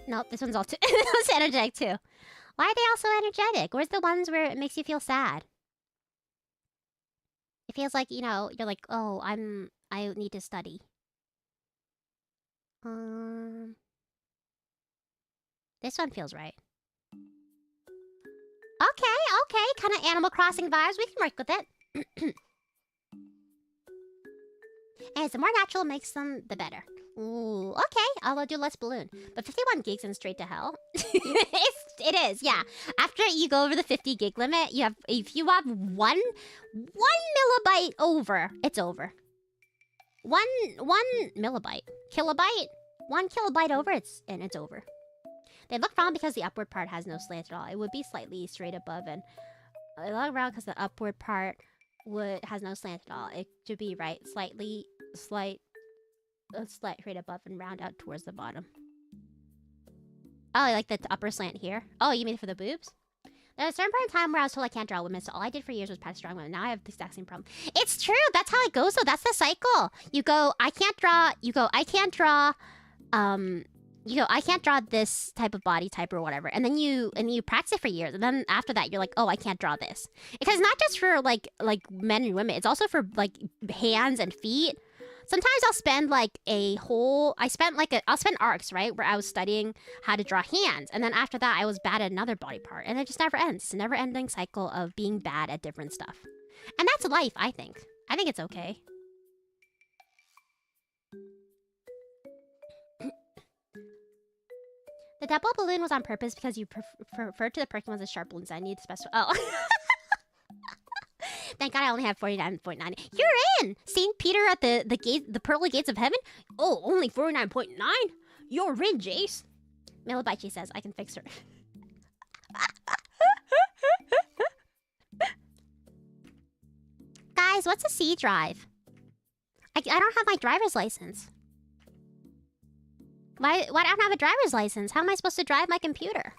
Nope, this one's all too... It's energetic too. Why are they all so energetic? Where's the ones where it makes you feel sad? It feels like, you know, you're like, oh, I need to study. This one feels right. Okay, kind of Animal Crossing vibes. We can work with it. And the more natural it makes them, the better. Ooh, okay, I'll do less balloon. But 51 gigs and straight to hell. It is, yeah. After you go over the 50 gig limit, you have if you have one millibyte over, it's over. One millibyte. Kilobyte? 1 kilobyte over, it's over. They look wrong because the upward part has no slant at all. It would be slightly straight above, and they look wrong because the upward part has no slant at all. It should be right, slight straight above and round out towards the bottom. Oh, I like the upper slant here. Oh, you mean for the boobs? There was a certain point in time where I was told I can't draw women, so all I did for years was patch strong women. Now I have the exact same problem. It's true. That's how it goes, though. That's the cycle. You go, I can't draw. You go, I can't draw. You go, I can't draw this type of body type or whatever. And then you practice it for years. And then after that, you're like, oh, I can't draw this. Because not just for like men and women. It's also for like hands and feet. Sometimes I'll spend like I'll spend arcs, right? Where I was studying how to draw hands. And then after that, I was bad at another body part. And it just never ends. It's a never ending cycle of being bad at different stuff. And that's life, I think. I think it's okay. The double balloon was on purpose because you referred to the perky ones as sharp balloons. I need to specify. Oh. Thank God I only have 49.9. You're in! St. Peter at the pearly gates of heaven? Oh, only 49.9? You're in, Jace. Milibaichi says, I can fix her. Guys, what's a C drive? I don't have my driver's license. Why don't I have a driver's license? How am I supposed to drive my computer?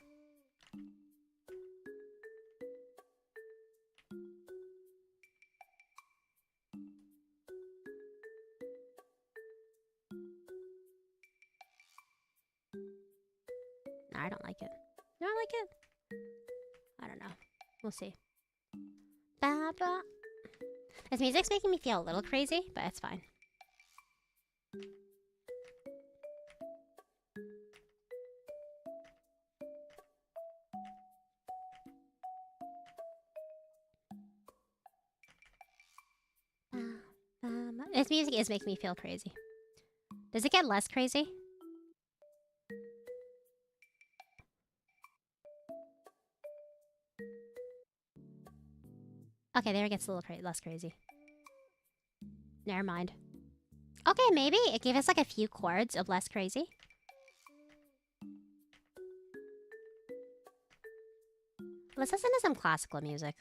No, I don't like it. You don't like it? I don't know. We'll see. This music's making me feel a little crazy, but it's fine. This music is making me feel crazy. Does it get less crazy? Okay, there it gets a little less crazy. Never mind. Okay, maybe it gave us like a few chords of less crazy. Let's listen to some classical music.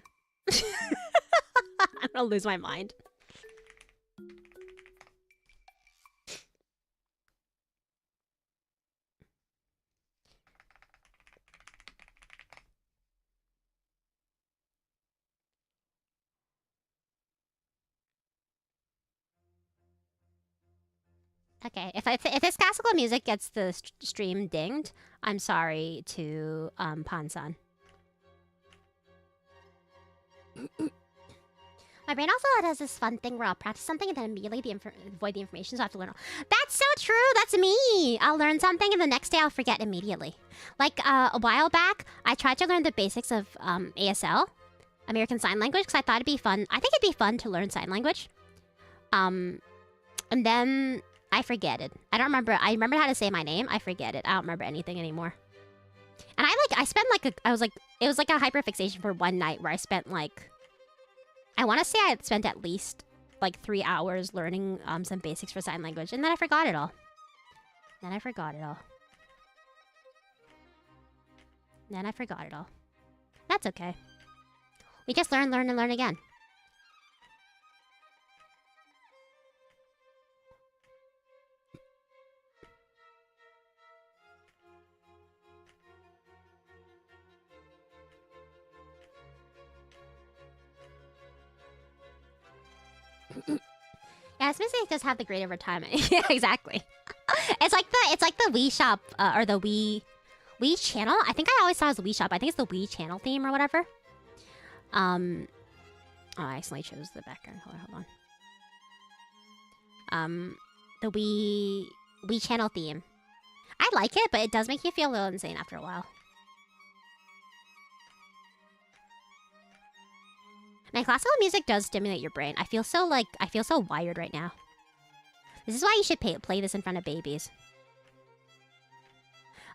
I'm gonna lose my mind. Okay, if this classical music gets the stream dinged, I'm sorry to Pan-san. My brain also has this fun thing where I'll practice something and then immediately avoid the information, so I have to learn. That's so true! That's me! I'll learn something and the next day I'll forget immediately. Like, a while back, I tried to learn the basics of ASL, American Sign Language, because I thought it'd be fun. I think it'd be fun to learn sign language. And then I forget it. I don't remember. I remember how to say my name. I forget it. I don't remember anything anymore. And I spent like it was like a hyperfixation for one night where I spent like, I want to say I had spent at least like 3 hours learning some basics for sign language, and then I forgot it all. Then I forgot it all. Then I forgot it all. That's okay. We just learn, learn, and learn again. Yeah, this music does have the great retirement. Yeah, exactly. It's like the Wii Shop or the Wii Channel. I think I always thought it was the Wii Shop. I think it's the Wii Channel theme or whatever. Oh, I accidentally chose the background. Hold on. The Wii Channel theme. I like it, but it does make you feel a little insane after a while. Man, classical music does stimulate your brain. I feel so wired right now. This is why you should play this in front of babies.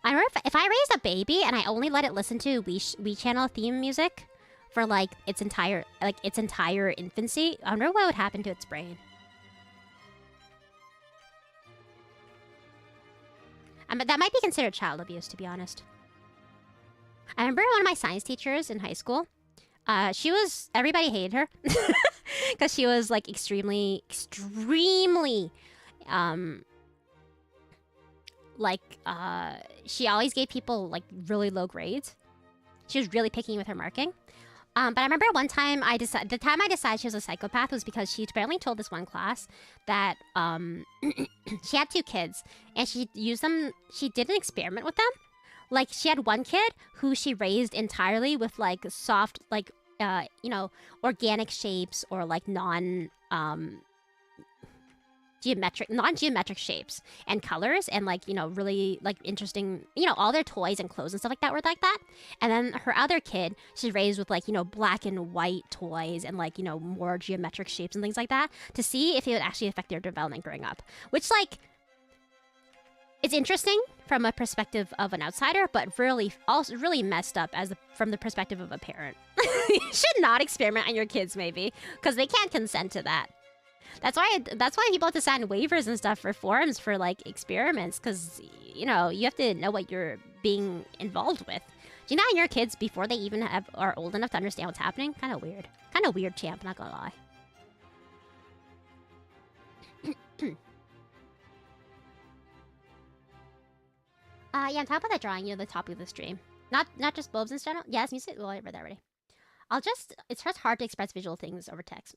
I remember if I raised a baby and I only let it listen to Wii Channel theme music for like its entire infancy, I wonder what would happen to its brain. But that might be considered child abuse, to be honest. I remember one of my science teachers in high school. Everybody hated her because she was like extremely she always gave people like really low grades. She was really picky with her marking. But I remember one time I decided she was a psychopath was because she apparently told this one class that she had 2 kids and she did an experiment with them. Like she had one kid who she raised entirely with like soft, like organic shapes or like non-geometric shapes and colors and like really like interesting, all their toys and clothes and stuff like that were like that. And then her other kid she raised with like black and white toys and like more geometric shapes and things like that to see if it would actually affect their development growing up, which like it's interesting from a perspective of an outsider, but really also really messed up from the perspective of a parent. You should not experiment on your kids, maybe, because they can't consent to that. That's why people have to sign waivers and stuff for forums for like experiments, because you have to know what you're being involved with. Do you know your kids before they even are old enough to understand what's happening? Kind of weird, champ. Not gonna lie. Yeah, I'm talking about that drawing, the topic of the stream. Not just bulbs in general. Yes, music. Well, I read that already. It's just hard to express visual things over text.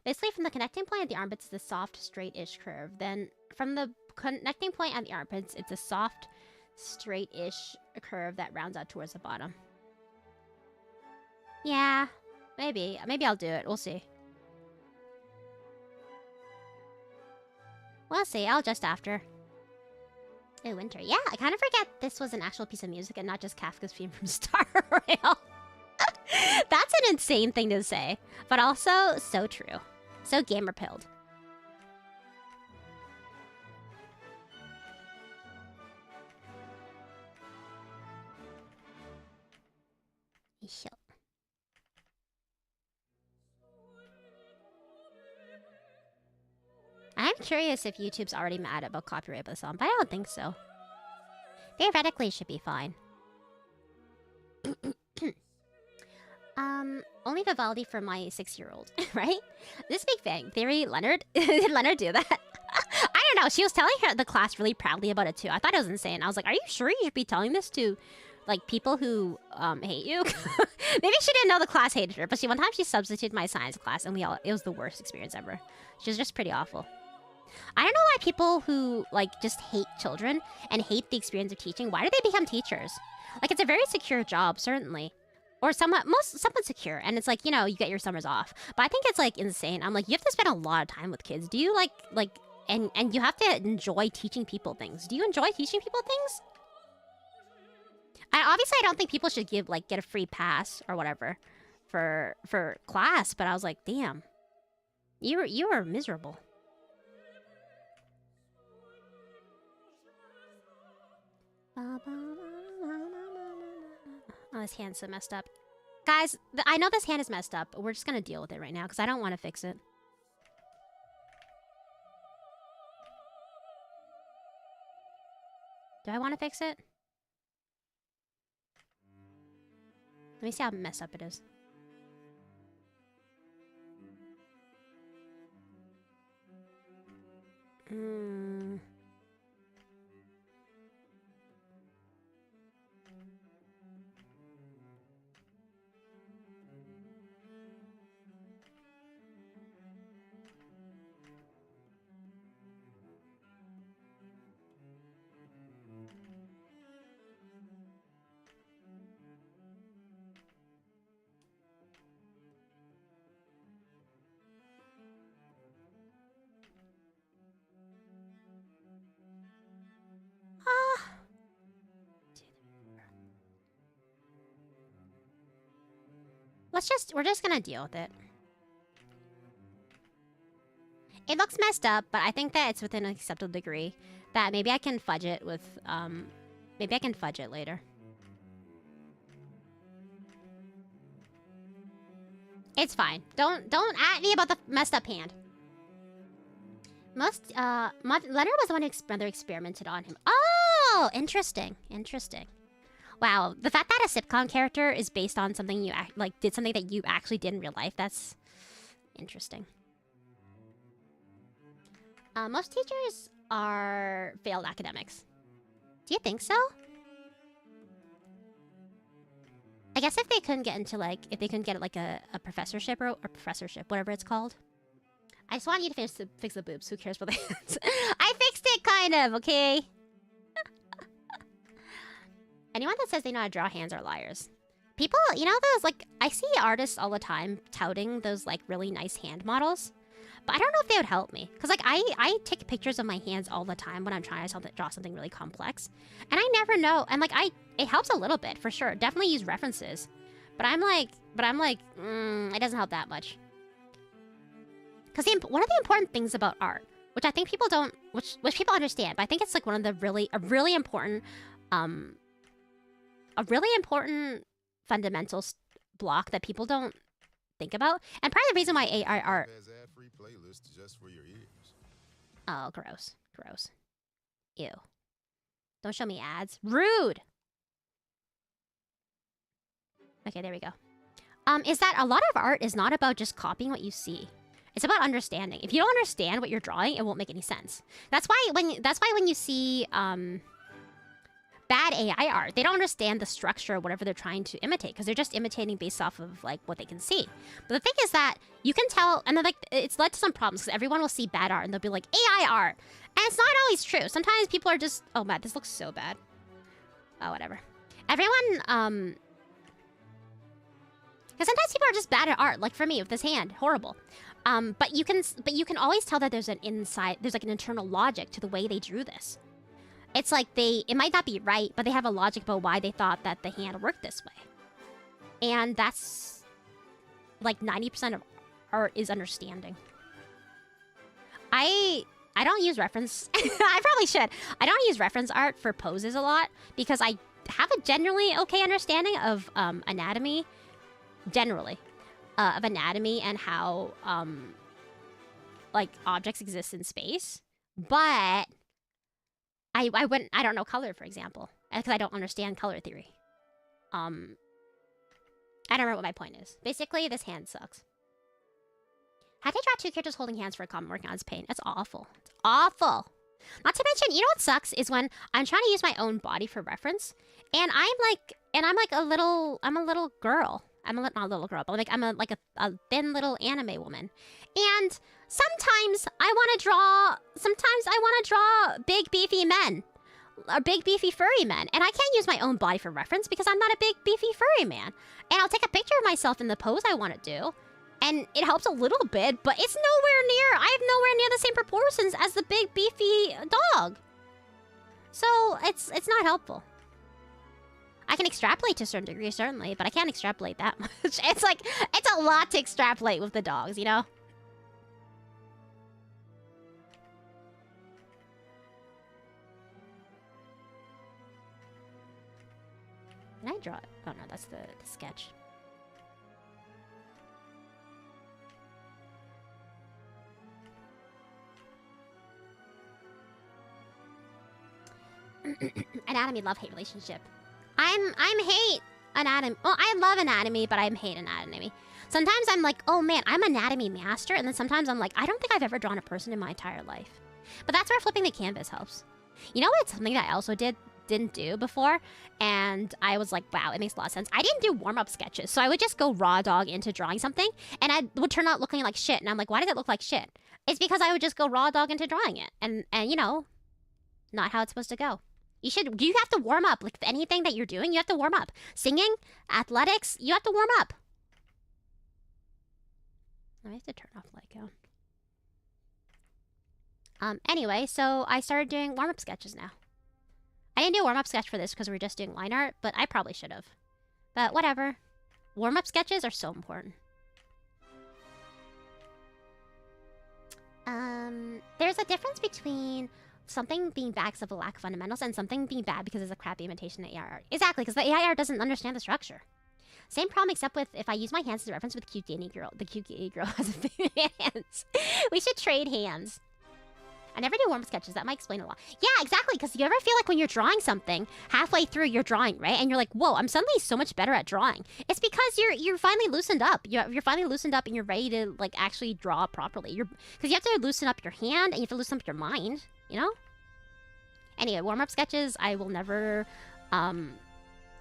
Basically, from the connecting point at the armpits, it's a soft, straight-ish curve. Then, from the connecting point at the armpits, it's a soft, straight-ish curve that rounds out towards the bottom. Yeah, maybe. Maybe I'll do it. We'll see. We'll see. I'll adjust after. Oh, winter. Yeah, I kind of forget this was an actual piece of music and not just Kafka's theme from Star Rail. That's an insane thing to say, but also so true. So gamer-pilled. I'm curious if YouTube's already mad about copyright of the song, but I don't think so. Theoretically, it should be fine. Only Vivaldi for my 6-year-old, right? This Big Bang Theory, Leonard? Did Leonard do that? I don't know. She was telling the class really proudly about it too. I thought it was insane. I was like, are you sure you should be telling this to like people who hate you? Maybe she didn't know the class hated her, but one time she substituted my science class and it was the worst experience ever. She was just pretty awful. I don't know why people who like just hate children and hate the experience of teaching, why do they become teachers? Like it's a very secure job, certainly. Or somewhat secure, and it's like, you get your summers off. But I think it's like insane. I'm like, you have to spend a lot of time with kids. Do you and you have to enjoy teaching people things. Do you enjoy teaching people things? Obviously I don't think people should get a free pass or whatever for class, but I was like, damn. You are miserable. Oh, this hand's so messed up. Guys, I know this hand is messed up, but we're just gonna deal with it right now because I don't want to fix it. Do I want to fix it? Let me see how messed up it is. We're just gonna deal with it. It looks messed up, but I think that it's within an acceptable degree. That maybe I can fudge it with, maybe I can fudge it later. It's fine. Don't at me about the messed up hand. Leonard was the one who experimented on him. Oh, interesting. Interesting. Wow, the fact that a sitcom character is based on something you did something that you actually did in real life, that's interesting. Most teachers are failed academics. Do you think so? I guess if they couldn't get into if they couldn't get like a professorship or professorship, whatever it's called. I just want you to fix the boobs. Who cares about the hands? I fixed it kind of, okay? Anyone that says they know how to draw hands are liars. People, you know those, I see artists all the time touting those, really nice hand models. But I don't know if they would help me. Because, I take pictures of my hands all the time when I'm trying to draw something really complex. And I never know. And, it helps a little bit, for sure. Definitely use references. But I'm like, it doesn't help that much. Because one of the important things about art, which I think people don't, which people understand, but I think it's, one of the a really important fundamental block that people don't think about. And part of the reason why AI art... Has ad-free playlists just for your ears. Oh, gross. Gross. Ew. Don't show me ads. Rude! Okay, there we go. Is that a lot of art is not about just copying what you see. It's about understanding. If you don't understand what you're drawing, it won't make any sense. That's why when you see bad AI art, they don't understand the structure of whatever they're trying to imitate because they're just imitating based off of what they can see. But the thing is that you can tell, and then it's led to some problems because everyone will see bad art and they'll be like AI art, and it's not always true. Sometimes people are just, oh man, this looks so bad. Oh, whatever. Everyone, because sometimes people are just bad at art. Like for me with this hand, horrible. But you can always tell that there's an internal logic to the way they drew this. It's it might not be right, but they have a logic about why they thought that the hand worked this way. And that's 90% of art is understanding. I don't use reference. I probably should. I don't use reference art for poses a lot because I have a generally okay understanding of anatomy, generally, of anatomy and how objects exist in space, but I don't know color, for example, because I don't understand color theory. I don't remember what my point is. Basically, this hand sucks. How do you draw two characters holding hands for a common working on its pain? It's awful. It's awful. Not to mention, you know what sucks is when I'm trying to use my own body for reference, and I'm a little girl. I'm not a little girl, but I'm a thin little anime woman. And sometimes I want to draw big beefy men. Or big beefy furry men. And I can't use my own body for reference because I'm not a big beefy furry man. And I'll take a picture of myself in the pose I want to do. And it helps a little bit, but it's I have nowhere near the same proportions as the big beefy dog. So it's not helpful. I can extrapolate to a certain degree, certainly, but I can't extrapolate that much. It's a lot to extrapolate with the dogs, you know? Can I draw it? Oh no, that's the sketch. Anatomy love-hate relationship. I'm hate anatomy. Well, I love anatomy, but I'm hate anatomy. Sometimes I'm like, oh man, I'm anatomy master, and then sometimes I'm like, I don't think I've ever drawn a person in my entire life. But that's where flipping the canvas helps. You know what's something that I also didn't do before, and I was like, wow, it makes a lot of sense. I didn't do warm-up sketches, so I would just go raw dog into drawing something, and I would turn out looking like shit, and I'm like, why does it look like shit? It's because I would just go raw dog into drawing it, and you know, not how it's supposed to go. You have to warm up. Like anything that you're doing, you have to warm up. Singing, athletics, you have to warm up. I have to turn off light count. Anyway, so I started doing warm-up sketches now. I didn't do a warm-up sketch for this because we were just doing line art, but I probably should have. But whatever. Warm-up sketches are so important. There's a difference between something being bad because of a lack of fundamentals and something being bad because it's a crappy imitation of AI art. Exactly, because the AI art doesn't understand the structure. Same problem except with if I use my hands as a reference with cute gay girl. The cute gay girl has big hands. We should trade hands. I never do warm-up sketches. That might explain a lot. Yeah, exactly, because you ever feel like when you're drawing something, halfway through your drawing, right? And you're like, whoa, I'm suddenly so much better at drawing. It's because you're finally loosened up. You're finally loosened up and you're ready to like actually draw properly. Because you have to loosen up your hand and you have to loosen up your mind, you know? Anyway, warm-up sketches, I will never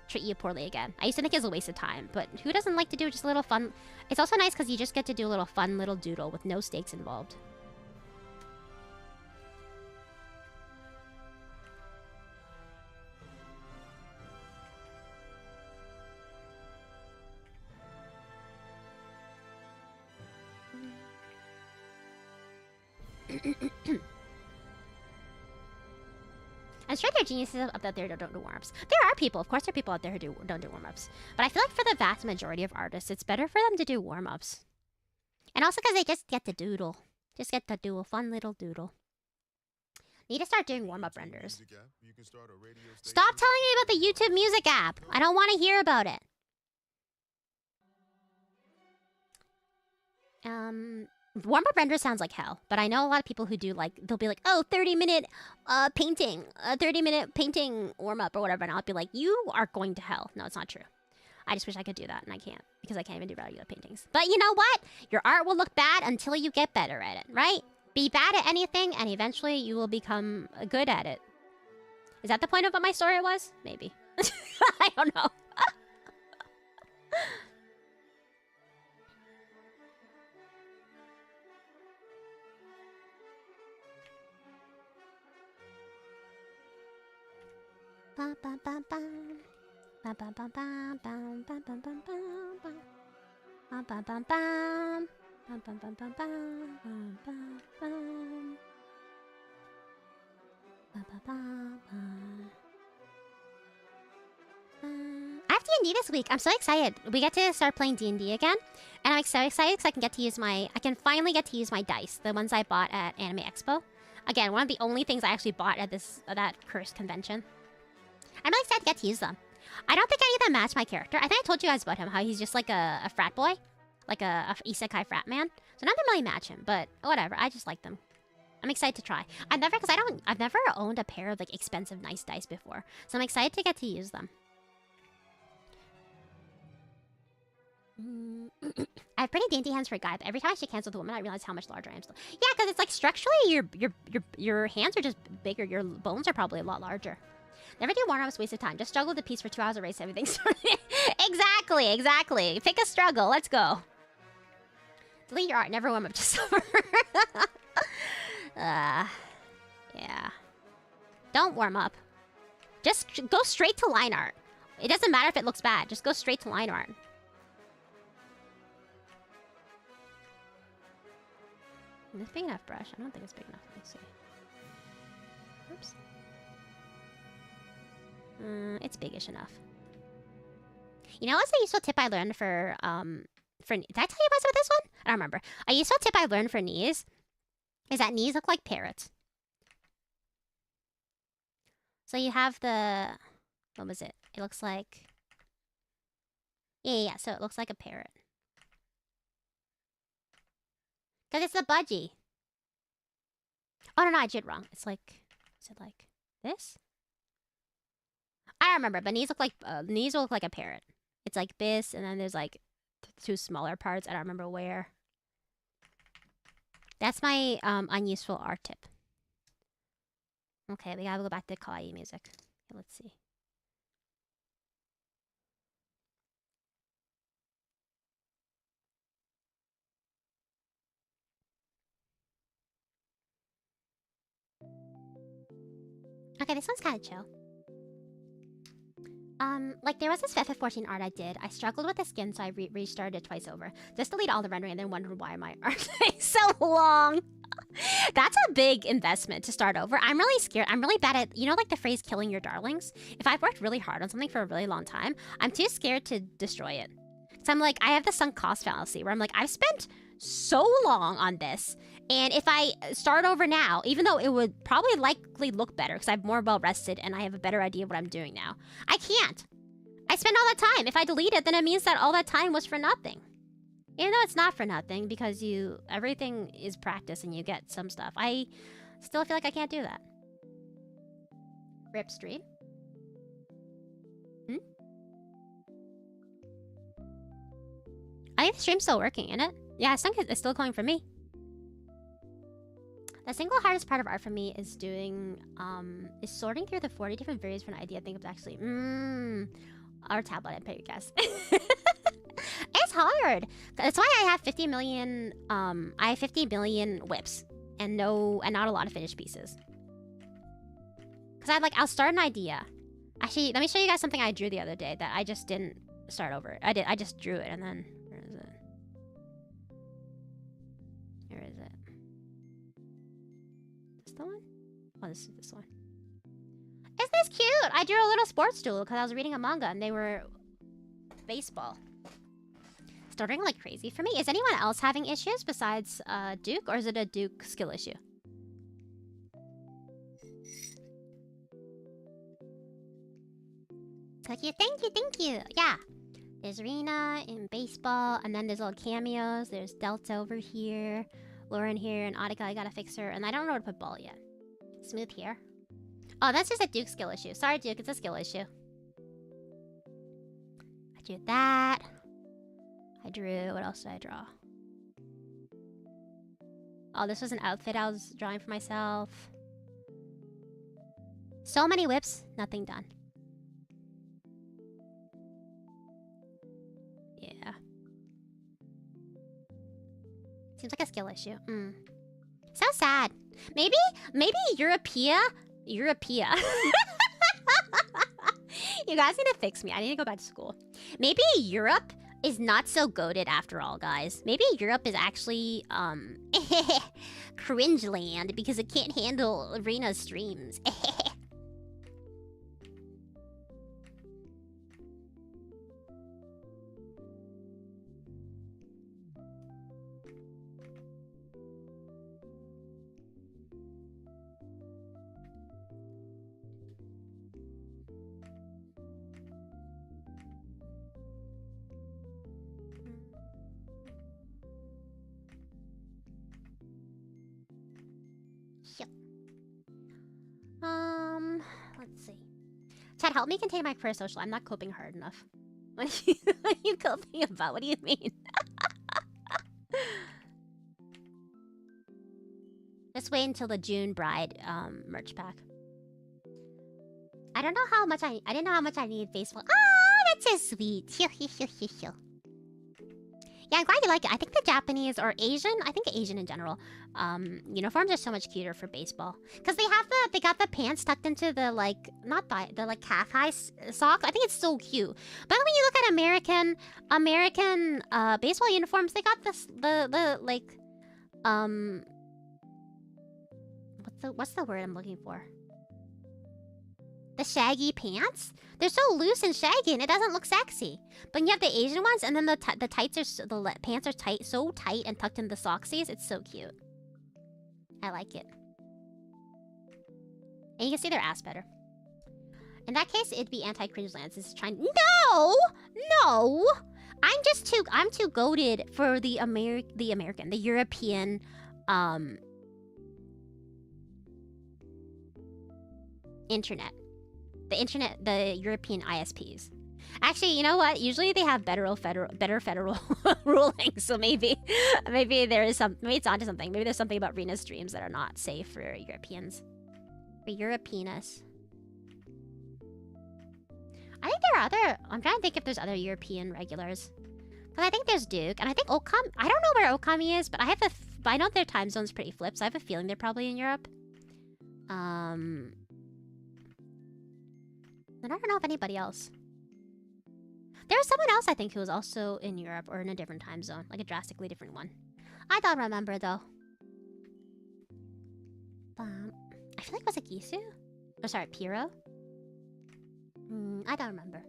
treat you poorly again. I used to think it was a waste of time, but who doesn't like to do just a little fun? It's also nice because you just get to do a little fun little doodle with no stakes involved. I'm sure there are geniuses out there who don't do warm-ups. There are people, of course there are people out there who don't do warm-ups. But I feel like for the vast majority of artists, it's better for them to do warm-ups. And also because they just get to doodle. Just get to do a fun little doodle. Need to start doing warm-up renders. Stop telling me about the YouTube music app! I don't want to hear about it. Warm-up render sounds like hell, but I know a lot of people who do like, they'll be like, oh, 30-minute painting, 30-minute painting warm-up or whatever, and I'll be like, you are going to hell. No, it's not true. I just wish I could do that, and I can't, because I can't even do regular paintings. But you know what? Your art will look bad until you get better at it, right? Be bad at anything, and eventually you will become good at it. Is that the point of what my story was? Maybe. I don't know. Ba ba ba ba. Ba ba ba ba ba ba ba ba ba ba. Ba ba ba ba. Ba ba ba ba ba ba ba ba. Ba ba ba ba. I have D&D this week. I'm so excited. We get to start playing D&D again, and I'm so excited because I can finally get to use my dice, the ones I bought at Anime Expo. Again, one of the only things I actually bought at that cursed convention. I'm really excited to get to use them. I don't think any of them match my character. I think I told you guys about him, how he's just like a frat boy. Like a isekai frat man. So none of them really match him, but whatever. I just like them. I'm excited to try. I've never owned a pair of like expensive nice dice before. So I'm excited to get to use them. I have pretty dainty hands for a guy, but every time I shake hands with a woman, I realize how much larger I am still. Yeah, because it's like structurally your hands are just bigger. Your bones are probably a lot larger. Never do warm-ups, waste of time. Just struggle with the piece for 2 hours, erase everything. Exactly, exactly. Pick a struggle. Let's go. Delete your art. Never warm up. Just summer. Yeah. Don't warm up. Just go straight to line art. It doesn't matter if it looks bad. Just go straight to line art. Is this big enough brush? I don't think it's big enough. Let me see. Oops. It's biggish enough. You know what's a useful tip I learned for did I tell you guys about this one? I don't remember. A useful tip I learned for knees is that knees look like parrots. So you have the, what was it? It looks like, Yeah. So it looks like a parrot. Cause it's a budgie. Oh no, I did wrong. It's like, is it like this? I don't remember, but knees look like a parrot. It's like this, and then there's like two smaller parts. I don't remember where. That's my unuseful art tip. Okay, we gotta go back to kawaii music. Okay, let's see. Okay, this one's kind of chill. Like there was this FF14 art I did. I struggled with the skin, so I restarted it twice over. Just delete all the rendering and then wondered why my art takes so long. That's a big investment to start over. I'm really scared. I'm really bad at, you know, like the phrase killing your darlings? If I've worked really hard on something for a really long time, I'm too scared to destroy it. So I'm like, I have the sunk cost fallacy where I'm like, I've spent so long on this. And if I start over now, even though it would probably likely look better because I'm more well rested and I have a better idea of what I'm doing now, I can't. I spent all that time. If I delete it, then it means that all that time was for nothing. Even though it's not for nothing because everything is practice and you get some stuff. I still feel like I can't do that. Rip stream. I think the stream's still working, isn't it? Yeah, it's still going for me. The single hardest part of art for me is doing, is sorting through the 40 different variants for an idea I think it's actually, our tablet, I pay you guess. It's hard. That's why I have 50 million, whips and not a lot of finished pieces. Cause I'll start an idea. Actually, let me show you guys something I drew the other day that I just didn't start over. I just drew it and then, where is it? Where is it? Is this the one? Oh, this is this one. Isn't this cute? I drew a little sports stool because I was reading a manga and they were baseball. Starting like crazy for me. Is anyone else having issues besides Duke, or is it a Duke skill issue? Thank you. Yeah. There's Rina in baseball, and then there's little cameos. There's Delta over here, Lauren here, and Audica, I gotta fix her. And I don't know where to put ball yet. Smooth here. Oh, that's just a Duke skill issue. Sorry, Duke, it's a skill issue. I drew that. What else did I draw? Oh, this was an outfit I was drawing for myself. So many whips, nothing done. Yeah. Seems like a skill issue. So sad. Maybe Europea. You guys need to fix me. I need to go back to school. Maybe Europe is not so goated after all, guys. Maybe Europe is actually, cringe land because it can't handle Rina's streams. Let's see. Chad, help me contain my career social. I'm not coping hard enough. What are you coping about? What do you mean? Just wait until the June Bride merch pack. I didn't know how much I need baseball. Ah, that's so sweet. Yeah, I'm glad you like it. I think the Japanese or Asian, I think Asian in general, uniforms are so much cuter for baseball because they got the pants tucked into the the calf high socks. I think it's so cute. But when you look at American baseball uniforms, they got what's the word I'm looking for? The shaggy pants? They're so loose and shaggy and it doesn't look sexy. But you have the Asian ones and then the pants are tight, so tight and tucked in the socksies. It's so cute. I like it. And you can see their ass better. In that case, it'd be anti-cringe lands. It's trying. No! I'm too goated for the European internet. The European ISPs. Actually, you know what? Usually they have better federal rulings. So maybe there is some. Maybe it's onto something. Maybe there's something about Rina's streams that are not safe for Europeans. For Europeanus. I think there are other. I'm trying to think if there's other European regulars. Because I think there's Duke, and I think Okami. I don't know where Okami is, but I know their time zone's pretty flipped, so I have a feeling they're probably in Europe. I don't know if anybody else. There was someone else I think who was also in Europe or in a different time zone, like a drastically different one. I don't remember though. I feel like was it Gisu? Oh, sorry, Piro. I don't remember.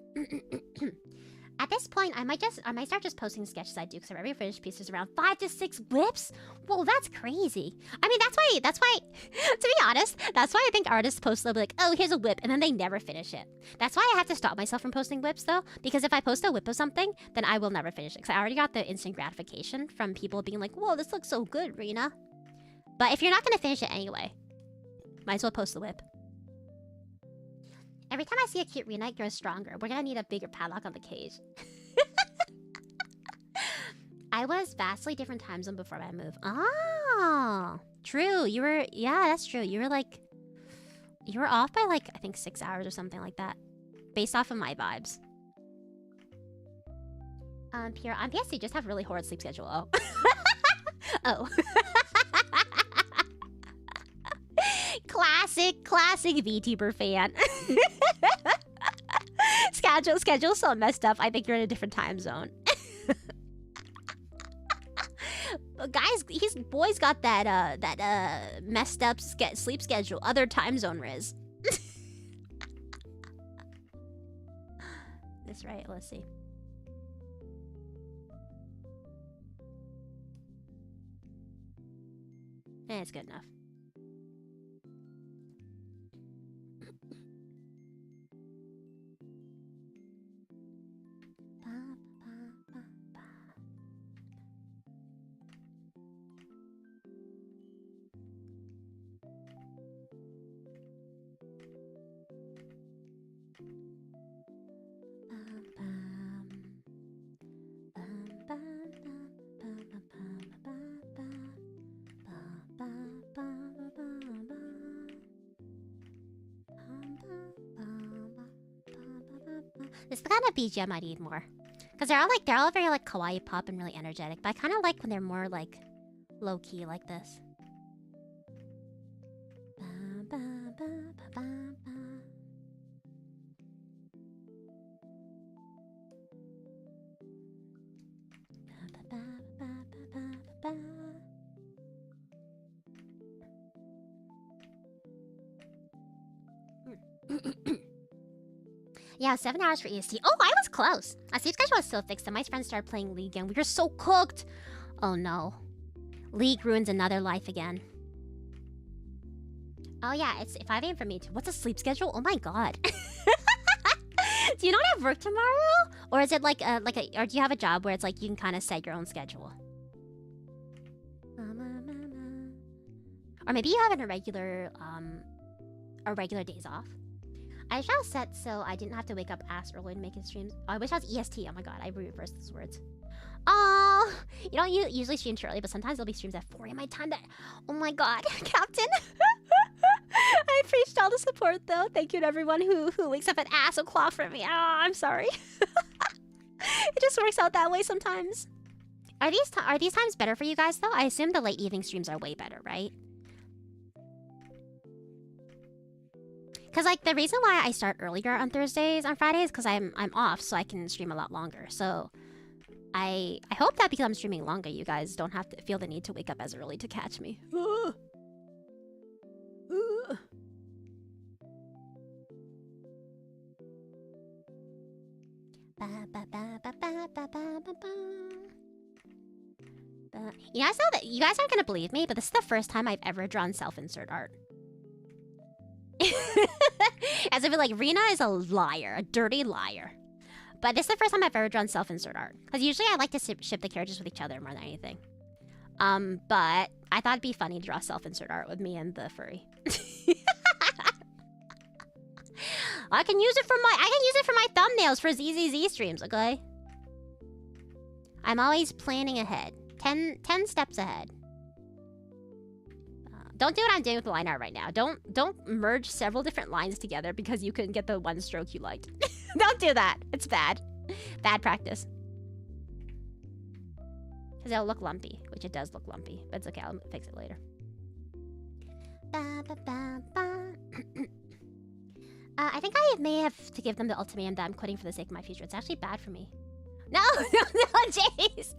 At this point, I might start just posting sketches I do because every finished piece is around 5 to 6 whips. Whoa, that's crazy. I mean, that's why. To be honest, that's why I think artists post they'll be like, oh, here's a whip, and then they never finish it. That's why I have to stop myself from posting whips though, because if I post a whip of something, then I will never finish it. Because I already got the instant gratification from people being like, whoa, this looks so good, Rina. But if you're not gonna finish it anyway, might as well post the whip. Every time I see a cute Rina, it grows stronger. We're gonna need a bigger padlock on the cage. I was vastly different time zone before my move. Ah, true. Yeah, that's true. You were off by like, I think 6 hours or something like that. Based off of my vibes. Pierre, on PSC, just have really horrid sleep schedule. Oh. Oh. Classic VTuber fan. Schedule's so messed up. I think you're in a different time zone. Guys, boy's got that messed up sleep schedule. Other time zone Riz. That's right. Let's see. It's good enough. This is the kind of BGM I need more. Because they're all very like kawaii pop and really energetic. But I kind of like when they're more like low-key like this. Yeah, 7 hours for EST. Oh, I was close. My sleep schedule was so fixed that my friends started playing League and we were so cooked. Oh no. League ruins another life again. Oh yeah, it's 5 AM for me too. What's a sleep schedule? Oh my god. Do you not have work tomorrow? Or is it like or do you have a job where it's like you can kind of set your own schedule? Or maybe you have an irregular days off. I shall set so I didn't have to wake up ass early to make his streams. Oh, I wish I was EST. Oh my god, I reversed those words. Oh, you don't usually stream too early, but sometimes there'll be streams at 4 AM my time. Oh my god, Captain. I appreciate all the support though. Thank you to everyone who wakes up at ass o'clock for me. Oh, I'm sorry. It just works out that way sometimes. Are these times better for you guys though? I assume the late evening streams are way better, right? Because like the reason why I start earlier on Thursdays on Fridays because I'm off, so I can stream a lot longer. So I hope that because I'm streaming longer, you guys don't have to feel the need to wake up as early to catch me. You guys aren't gonna believe me, but this is the first time I've ever drawn self-insert art. As if like Rina is a liar, a dirty liar. But this is the first time I've ever drawn self-insert art. Because usually I like to ship the characters with each other more than anything. But I thought it'd be funny to draw self-insert art with me and the furry. I can use it for my thumbnails for ZZZ streams, okay? I'm always planning ahead. 10 steps ahead. Don't do what I'm doing with the line art right now. Don't merge several different lines together because you couldn't get the one stroke you liked. Don't do that. It's bad. Bad practice. Because it'll look lumpy, which it does look lumpy. But it's okay, I'll fix it later. I think I may have to give them the ultimatum that I'm quitting for the sake of my future. It's actually bad for me. No, jeez.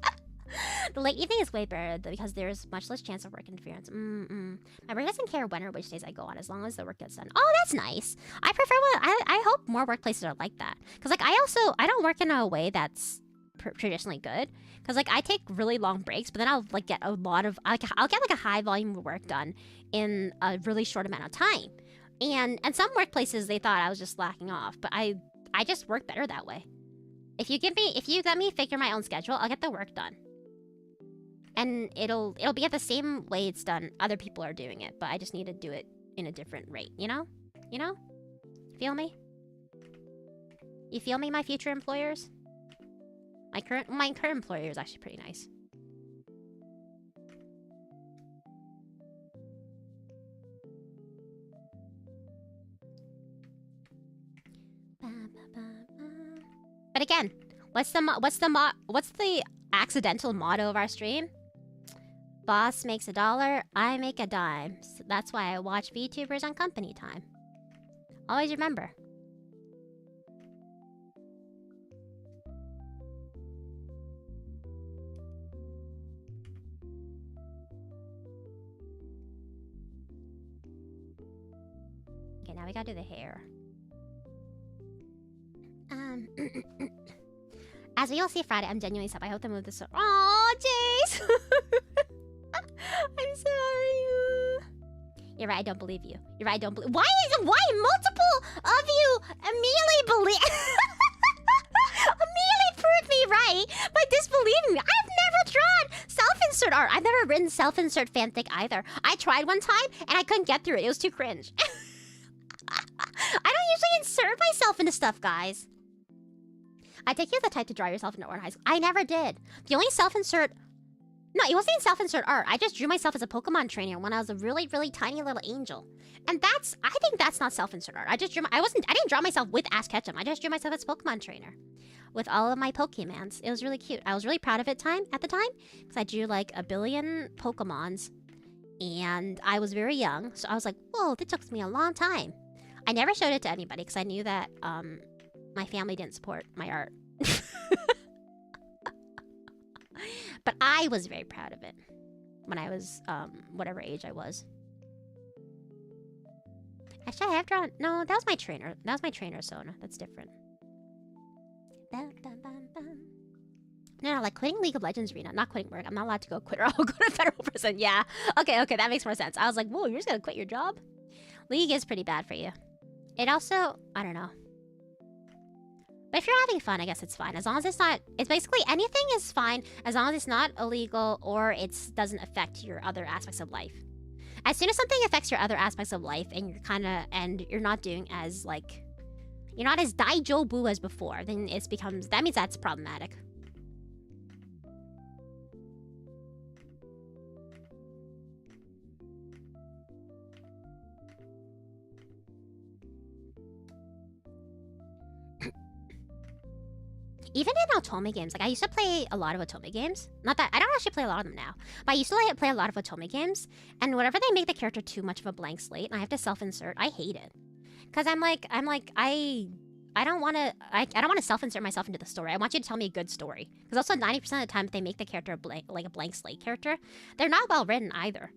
The late evening is way better because there's much less chance of work interference. My work doesn't care when or which days I go on as long as the work gets done. Oh, that's nice. I prefer I hope more workplaces are like that. Because like I don't work in a way that's traditionally good. Because like I take really long breaks, but then I'll like get a lot of I'll get like a high volume of work done in a really short amount of time. And some workplaces they thought I was just slacking off, but I just work better that way. If you let me figure my own schedule, I'll get the work done. And it'll be at the same way it's done. Other people are doing it, but I just need to do it in a different rate, you know? You know? Feel me? You feel me, my future employers? My current employer is actually pretty nice. But again, what's the accidental motto of our stream? Boss makes $1, I make a dime. So that's why I watch VTubers on company time. Always remember. Okay, now we gotta do the hair. As we all see Friday, I'm genuinely sad. I hope they move this. Oh, Jace! I'm sorry. You're right. I don't believe you. You're right. I don't believe. Why multiple of you immediately believe? Immediately proved me right by disbelieving me. I've never drawn self-insert art. I've never written self-insert fanfic either. I tried one time and I couldn't get through it. It was too cringe. I don't usually insert myself into stuff, guys. I take you as the type to draw yourself into art in high school. I never did. The only self-insert... No, it wasn't self-insert art. I just drew myself as a Pokemon trainer when I was a really, really tiny little angel. And I think that's not self-insert art. I didn't draw myself with Ash Ketchum. I just drew myself as a Pokemon trainer. With all of my Pokemons. It was really cute. I was really proud of it at the time. Because I drew like 1 billion Pokemons. And I was very young. So I was like, whoa, that took me a long time. I never showed it to anybody because I knew that my family didn't support my art. But I was very proud of it when I was whatever age I was. Actually, I have drawn... No, that was my trainer. That was my trainer, Sona. That's different. No, like quitting League of Legends, Rina. Not quitting work. I'm not allowed to go quit or I'll go to federal prison. Yeah. Okay, that makes more sense. I was like, whoa, you're just gonna quit your job? League is pretty bad for you. It also... I don't know. But if you're having fun, I guess it's fine. As long as it's not... It's basically anything is fine as long as it's not illegal or it doesn't affect your other aspects of life. As soon as something affects your other aspects of life and you're not doing as like... You're not as daijobu as before, then it becomes... That means that's problematic. Even in Otome games, like I used to play a lot of Otome games. Not that I don't actually play a lot of them now, but I used to play a lot of Otome games. And whenever they make the character too much of a blank slate, and I have to self-insert, I hate it, because I don't want to self-insert myself into the story. I want you to tell me a good story. Because also 90% of the time, if they make the character a blank slate character, they're not well written either.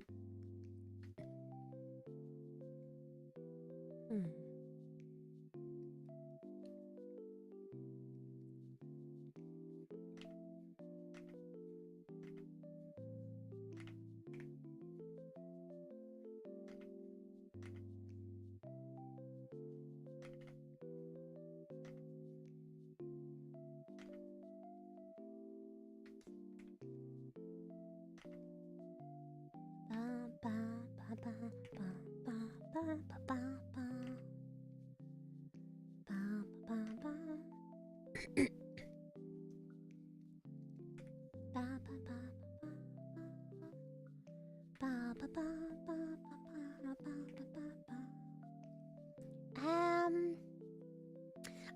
I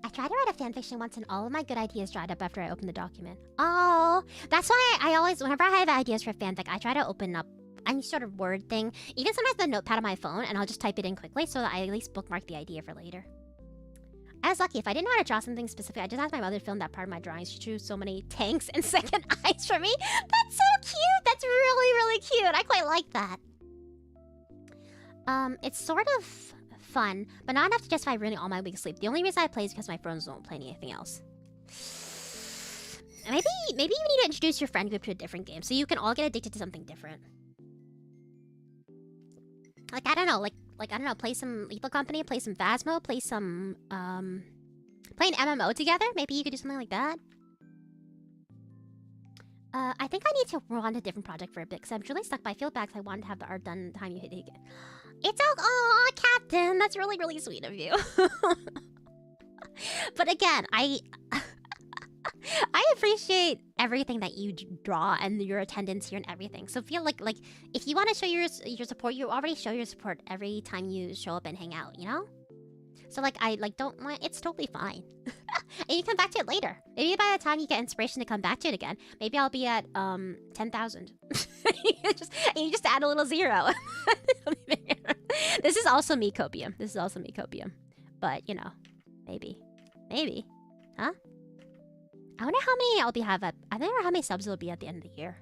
tried to write a fanfiction once and all of my good ideas dried up after I opened the document. Oh, that's why I always, whenever I have ideas for fanfic, I try to open up any sort of word thing, even sometimes the notepad on my phone, and I'll just type it in quickly so that I at least bookmark the idea for later. I was lucky. If I didn't know how to draw something specific, I just asked my mother to film that part of my drawings. She drew so many tanks and second eyes for me. That's so cute. That's really, really cute. I quite like that. It's sort of fun, but not enough to justify ruining all my week's sleep. The only reason I play is because my friends won't play anything else. Maybe you need to introduce your friend group to a different game so you can all get addicted to something different. Like, I don't know, play some Lethal Company, play some Phasmo, play some, play an MMO together. Maybe you could do something like that. I think I need to work on a different project for a bit, because I'm truly stuck, but I feel bad because I wanted to have the art done the time you hit it again. It's all, aw, Captain, that's really, really sweet of you. But again, I appreciate everything that you draw and your attendance here and everything. So feel like if you want to show your support, you already show your support every time you show up and hang out, you know? So I don't want, it's totally fine. And you come back to it later. Maybe by the time you get inspiration to come back to it again, maybe I'll be at 10,000. you just add a little zero. This is also me copium. But you know, maybe, huh? I wonder how many I wonder how many subs it'll be at the end of the year.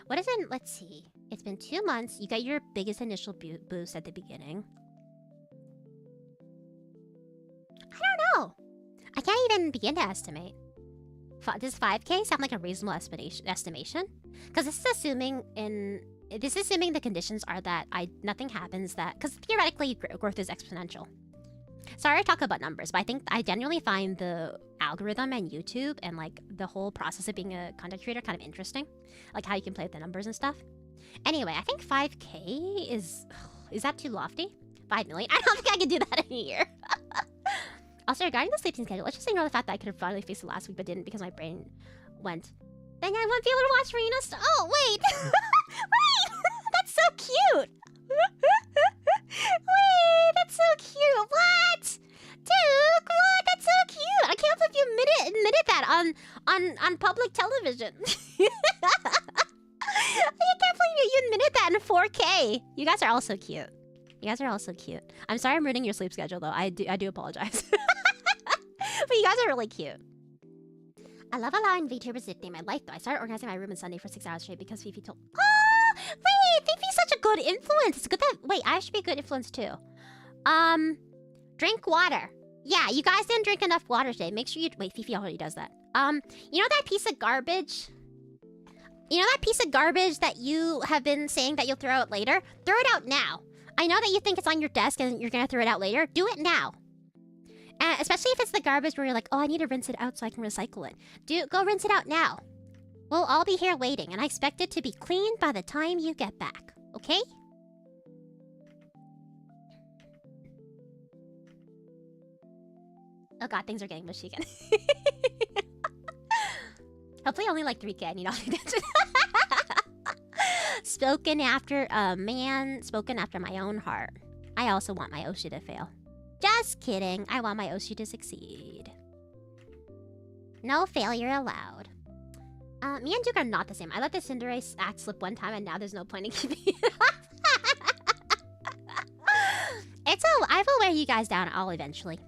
What is it? Let's see. It's been 2 months. You got your biggest initial boost at the beginning. I don't know. I can't even begin to estimate. Does 5K sound like a reasonable estimation? Because this is assuming the conditions are that nothing happens because theoretically growth is exponential. Sorry to talk about numbers, but I genuinely find the algorithm and YouTube and the whole process of being a content creator kind of interesting. Like how you can play with the numbers and stuff. Anyway, I think 5K is that too lofty? 5 million? I don't think I can do that in a year. Also, regarding the sleeping schedule, let's just ignore the fact that I could have finally fixed it last week but didn't because my brain went. Then I won't be able to watch Rina Oh, wait! Wait! That's so cute! Wait, that's so cute! What? Dude, what? That's so cute! I can't believe you admitted that on public television. I can't believe you admitted that in 4K. You guys are all so cute. I'm sorry I'm ruining your sleep schedule though. I do apologize. But you guys are really cute. I love allowing VTubers to dictate my life though. I started organizing my room on Sunday for 6 hours straight because Fifi told. Oh, wait, Fifi's such a good influence. It's good that I should be a good influence too. Drink water. Yeah, you guys didn't drink enough water today. Make sure you wait. Fifi already does that. You know that piece of garbage? You know that piece of garbage that you have been saying that you'll throw out later? Throw it out now. I know that you think it's on your desk and you're gonna throw it out later. Do it now. Especially if it's the garbage where you're like, oh, I need to rinse it out so I can recycle it. Go rinse it out now. We'll all be here waiting, and I expect it to be clean by the time you get back. Okay? Oh god, things are getting mushy again. Hopefully only 3K. I need all the attention. Spoken after a man, spoken after my own heart. I also want my Oshi to fail. Just kidding. I want my Oshi to succeed. No failure allowed. Me and Duke are not the same. I let the Cinderace act slip one time and now there's no point in keeping it up. I will wear you guys down all eventually.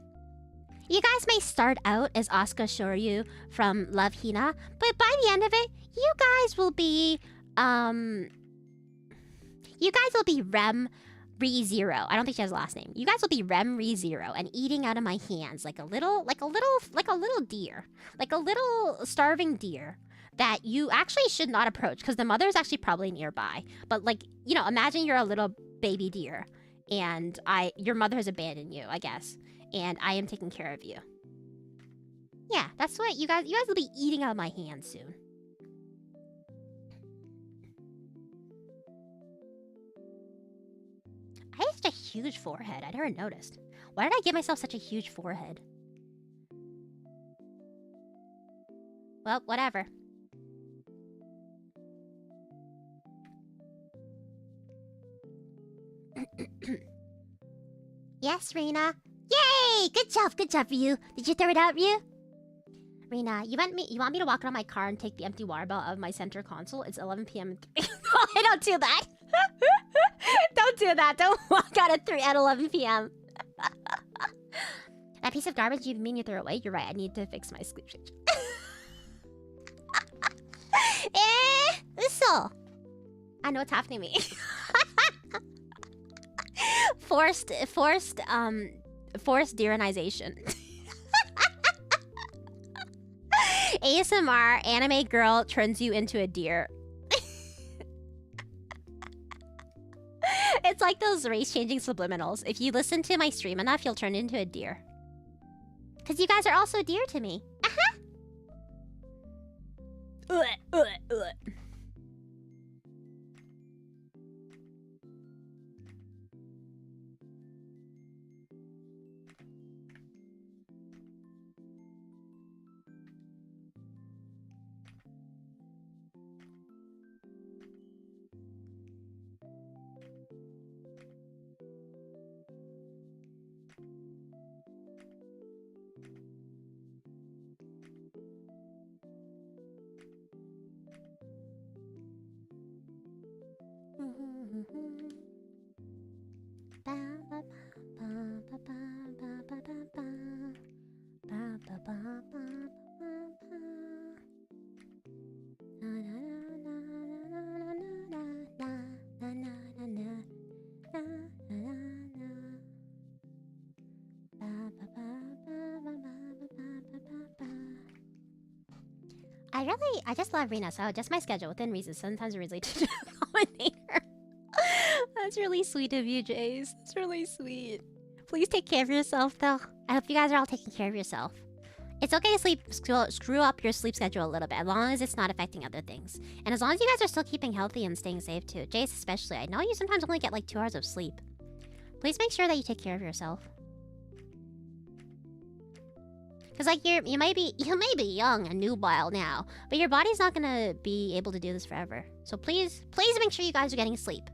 You guys may start out as Asuka Shoryu from Love Hina, but by the end of it, you guys will be Rem Re-Zero. I don't think she has a last name. You guys will be Rem Re-Zero and eating out of my hands like a little deer. Like a little starving deer that you actually should not approach because the mother is actually probably nearby. But imagine you're a little baby deer and your mother has abandoned you, I guess. And I am taking care of you. Yeah, that's what you guys will be eating out of my hands soon. I have such a huge forehead. I never noticed. Why did I give myself such a huge forehead? Well, whatever. Yes, Rina. Yay! Good job for you. Did you throw it out, Ryu? Rina, you want me to walk around my car and take the empty water bottle out of my center console? It's 11 p.m. and 3. No, don't do that. Don't do that. Don't walk out at 11 p.m. That piece of garbage you mean you throw away? You're right. I need to fix my sleep schedule. Uso. I know what's happening to me. Forced deeronization. ASMR anime girl turns you into a deer. It's like those race-changing subliminals. If you listen to my stream enough, you'll turn into a deer. Because you guys are also dear to me. I just love Rina, so adjust my schedule within reason. Sometimes related to the commentator. That's really sweet of you, Jace. That's really sweet. Please take care of yourself, though. I hope you guys are all taking care of yourself. It's okay to screw up your sleep schedule a little bit, as long as it's not affecting other things. And as long as you guys are still keeping healthy and staying safe, too. Jace especially. I know you sometimes only get like 2 hours of sleep. Please make sure that you take care of yourself. Because like you may be young and nubile now, but your body's not gonna be able to do this forever. So please make sure you guys are getting sleep.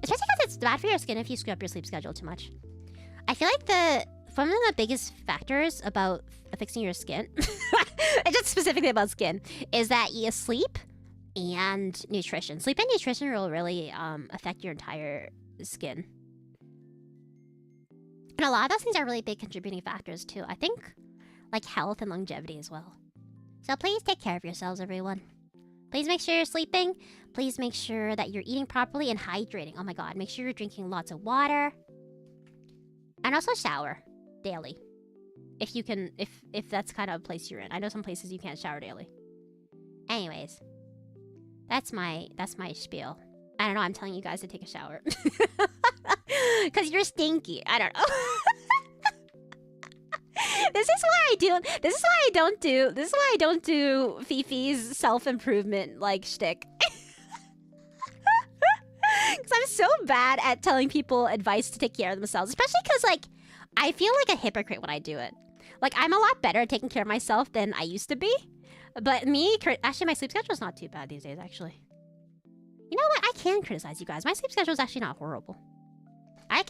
Especially because it's bad for your skin if you screw up your sleep schedule too much. I feel like one of the biggest factors about fixing your skin, and just specifically about skin, is that you sleep and nutrition. Sleep and nutrition will really affect your entire skin. And a lot of those things are really big contributing factors too. I think like health and longevity as well. So please take care of yourselves, everyone. Please make sure you're sleeping. Please make sure that you're eating properly and hydrating. Oh my god, make sure you're drinking lots of water. And also shower daily. If you can, if that's kind of a place you're in. I know some places you can't shower daily. Anyways, that's my spiel. I don't know, I'm telling you guys to take a shower. Cause you're stinky. I don't know. This is why I don't do Fifi's self-improvement like shtick. Cause I'm so bad at telling people advice to take care of themselves, especially cause like I feel like a hypocrite when I do it. Like I'm a lot better at taking care of myself than I used to be. But actually my sleep schedule is not too bad these days actually. You know what? I can criticize you guys. My sleep schedule is actually not horrible. I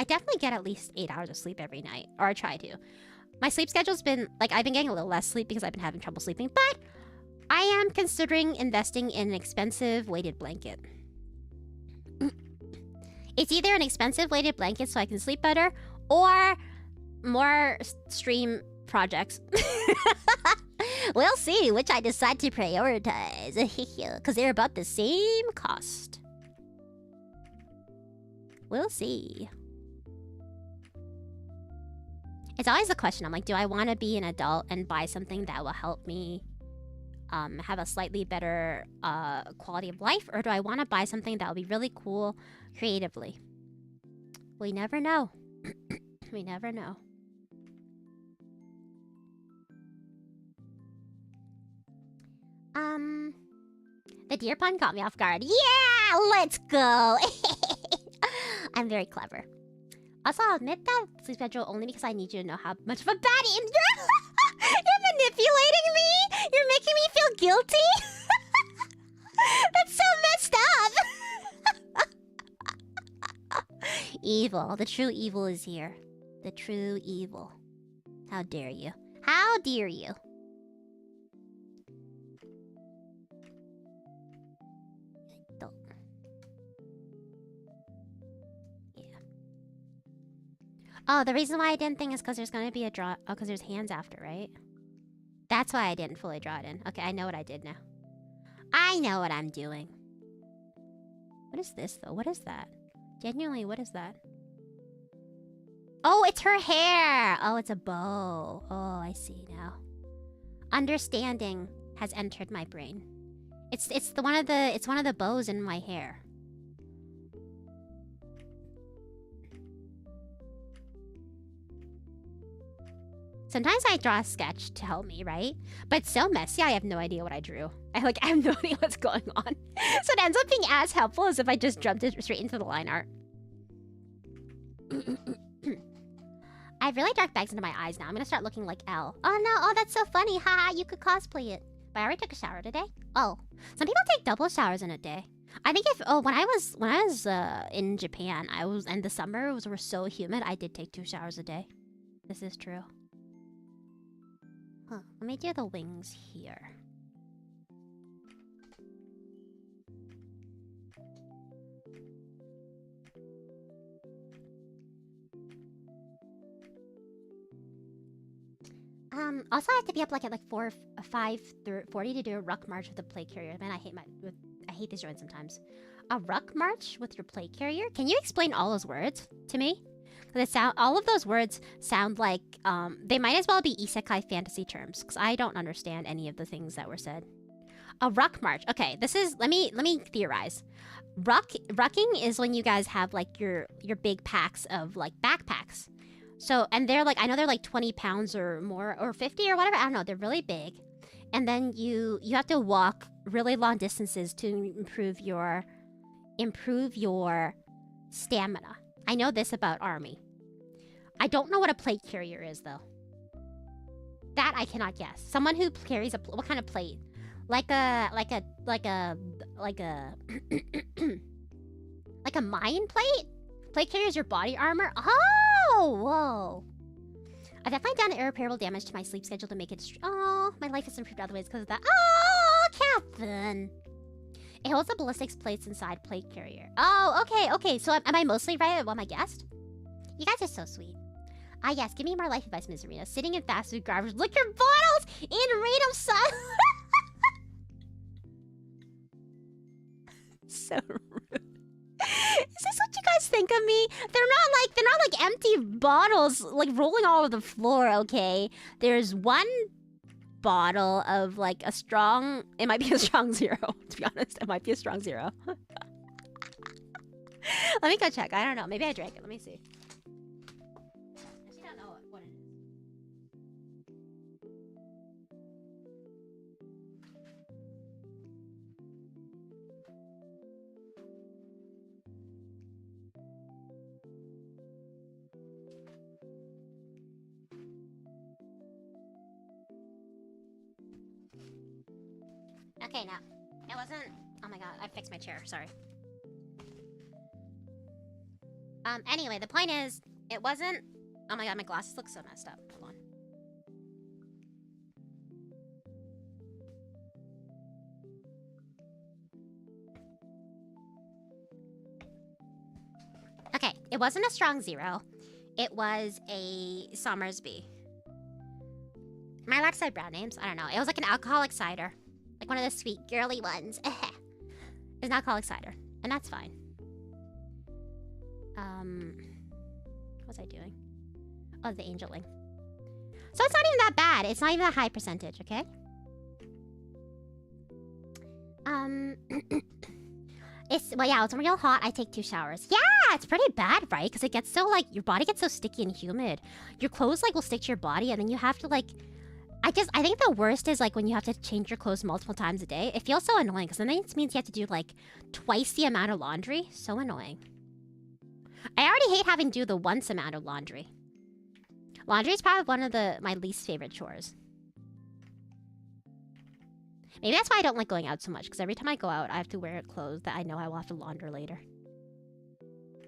definitely get at least 8 hours of sleep every night, or I try to. My sleep schedule's been, like, I've been getting a little less sleep because I've been having trouble sleeping, but I am considering investing in an expensive weighted blanket. It's either an expensive weighted blanket so I can sleep better, or more stream projects. We'll see which I decide to prioritize, because they're about the same cost. We'll see. It's always the question. I'm like, do I want to be an adult and buy something that will help me have a slightly better quality of life? Or do I want to buy something that will be really cool creatively? We never know. We never know. The deer pun caught me off guard. Yeah, let's go. I'm very clever. Also, I'll admit that sleep schedule only because I need you to know how much of a baddie you're manipulating me. You're making me feel guilty. That's so messed up. Evil. The true evil is here. The true evil. How dare you? How dare you? Oh, the reason why I didn't think is because there's gonna be a draw. Oh, because there's hands after, right? That's why I didn't fully draw it in. Okay, I know what I did now. I know what I'm doing. What is this, though? What is that? Genuinely, what is that? Oh, it's her hair! Oh, it's a bow. Oh, I see now. Understanding has entered my brain. It's one of the bows in my hair. Sometimes I draw a sketch to help me, right? But it's so messy, I have no idea what I drew. I have no idea what's going on. So it ends up being as helpful as if I just jumped it straight into the line art. I have really dark bags under my eyes now. I'm gonna start looking like L. Oh no, oh that's so funny. Haha, you could cosplay it. But I already took a shower today. Oh, some people take double showers in a day. I think when I was in Japan, and the summers were so humid, I did take 2 showers a day. This is true. Huh, let me do the wings here. Also I have to be up like at 5:40 to do a ruck march with a plate carrier. Man, I hate this joint sometimes. A ruck march with your plate carrier? Can you explain all those words to me? All of those words sound like they might as well be isekai fantasy terms, because I don't understand any of the things that were said. A ruck march. Okay, this is let me theorize. Rucking is when you guys have like your big packs of like backpacks. So, and they're like, I know they're like 20 pounds or more, or 50 or whatever. I don't know. They're really big. And then you have to walk really long distances to improve your stamina. I know this about army. I don't know what a plate carrier is though. That I cannot guess. Someone who carries what kind of plate? Like a like a mine plate? Plate carrier is your body armor? Oh, whoa. I've definitely done irreparable damage to my sleep schedule to make it... Oh, my life has improved other ways because of that. Oh, Captain. It holds the ballistics plates inside plate carrier. Oh, okay. So am I mostly right about my guess? You guys are so sweet. Ah, yes. Give me more life advice, Ms. Rina. Sitting in fast food garbage, liquor bottles in random sun. So rude. Is this what you guys think of me? They're not like empty bottles like rolling all over the floor, okay? There's one bottle of like a strong... It might be a strong 0, to be honest. It might be a strong 0. Let me go check. I don't know. Maybe I drank it. Let me see. I actually don't know what it is. Okay, now. It wasn't... Oh my god, I fixed my chair. Sorry. Anyway, the point is, it wasn't... Oh my god, my glasses look so messed up. Hold on. Okay, it wasn't a strong 0. It was a Somersby. Am I allowed to say brand names? I don't know. It was like an alcoholic cider. Like one of the sweet, girly ones. It's an alcoholic cider. And that's fine. What was I doing? Oh, the angeling. So it's not even that bad. It's not even a high percentage, okay? It's real hot. I take 2 showers. Yeah, it's pretty bad, right? Because it gets so, like, your body gets so sticky and humid. Your clothes, like, will stick to your body, and then you have to, like... I think the worst is, like, when you have to change your clothes multiple times a day. It feels so annoying, because then it means you have to do, like, twice the amount of laundry. So annoying. I already hate having to do the once amount of laundry. Laundry is probably one of my least favorite chores. Maybe that's why I don't like going out so much, because every time I go out, I have to wear clothes that I know I will have to launder later.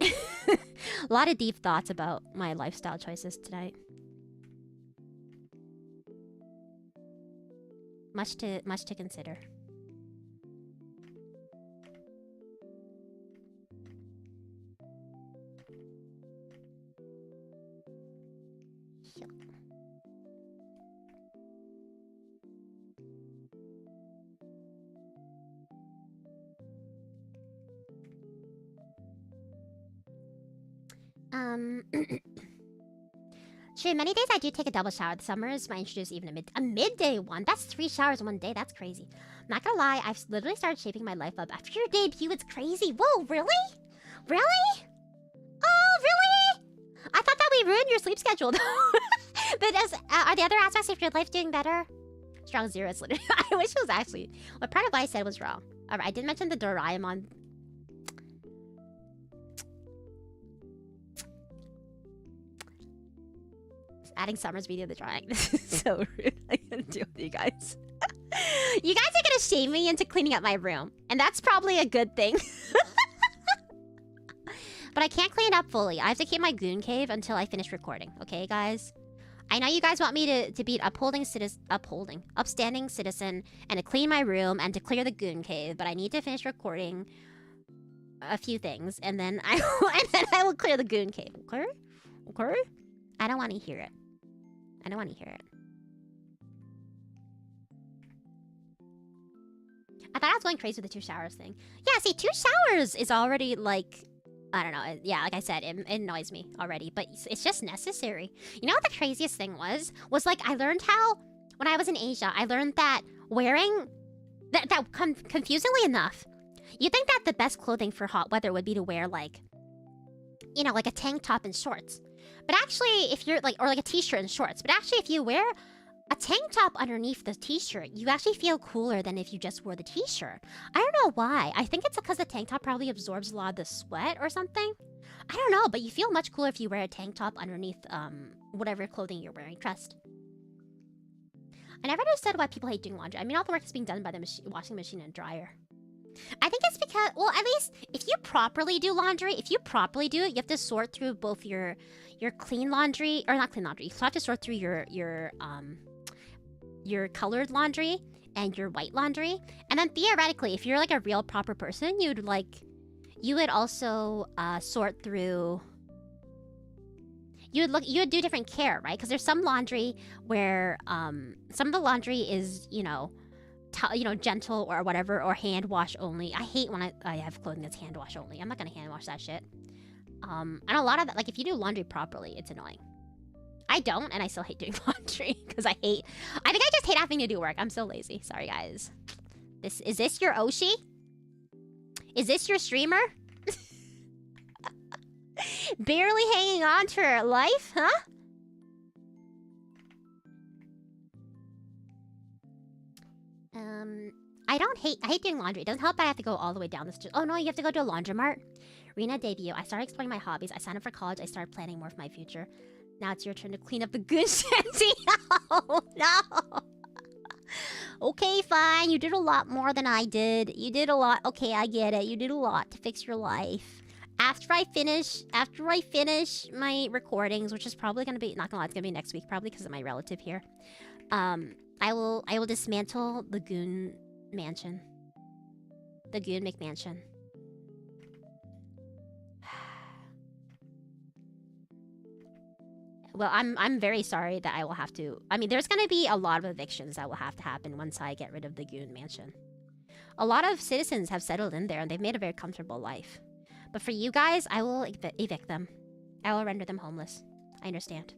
A lot of deep thoughts about my lifestyle choices tonight. Much to consider. Sure, many days I do take a double shower. The summers might introduce even a midday one. That's 3 showers in one day. That's crazy. I'm not gonna lie, I've literally started shaping my life up after your debut. It's crazy. Whoa, really? Really? Oh, really? I thought that we ruined your sleep schedule. But are the other aspects of your life doing better? Strong 0. It's literally. I wish it was actually. What part of what I said was wrong. Alright, I did mention the Doraemon. Adding Summer's video to the drawing. This is so rude. I can't deal with you guys. You guys are gonna shame me into cleaning up my room. And that's probably a good thing. But I can't clean it up fully. I have to keep my goon cave until I finish recording. Okay, guys? I know you guys want me to be an upstanding citizen and to clean my room and to clear the goon cave, but I need to finish recording a few things and then I will clear the goon cave. Okay? Okay? I don't want to hear it. I don't want to hear it. I thought I was going crazy with the 2 showers thing. Yeah, see, 2 showers is already like, I don't know. Yeah, like I said, it annoys me already, but it's just necessary. You know what the craziest thing was? Was like I learned how, when I was in Asia, I learned that wearing, confusingly enough, you think that the best clothing for hot weather would be to wear like, you know, like a tank top and shorts. But actually, if you're like, or like a t-shirt and shorts, but actually if you wear a tank top underneath the t-shirt, you actually feel cooler than if you just wore the t-shirt. I don't know why. I think it's because the tank top probably absorbs a lot of the sweat or something. I don't know, but you feel much cooler if you wear a tank top underneath whatever clothing you're wearing. Trust. I never understood why people hate doing laundry. I mean, all the work is being done by the washing machine and dryer. I think it's because, well, at least if you properly do laundry, if you properly do it, you have to sort through both your clean laundry, or not clean laundry. You have to sort through your colored laundry and your white laundry. And then theoretically, if you're like a real proper person, you would also sort through. You would do different care, right? Because there's some laundry where some of the laundry is, you know, gentle or whatever, or hand wash only. I hate when I have clothing that's hand wash only. I'm not gonna hand wash that shit. And a lot of that, like if you do laundry properly, it's annoying. I don't, and I still hate doing laundry because I think I just hate having to do work. I'm so lazy. Sorry, guys. Is this your Oshi? Is this your streamer? Barely hanging on to her life, huh? I hate doing laundry. It doesn't help that I have to go all the way down the stairs. Oh no, you have to go to a laundromat? Rina debut. I started exploring my hobbies. I signed up for college. I started planning more for my future. Now it's your turn to clean up the good shanty. Oh no. Okay, fine. You did a lot more than I did. You did a lot. Okay, I get it. You did a lot to fix your life. After I finish my recordings, which is probably gonna be, not gonna lie, it's gonna be next week, probably because of my relative here. I will dismantle the Goon Mansion. The Goon McMansion. Well, I'm very sorry that I will have to. I mean, there's gonna be a lot of evictions that will have to happen once I get rid of the Goon Mansion. A lot of citizens have settled in there and they've made a very comfortable life. But for you guys, I will evict them. I will render them homeless. I understand.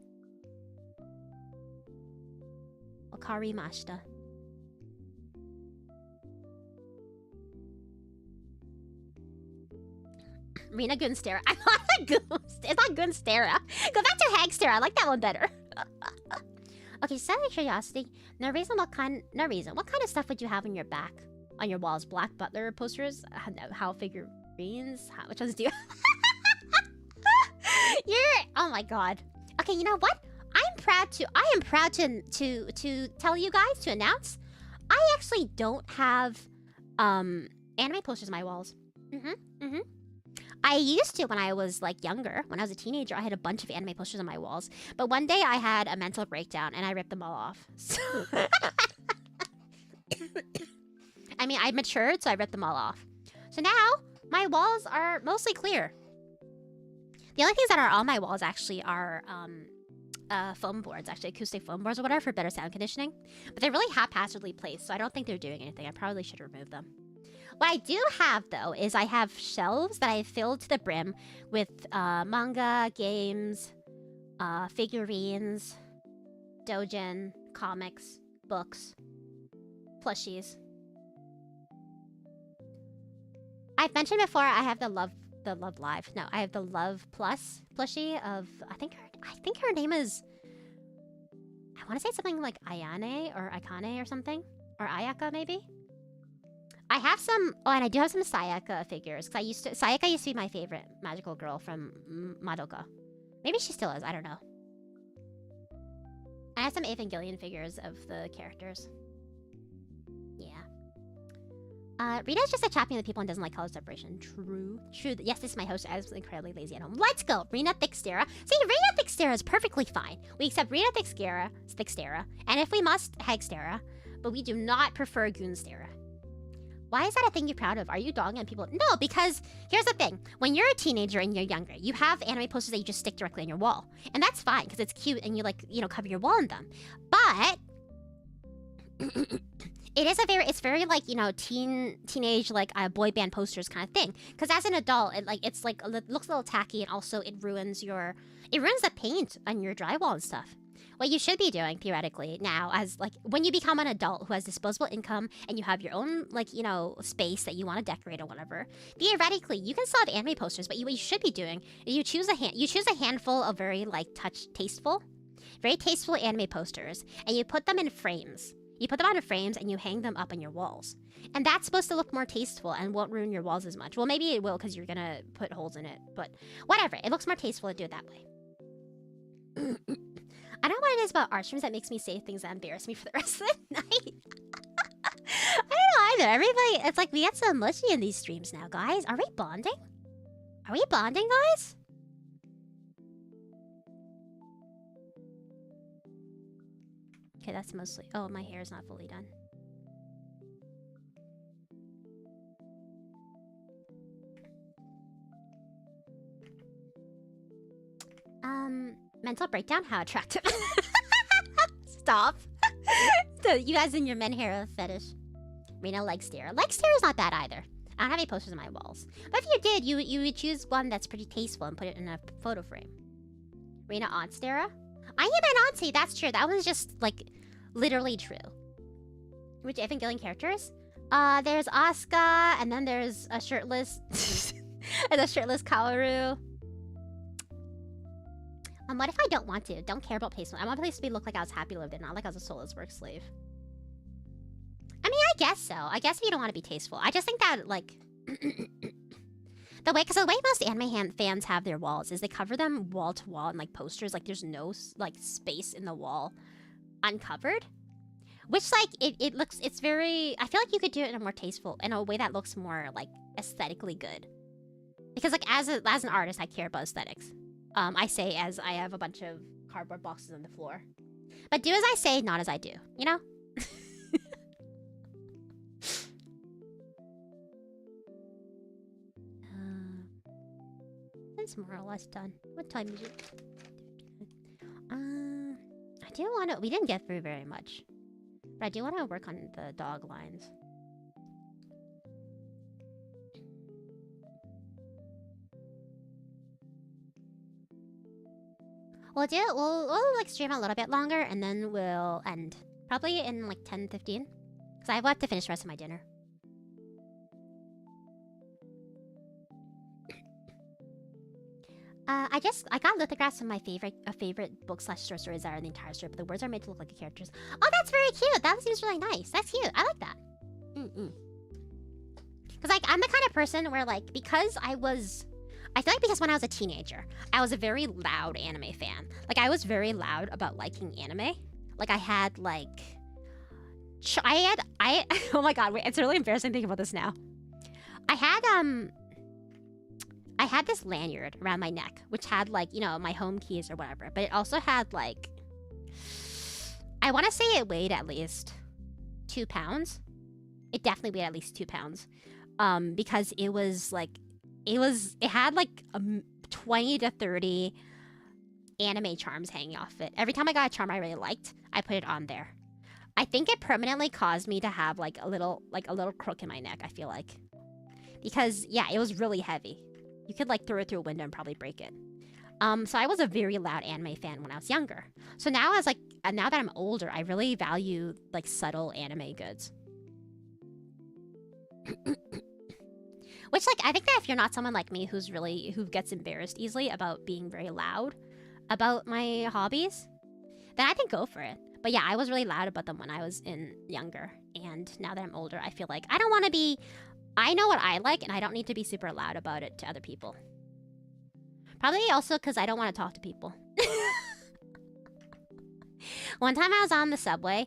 HarryMarshandi. Rina Gunstera. I'm not a Goon. It's not Gunstera. Go back to Hagstera. I like that one better. Okay, so out of curiosity, no reason. What kind of stuff would you have on your back? On your walls? Black Butler posters? How figurines? Which ones do you Oh my god. Okay, you know what? I am proud to tell you guys, to announce, I actually don't have anime posters on my walls. I used to when I was like younger. When I was a teenager, I had a bunch of anime posters on my walls. But one day I had a mental breakdown and I ripped them all off. So I mean, I matured, so I ripped them all off. So now my walls are mostly clear. The only things that are on my walls actually are foam boards, actually acoustic foam boards or whatever for better sound conditioning. But they're really haphazardly placed, so I don't think they're doing anything. I probably should remove them. What I do have, though, is I have shelves that I filled to the brim with manga, games, figurines, doujin, comics, books, plushies. I've mentioned before I have the Love Live. No, I have the Love Plus plushie of I think her name is, I want to say something like Ayane or Akane or something, or Ayaka maybe. I have some, oh, and I do have some Sayaka figures, because Sayaka used to be my favorite magical girl from Madoka. Maybe she still is, I don't know. I have some Evangelion figures of the characters. Yeah. Rita's just a champion of the people and doesn't like color separation. True. True. Yes, this is my host. I was incredibly lazy at home. Let's go. Rina Thickstera. See, Rina Thickstera is perfectly fine. We accept Rina Thickstera, and if we must, Hagstera, but we do not prefer Goonstera. Why is that a thing you're proud of? Are you dogging on people? No, because here's the thing. When you're a teenager and you're younger, you have anime posters that you just stick directly on your wall. And that's fine, because it's cute and you, like, you know, cover your wall in them. But it's very like, you know, teenage, like, boy band posters kind of thing. Because as an adult, it looks a little tacky, and also it ruins the paint on your drywall and stuff. What you should be doing, theoretically, now, as, like, when you become an adult who has disposable income and you have your own, like, you know, space that you want to decorate or whatever, theoretically, you can still have anime posters, but what you should be doing is you choose a handful of very, like, very tasteful anime posters, and you put them in frames. You put them out of frames and you hang them up on your walls. And that's supposed to look more tasteful and won't ruin your walls as much. Well, maybe it will, because you're gonna put holes in it, but whatever. It looks more tasteful to do it that way. I don't know what it is about art streams that makes me say things that embarrass me for the rest of the night. I don't know either. Everybody, it's like we get so mushy in these streams now, guys. Are we bonding? Are we bonding, guys? Okay, that's mostly... Oh, my hair is not fully done. Mental breakdown? How attractive. Stop. So you guys in your men hair fetish. Rina Legstera. Legstera is not bad either. I don't have any posters on my walls. But if you did, you would choose one that's pretty tasteful and put it in a photo frame. Rina Astera. I am an auntie, that's true. That was just, like, literally true. Which Evangelion characters? There's Asuka, and then there's a shirtless... and a shirtless Kaoru. What if I don't want to? Don't care about placement. I want place to be look like I was happy lived in, not like I was a soulless work slave. I mean, I guess so. I guess if you don't want to be tasteful. I just think that, like... the way most anime fans have their walls is they cover them wall to wall in, like, posters. Like, there's no, like, space in the wall uncovered. Which, like, it's very... I feel like you could do it in a more tasteful... in a way that looks more, like, aesthetically good. Because, like, as an artist, I care about aesthetics. I say as I have a bunch of cardboard boxes on the floor. But do as I say, not as I do. You know? It's more or less done. What time is it? I do want to... We didn't get through very much. But I do want to work on the dog lines. We'll like stream a little bit longer and then we'll end. Probably in like 10-15. Because I have to finish the rest of my dinner. I got lithographs of my favorite book / short stories that are in the entire story, but the words are made to look like the characters. Oh, that's very cute! That seems really nice. That's cute. I like that. Because, like, I'm the kind of person where, like, because I I feel like because when I was a teenager, I was a very loud anime fan. Like, I was very loud about liking anime. Like, I had, like... oh my god, wait, it's really embarrassing thinking about this now. I had this lanyard around my neck, which had, like, you know, my home keys or whatever. But it also had, like... I want to say it weighed at least 2 pounds. It definitely weighed at least 2 pounds. Because it was, like... It had, like, 20 to 30 anime charms hanging off it. Every time I got a charm I really liked, I put it on there. I think it permanently caused me to have, like, a little crook in my neck, I feel like. Because, yeah, it was really heavy. You could, like, throw it through a window and probably break it. So I was a very loud anime fan when I was younger. So now now that I'm older, I really value, like, subtle anime goods. Which, like, I think that if you're not someone like me who gets embarrassed easily about being very loud about my hobbies, then I think go for it. But yeah, I was really loud about them when I was younger. And now that I'm older, I feel like I don't want to be... I know what I like, and I don't need to be super loud about it to other people. Probably also because I don't want to talk to people. One time I was on the subway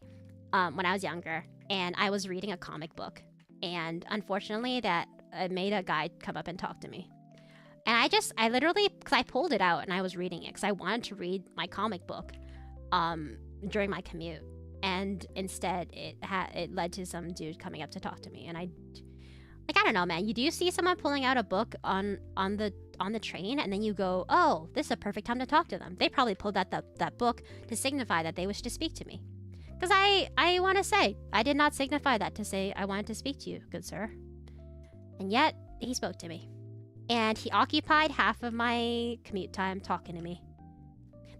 when I was younger, and I was reading a comic book. And unfortunately, that made a guy come up and talk to me. And I literally, because I pulled it out and I was reading it because I wanted to read my comic book during my commute. And instead, it led to some dude coming up to talk to me. And I don't know, man. You do see someone pulling out a book on the train, and then you go, oh, this is a perfect time to talk to them. They probably pulled out that book to signify that they wish to speak to me. Because I want to say, I did not signify that to say I wanted to speak to you, good sir. And yet, he spoke to me. And he occupied half of my commute time talking to me.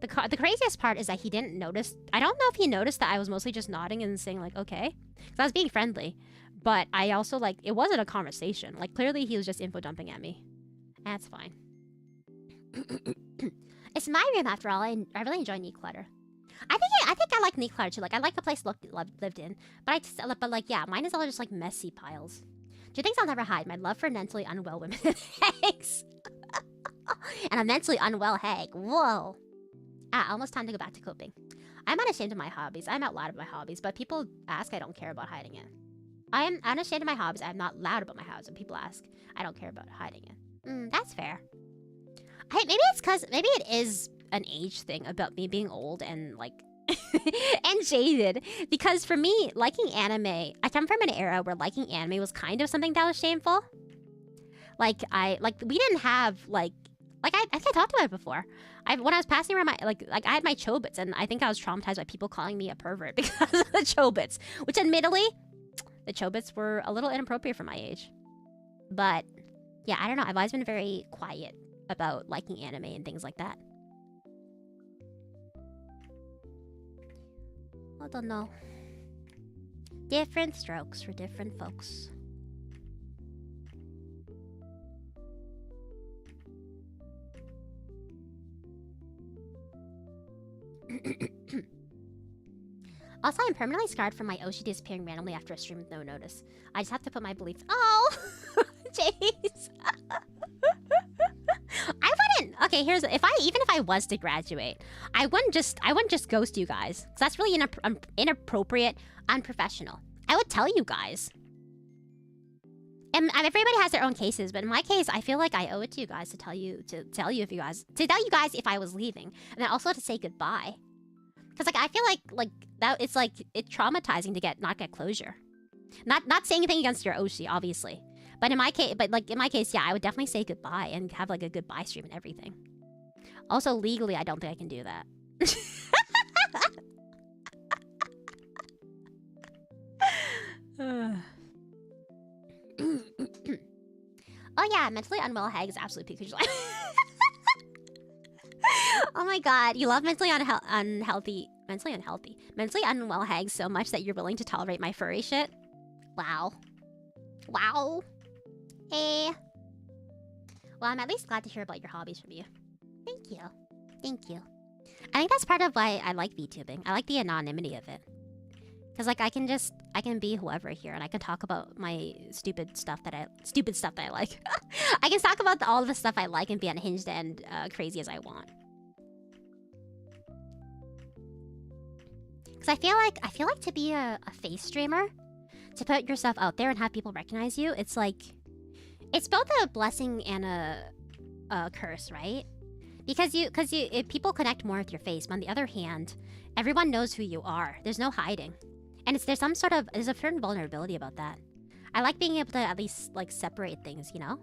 The craziest part is that he didn't notice. I don't know if he noticed that I was mostly just nodding and saying, like, okay. Because I was being friendly. But I also, like, it wasn't a conversation. Like, clearly he was just info dumping at me. That's fine. It's my room after all. I really enjoy neat clutter. I think I like neat clutter too. Like, I like the place lived in. But like, yeah, mine is all just like messy piles. 2 things I'll never hide: my love for mentally unwell women and hags. And a mentally unwell hag. Whoa. Almost time to go back to coping. I'm unashamed of my hobbies. I'm out loud about my hobbies, but people ask, I don't care about hiding it. I am unashamed of my hobbies. I'm not loud about my hobbies. When people ask, I don't care about hiding it. That's fair. Maybe it is an age thing about me being old and like and jaded. Because for me, liking anime, I come from an era where liking anime was kind of something that was shameful. Like we didn't have I think I talked about it before. When I was passing around my I had my chobits, and I think I was traumatized by people calling me a pervert because of the chobits. Which admittedly, the chobits were a little inappropriate for my age. But yeah, I don't know. I've always been very quiet about liking anime and things like that. I don't know. Different strokes for different folks. Also, I'm permanently scarred from my Oshi disappearing randomly after a stream with no notice. I just have to put my beliefs. Oh, jeez. I wouldn't. Okay, even if I was to graduate, I wouldn't just ghost you guys. 'Cause that's really inappropriate, unprofessional. I would tell you guys. And everybody has their own cases, but in my case, I feel like I owe it to you guys to tell you guys if I was leaving, and then also to say goodbye. Because I feel like that it's traumatizing to not get closure. Not saying anything against your Oshi, obviously. But in my case, yeah, I would definitely say goodbye and have a goodbye stream and everything. Also, legally, I don't think I can do that. Oh yeah, mentally unwell hag is absolutely peak. Oh my god, you love mentally unwell hags so much that you're willing to tolerate my furry shit? Wow. Wow. Hey. Well, I'm at least glad to hear about your hobbies from you. Thank you. Thank you. I think that's part of why I like VTubing. I like the anonymity of it. Cause like I can be whoever here, and I can talk about my stupid stuff that I like. I can talk about all the stuff I like and be unhinged and crazy as I want. Cause I feel like to be a face streamer, to put yourself out there and have people recognize you, it's like, it's both a blessing and a curse, right? Because if people connect more with your face, but on the other hand, everyone knows who you are. There's no hiding. And there's a certain vulnerability about that. I like being able to at least like separate things, you know?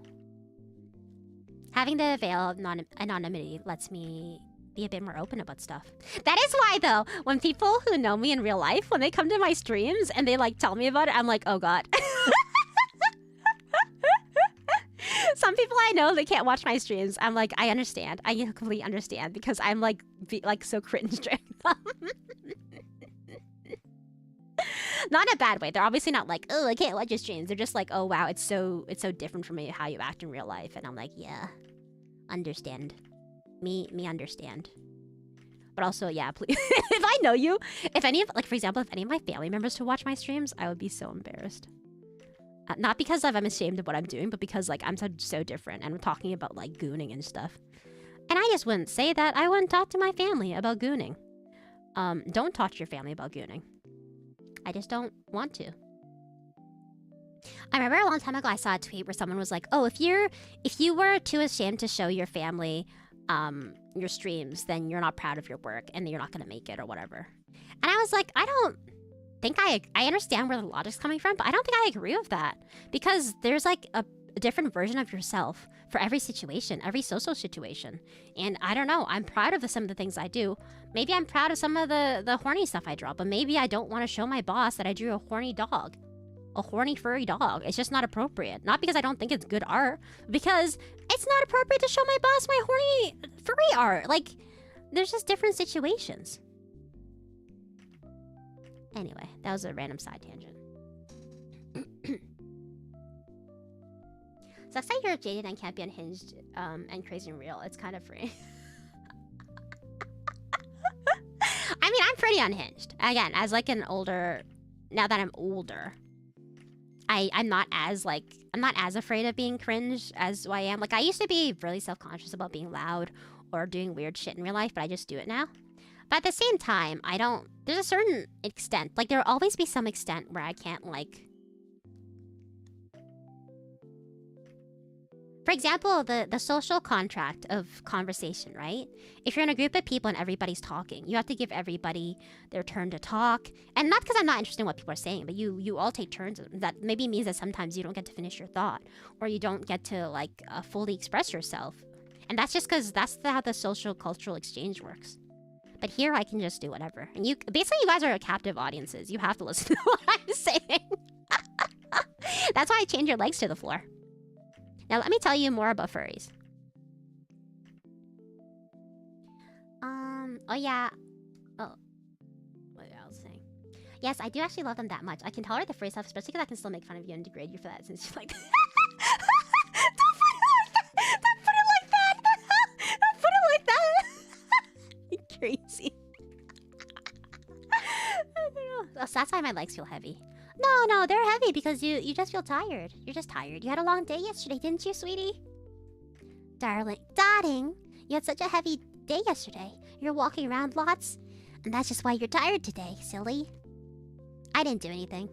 Having the veil of anonymity lets me be a bit more open about stuff. That is why though, when people who know me in real life, when they come to my streams and they like tell me about it, I'm like, oh god. Some people I know, they can't watch my streams. I'm like, I understand. I completely understand because I'm like so cringe during them. Not in a bad way. They're obviously not like, oh, I can't watch your streams. They're just like, oh wow, it's so different from how you act in real life. And I'm like, yeah, understand. Me understand. But also, yeah, please. If I know you, if any of, like, for example, if any of my family members to watch my streams, I would be so embarrassed. Not because I'm ashamed of what I'm doing, but because like I'm so different and we're talking about like gooning and stuff. And I just wouldn't say that. I wouldn't talk to my family about gooning. Don't talk to your family about gooning. I just don't want to. I remember a long time ago I saw a tweet where someone was like, oh, if you were too ashamed to show your family your streams, then you're not proud of your work and you're not gonna make it or whatever. And I was like, I don't think I understand where the logic's coming from, but I don't think I agree with that. Because there's like a different version of yourself for every situation, every social situation. And I don't know, I'm proud of some of the things I do. Maybe I'm proud of some of the horny stuff I draw, but maybe I don't want to show my boss that I drew a horny dog. A horny furry dog. It's just not appropriate. Not because I don't think it's good art, because it's not appropriate to show my boss my horny furry art. Like, there's just different situations. Anyway, that was a random side tangent. So let's say you're jaded and can't be unhinged and crazy and real. It's kind of free. I mean, I'm pretty unhinged. Again, as like an older... Now that I'm older, I'm not as afraid of being cringe as I am. Like, I used to be really self-conscious about being loud or doing weird shit in real life, but I just do it now. But at the same time, there's a certain extent. Like, there will always be some extent where I can't, like... For example, the social contract of conversation, right? If you're in a group of people and everybody's talking, you have to give everybody their turn to talk. And not because I'm not interested in what people are saying, but you all take turns. That maybe means that sometimes you don't get to finish your thought, or you don't get to, like, fully express yourself. And that's just because that's how the social cultural exchange works. But here I can just do whatever. And basically you guys are captive audiences. You have to listen to what I'm saying. That's why I chained your legs to the floor. Now let me tell you more about furries. Oh yeah. Oh. What was I saying? Yes, I do actually love them that much. I can tolerate the furry stuff, especially because I can still make fun of you and degrade you for that since you're like... Don't put it like that! Don't put it like that! You're crazy. I don't know. So that's why my legs feel heavy. No, they're heavy because you just feel tired. You're just tired. You had a long day yesterday, didn't you, sweetie? Darling, you had such a heavy day yesterday. You're walking around lots, and that's just why you're tired today, silly. I didn't do anything.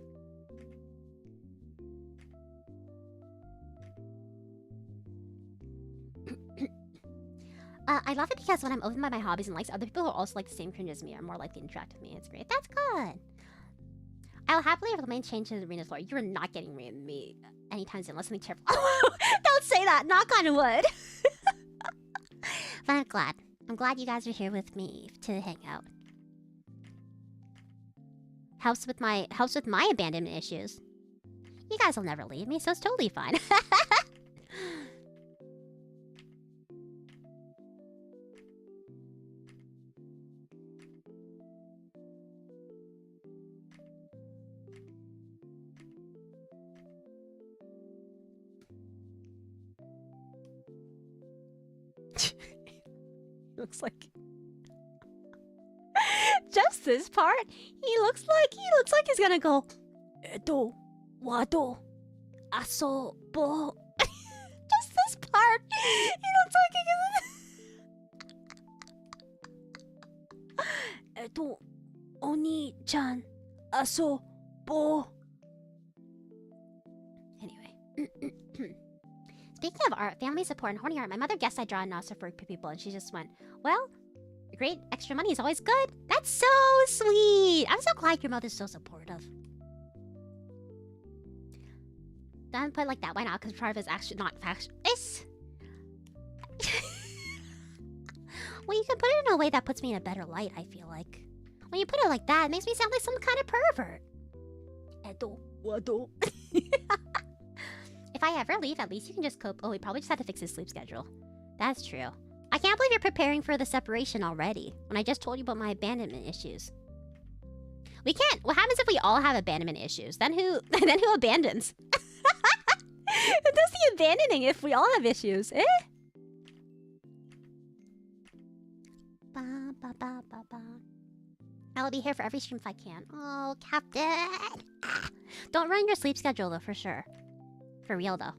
I love it because when I'm open by my hobbies and likes, other people who also like the same cringe as me are more likely to interact with me. It's great. That's good. I'll happily remain chained to the arena's floor. You are not getting me anytime soon. Unless something terrible. Don't say that. Knock on wood. But I'm glad. I'm glad you guys are here with me to hang out. Helps with my abandonment issues. You guys will never leave me, so it's totally fine. Looks like just this part. He looks like he's gonna go. Wado, asobo. Just this part. He looks like he's gonna. Oni-chan, asobo. Anyway. Speaking of art, family support, and horny art, my mother guessed I draw enough for people, and she just went, well, great, extra money is always good. That's so sweet. I'm so glad your mother's so supportive. Don't put it like that. Why not? Because part of it's actually not faction. It's... well, you can put it in a way that puts me in a better light, I feel like. When you put it like that, it makes me sound like some kind of pervert. Wado. If I ever leave, at least you can just cope. Oh, he probably just had to fix his sleep schedule. That's true. I can't believe you're preparing for the separation already, when I just told you about my abandonment issues. We can't. What happens if we all have abandonment issues? Then who abandons? Who does the abandoning if we all have issues? Eh? Ba, ba, ba, ba, ba. I'll be here for every stream if I can. Oh, Captain. Don't ruin your sleep schedule though, for sure. For real though.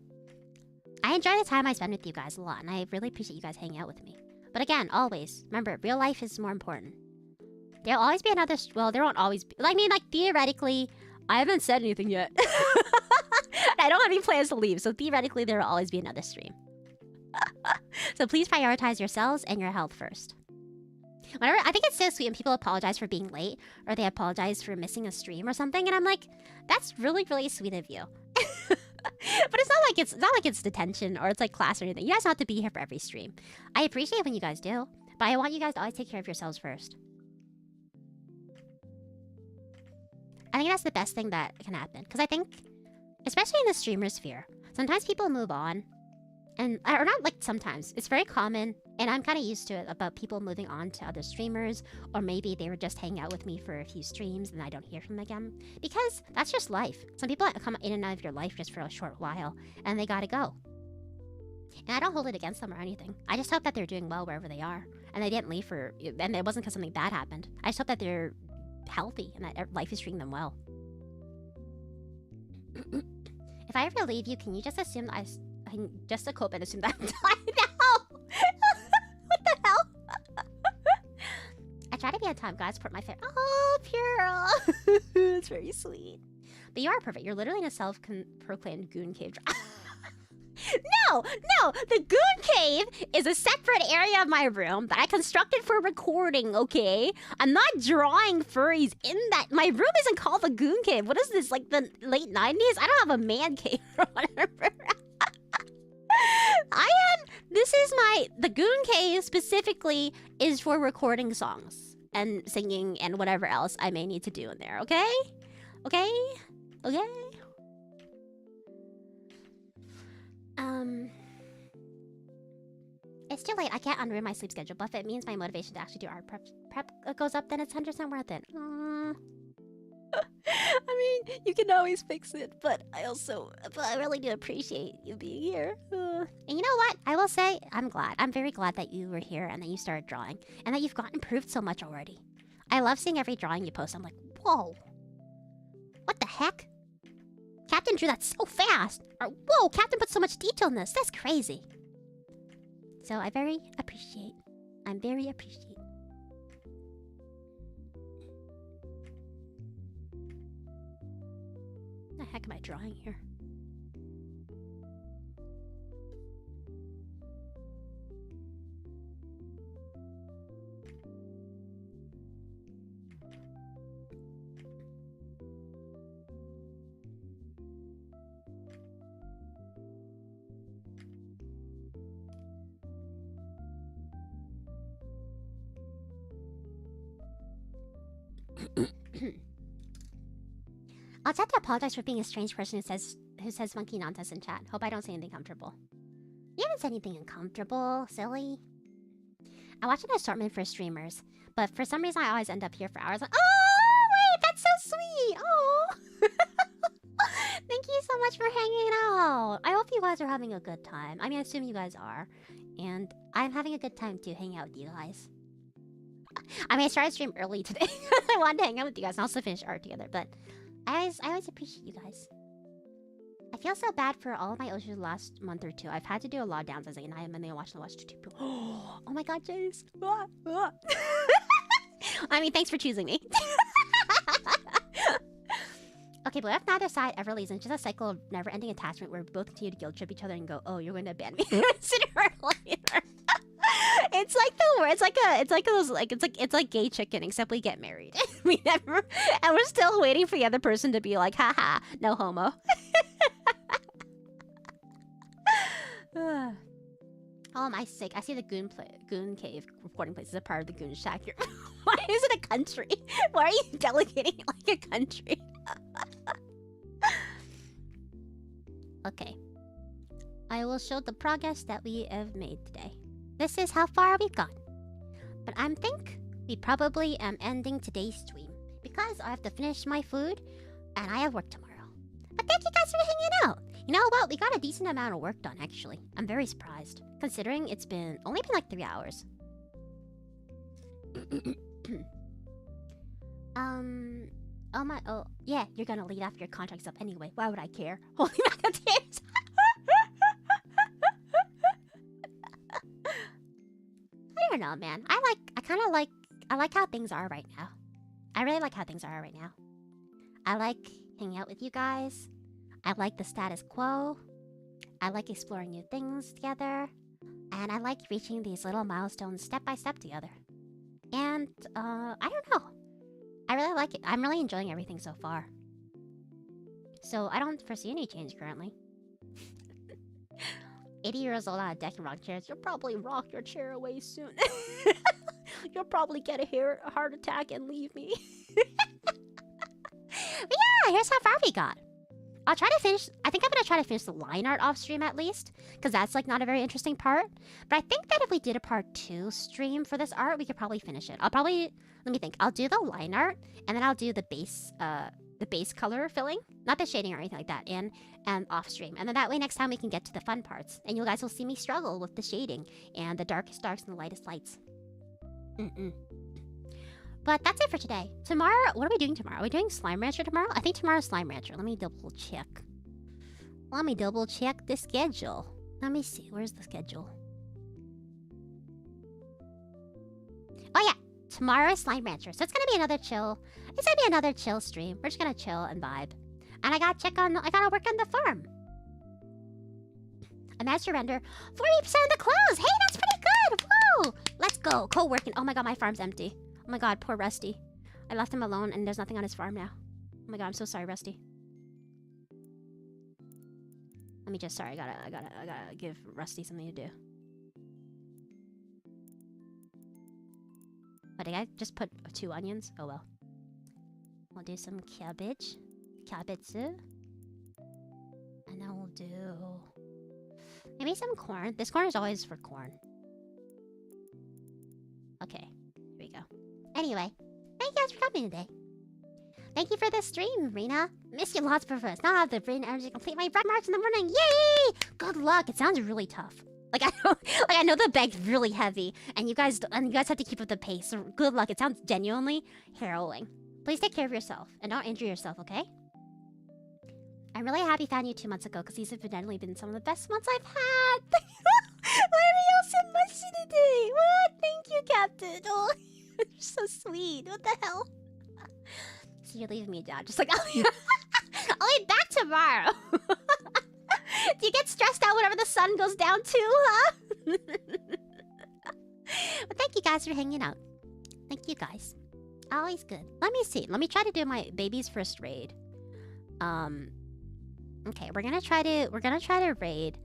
I enjoy the time I spend with you guys a lot, and I really appreciate you guys hanging out with me. But again, always, remember, real life is more important. There'll always be another... well, there won't always be... I mean, like, theoretically, I haven't said anything yet. I don't have any plans to leave, so theoretically, there will always be another stream. So please prioritize yourselves and your health first. Whenever... I think it's so sweet when people apologize for being late, or they apologize for missing a stream or something, and I'm like, that's really, really sweet of you. But it's not like it's detention or it's like class or anything. You guys don't have to be here for every stream. I appreciate when you guys do, but I want you guys to always take care of yourselves first. I think that's the best thing that can happen, because I think, especially in the streamer sphere, sometimes people move on, and or not like sometimes. It's very common, and I'm kind of used to it, about people moving on to other streamers, or maybe they were just hanging out with me for a few streams and I don't hear from them again. Because that's just life. Some people come in and out of your life just for a short while, and they gotta go. And I don't hold it against them or anything. I just hope that they're doing well wherever they are, and they didn't leave for... and it wasn't because something bad happened. I just hope that they're healthy and that life is treating them well. If I ever leave you, can you just assume that just to cope and assume that I'm dying now? What the hell? I try to be on time, guys. Support my family. Oh, Pure. It's very sweet. But you are perfect. You're literally in a self-proclaimed goon cave. No! The goon cave is a separate area of my room that I constructed for recording, okay? I'm not drawing furries in that. My room isn't called the goon cave. What is this, like the late 90s? I don't have a man cave or whatever. The goon cave specifically is for recording songs and singing and whatever else I may need to do in there, okay? Okay? It's too late. I can't unruin my sleep schedule, but if it means my motivation to actually do art prep goes up, then it's 100% worth it. I mean, you can always fix it, but I really do appreciate you being here. And you know what? I will say, I'm glad. I'm very glad that you were here and that you started drawing, and that you've gotten improved so much already. I love seeing every drawing you post. I'm like, whoa. What the heck? Captain drew that so fast. Or, whoa, Captain put so much detail in this. That's crazy. So I'm very appreciate. What the heck am I drawing here? I'll have to apologize for being a strange person who says monkey nonsense in chat. Hope I don't say anything uncomfortable. You haven't said anything uncomfortable, silly. I watch an assortment for streamers, but for some reason I always end up here for hours. Like, oh wait, that's so sweet. Oh, thank you so much for hanging out. I hope you guys are having a good time. I mean, I assume you guys are, and I'm having a good time too, hanging out with you guys. I mean, I started stream early today. I wanted to hang out with you guys and also finish art together, but I always appreciate you guys. I feel so bad for all of my Oshis last month or two. I've had to do a lot of downsizing, and I am mainly watching YouTube. Oh my god, Jace. I mean, thanks for choosing me. Okay, but if neither side ever leaves, it's just a cycle of never-ending attachment where we both continue to guilt trip each other and go, "Oh, you're going to abandon me sooner or later." It's like the word. It's like gay chicken, except we get married. We never, and we're still waiting for the other person to be like, "Haha, no homo." Oh, am I sick? I see the goon cave recording place is a part of the goon shack. Why is it a country? Why are you delegating it like a country? Okay. I will show the progress that we have made today. This is how far we've gone. But I think we probably am ending today's stream because I have to finish my food and I have work tomorrow. But thank you guys for hanging out. You know what? We got a decent amount of work done, actually. I'm very surprised, considering it's only been like 3 hours. Oh, yeah, you're gonna lead after your contract's up anyway. Why would I care? Holy macadams! I don't know, man. I like how things are right now. I really like how things are right now. I like hanging out with you guys. I like the status quo. I like exploring new things together. And I like reaching these little milestones step by step together. And, I don't know. I really like it. I'm really enjoying everything so far. So I don't foresee any change currently. 80 years old on a deck and rock chairs. You'll probably rock your chair away soon. You'll probably get a heart attack and leave me. But yeah, here's how far we got. I'll try to finish. I think I'm gonna try to finish the line art off stream at least, because that's like not a very interesting part. But I think that if we did a part 2 stream for this art, we could probably finish it. Let me think. I'll do the line art, and then I'll do the base color filling, not the shading or anything like that, and off stream. And then that way, next time we can get to the fun parts, and you guys will see me struggle with the shading and the darkest darks and the lightest lights. But that's it for today. Tomorrow, what are we doing tomorrow? Are we doing Slime Rancher tomorrow? I think tomorrow's Slime Rancher. Let me double check. Let me double check the schedule. Let me see. Where's the schedule? Oh yeah, tomorrow is Slime Rancher. So it's gonna be another chill. It's gonna be another chill stream. We're just gonna chill and vibe. And I gotta work on the farm. I managed to render 40% of the clothes. Hey, that's pretty good. Woo! Let's go. Co-working. Oh my god, my farm's empty. Oh my god, poor Rusty. I left him alone and there's nothing on his farm now. Oh my god, I'm so sorry, Rusty. Let me just, sorry, I gotta give Rusty something to do. Oh, did I just put 2 onions? Oh well. We'll do some cabbage. Cabbage. And then we'll do maybe some corn. This corn is always for corn. Okay, here we go. Anyway, thank you guys for coming today. Thank you for the stream, Rina. Miss you lots, Professor. Now I have the brain energy to complete my bread march in the morning. Yay! Good luck. It sounds really tough. Like I know the bag's really heavy, and you guys have to keep up the pace. So good luck. It sounds genuinely harrowing. Please take care of yourself and don't injure yourself, okay? I'm really happy I found you 2 months ago because these have generally been some of the best months I've had. Why are we all so mushy today? What? Thank you, Captain. Oh, you're so sweet. What the hell? So you're leaving me down. Just like, I'll be back tomorrow. Do you get stressed out whenever the sun goes down too, huh? But thank you guys for hanging out. Thank you guys. Always good. Let me see. Let me try to do my baby's first raid. Okay, we're gonna try to raid.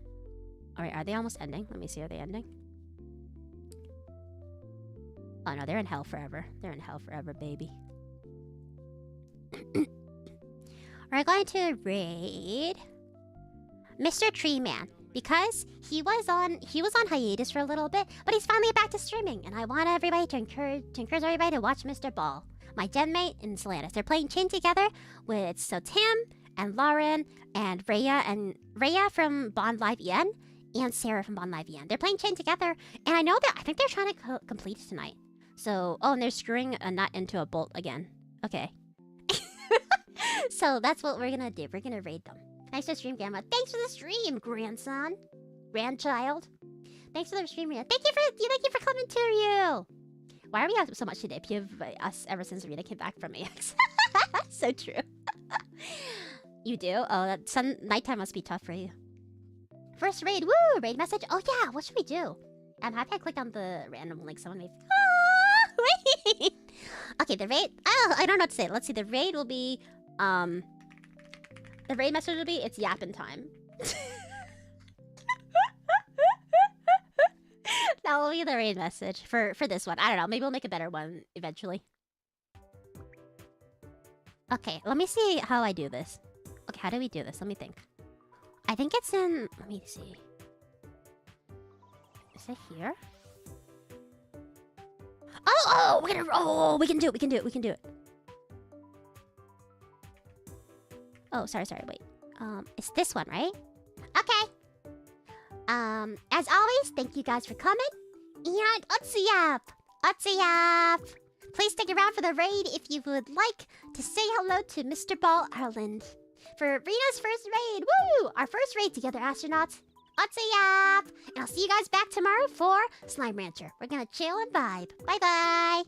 Alright, are they almost ending? Let me see, are they ending? Oh no, they're in hell forever. They're in hell forever, baby. We're going to raid Mr. Tree Man because he was on hiatus for a little bit, but he's finally back to streaming, and I want everybody to encourage everybody to watch Mr. Ball, my gen mate in Celanis. They're playing Chin together with Tim and Lauren and Rhea from Bond Live EN and Sarah from Bond Live EN. They're playing Chin together, and I think they're trying to complete it tonight. So, oh, and they're screwing a nut into a bolt again. Okay. So that's what we're gonna do. We're gonna raid them. Thanks for the stream, Grandma. Thanks for the stream, grandson. Grandchild. Thanks for the stream, Rina. Thank you for coming to you. Why are we up so much today? You have us ever since Rina came back from AX. So true. You do? Oh, that nighttime must be tough for you. First raid, woo! Raid message. Oh yeah, what should we do? I'm happy I clicked on the random link. Someone made. Wait. Okay, the raid. Oh, I don't know what to say. Let's see. The raid will be. The raid message will be. It's yapping time. That will be the raid message for this one. I don't know. Maybe we'll make a better one eventually. Okay, let me see how I do this. Okay, how do we do this? Let me think. I think it's in... Let me see. Is it here? Oh, we're gonna... Oh, we can do it. We can do it. We can do it. Oh, sorry. Wait. It's this one, right? Okay. As always, thank you guys for coming. And Otsuyap! Please stick around for the raid if you would like to say hello to Mr. Ball Arland. For Rina's first raid, woo! Our first raid together, astronauts. Otsuyap! And I'll see you guys back tomorrow for Slime Rancher. We're gonna chill and vibe. Bye-bye!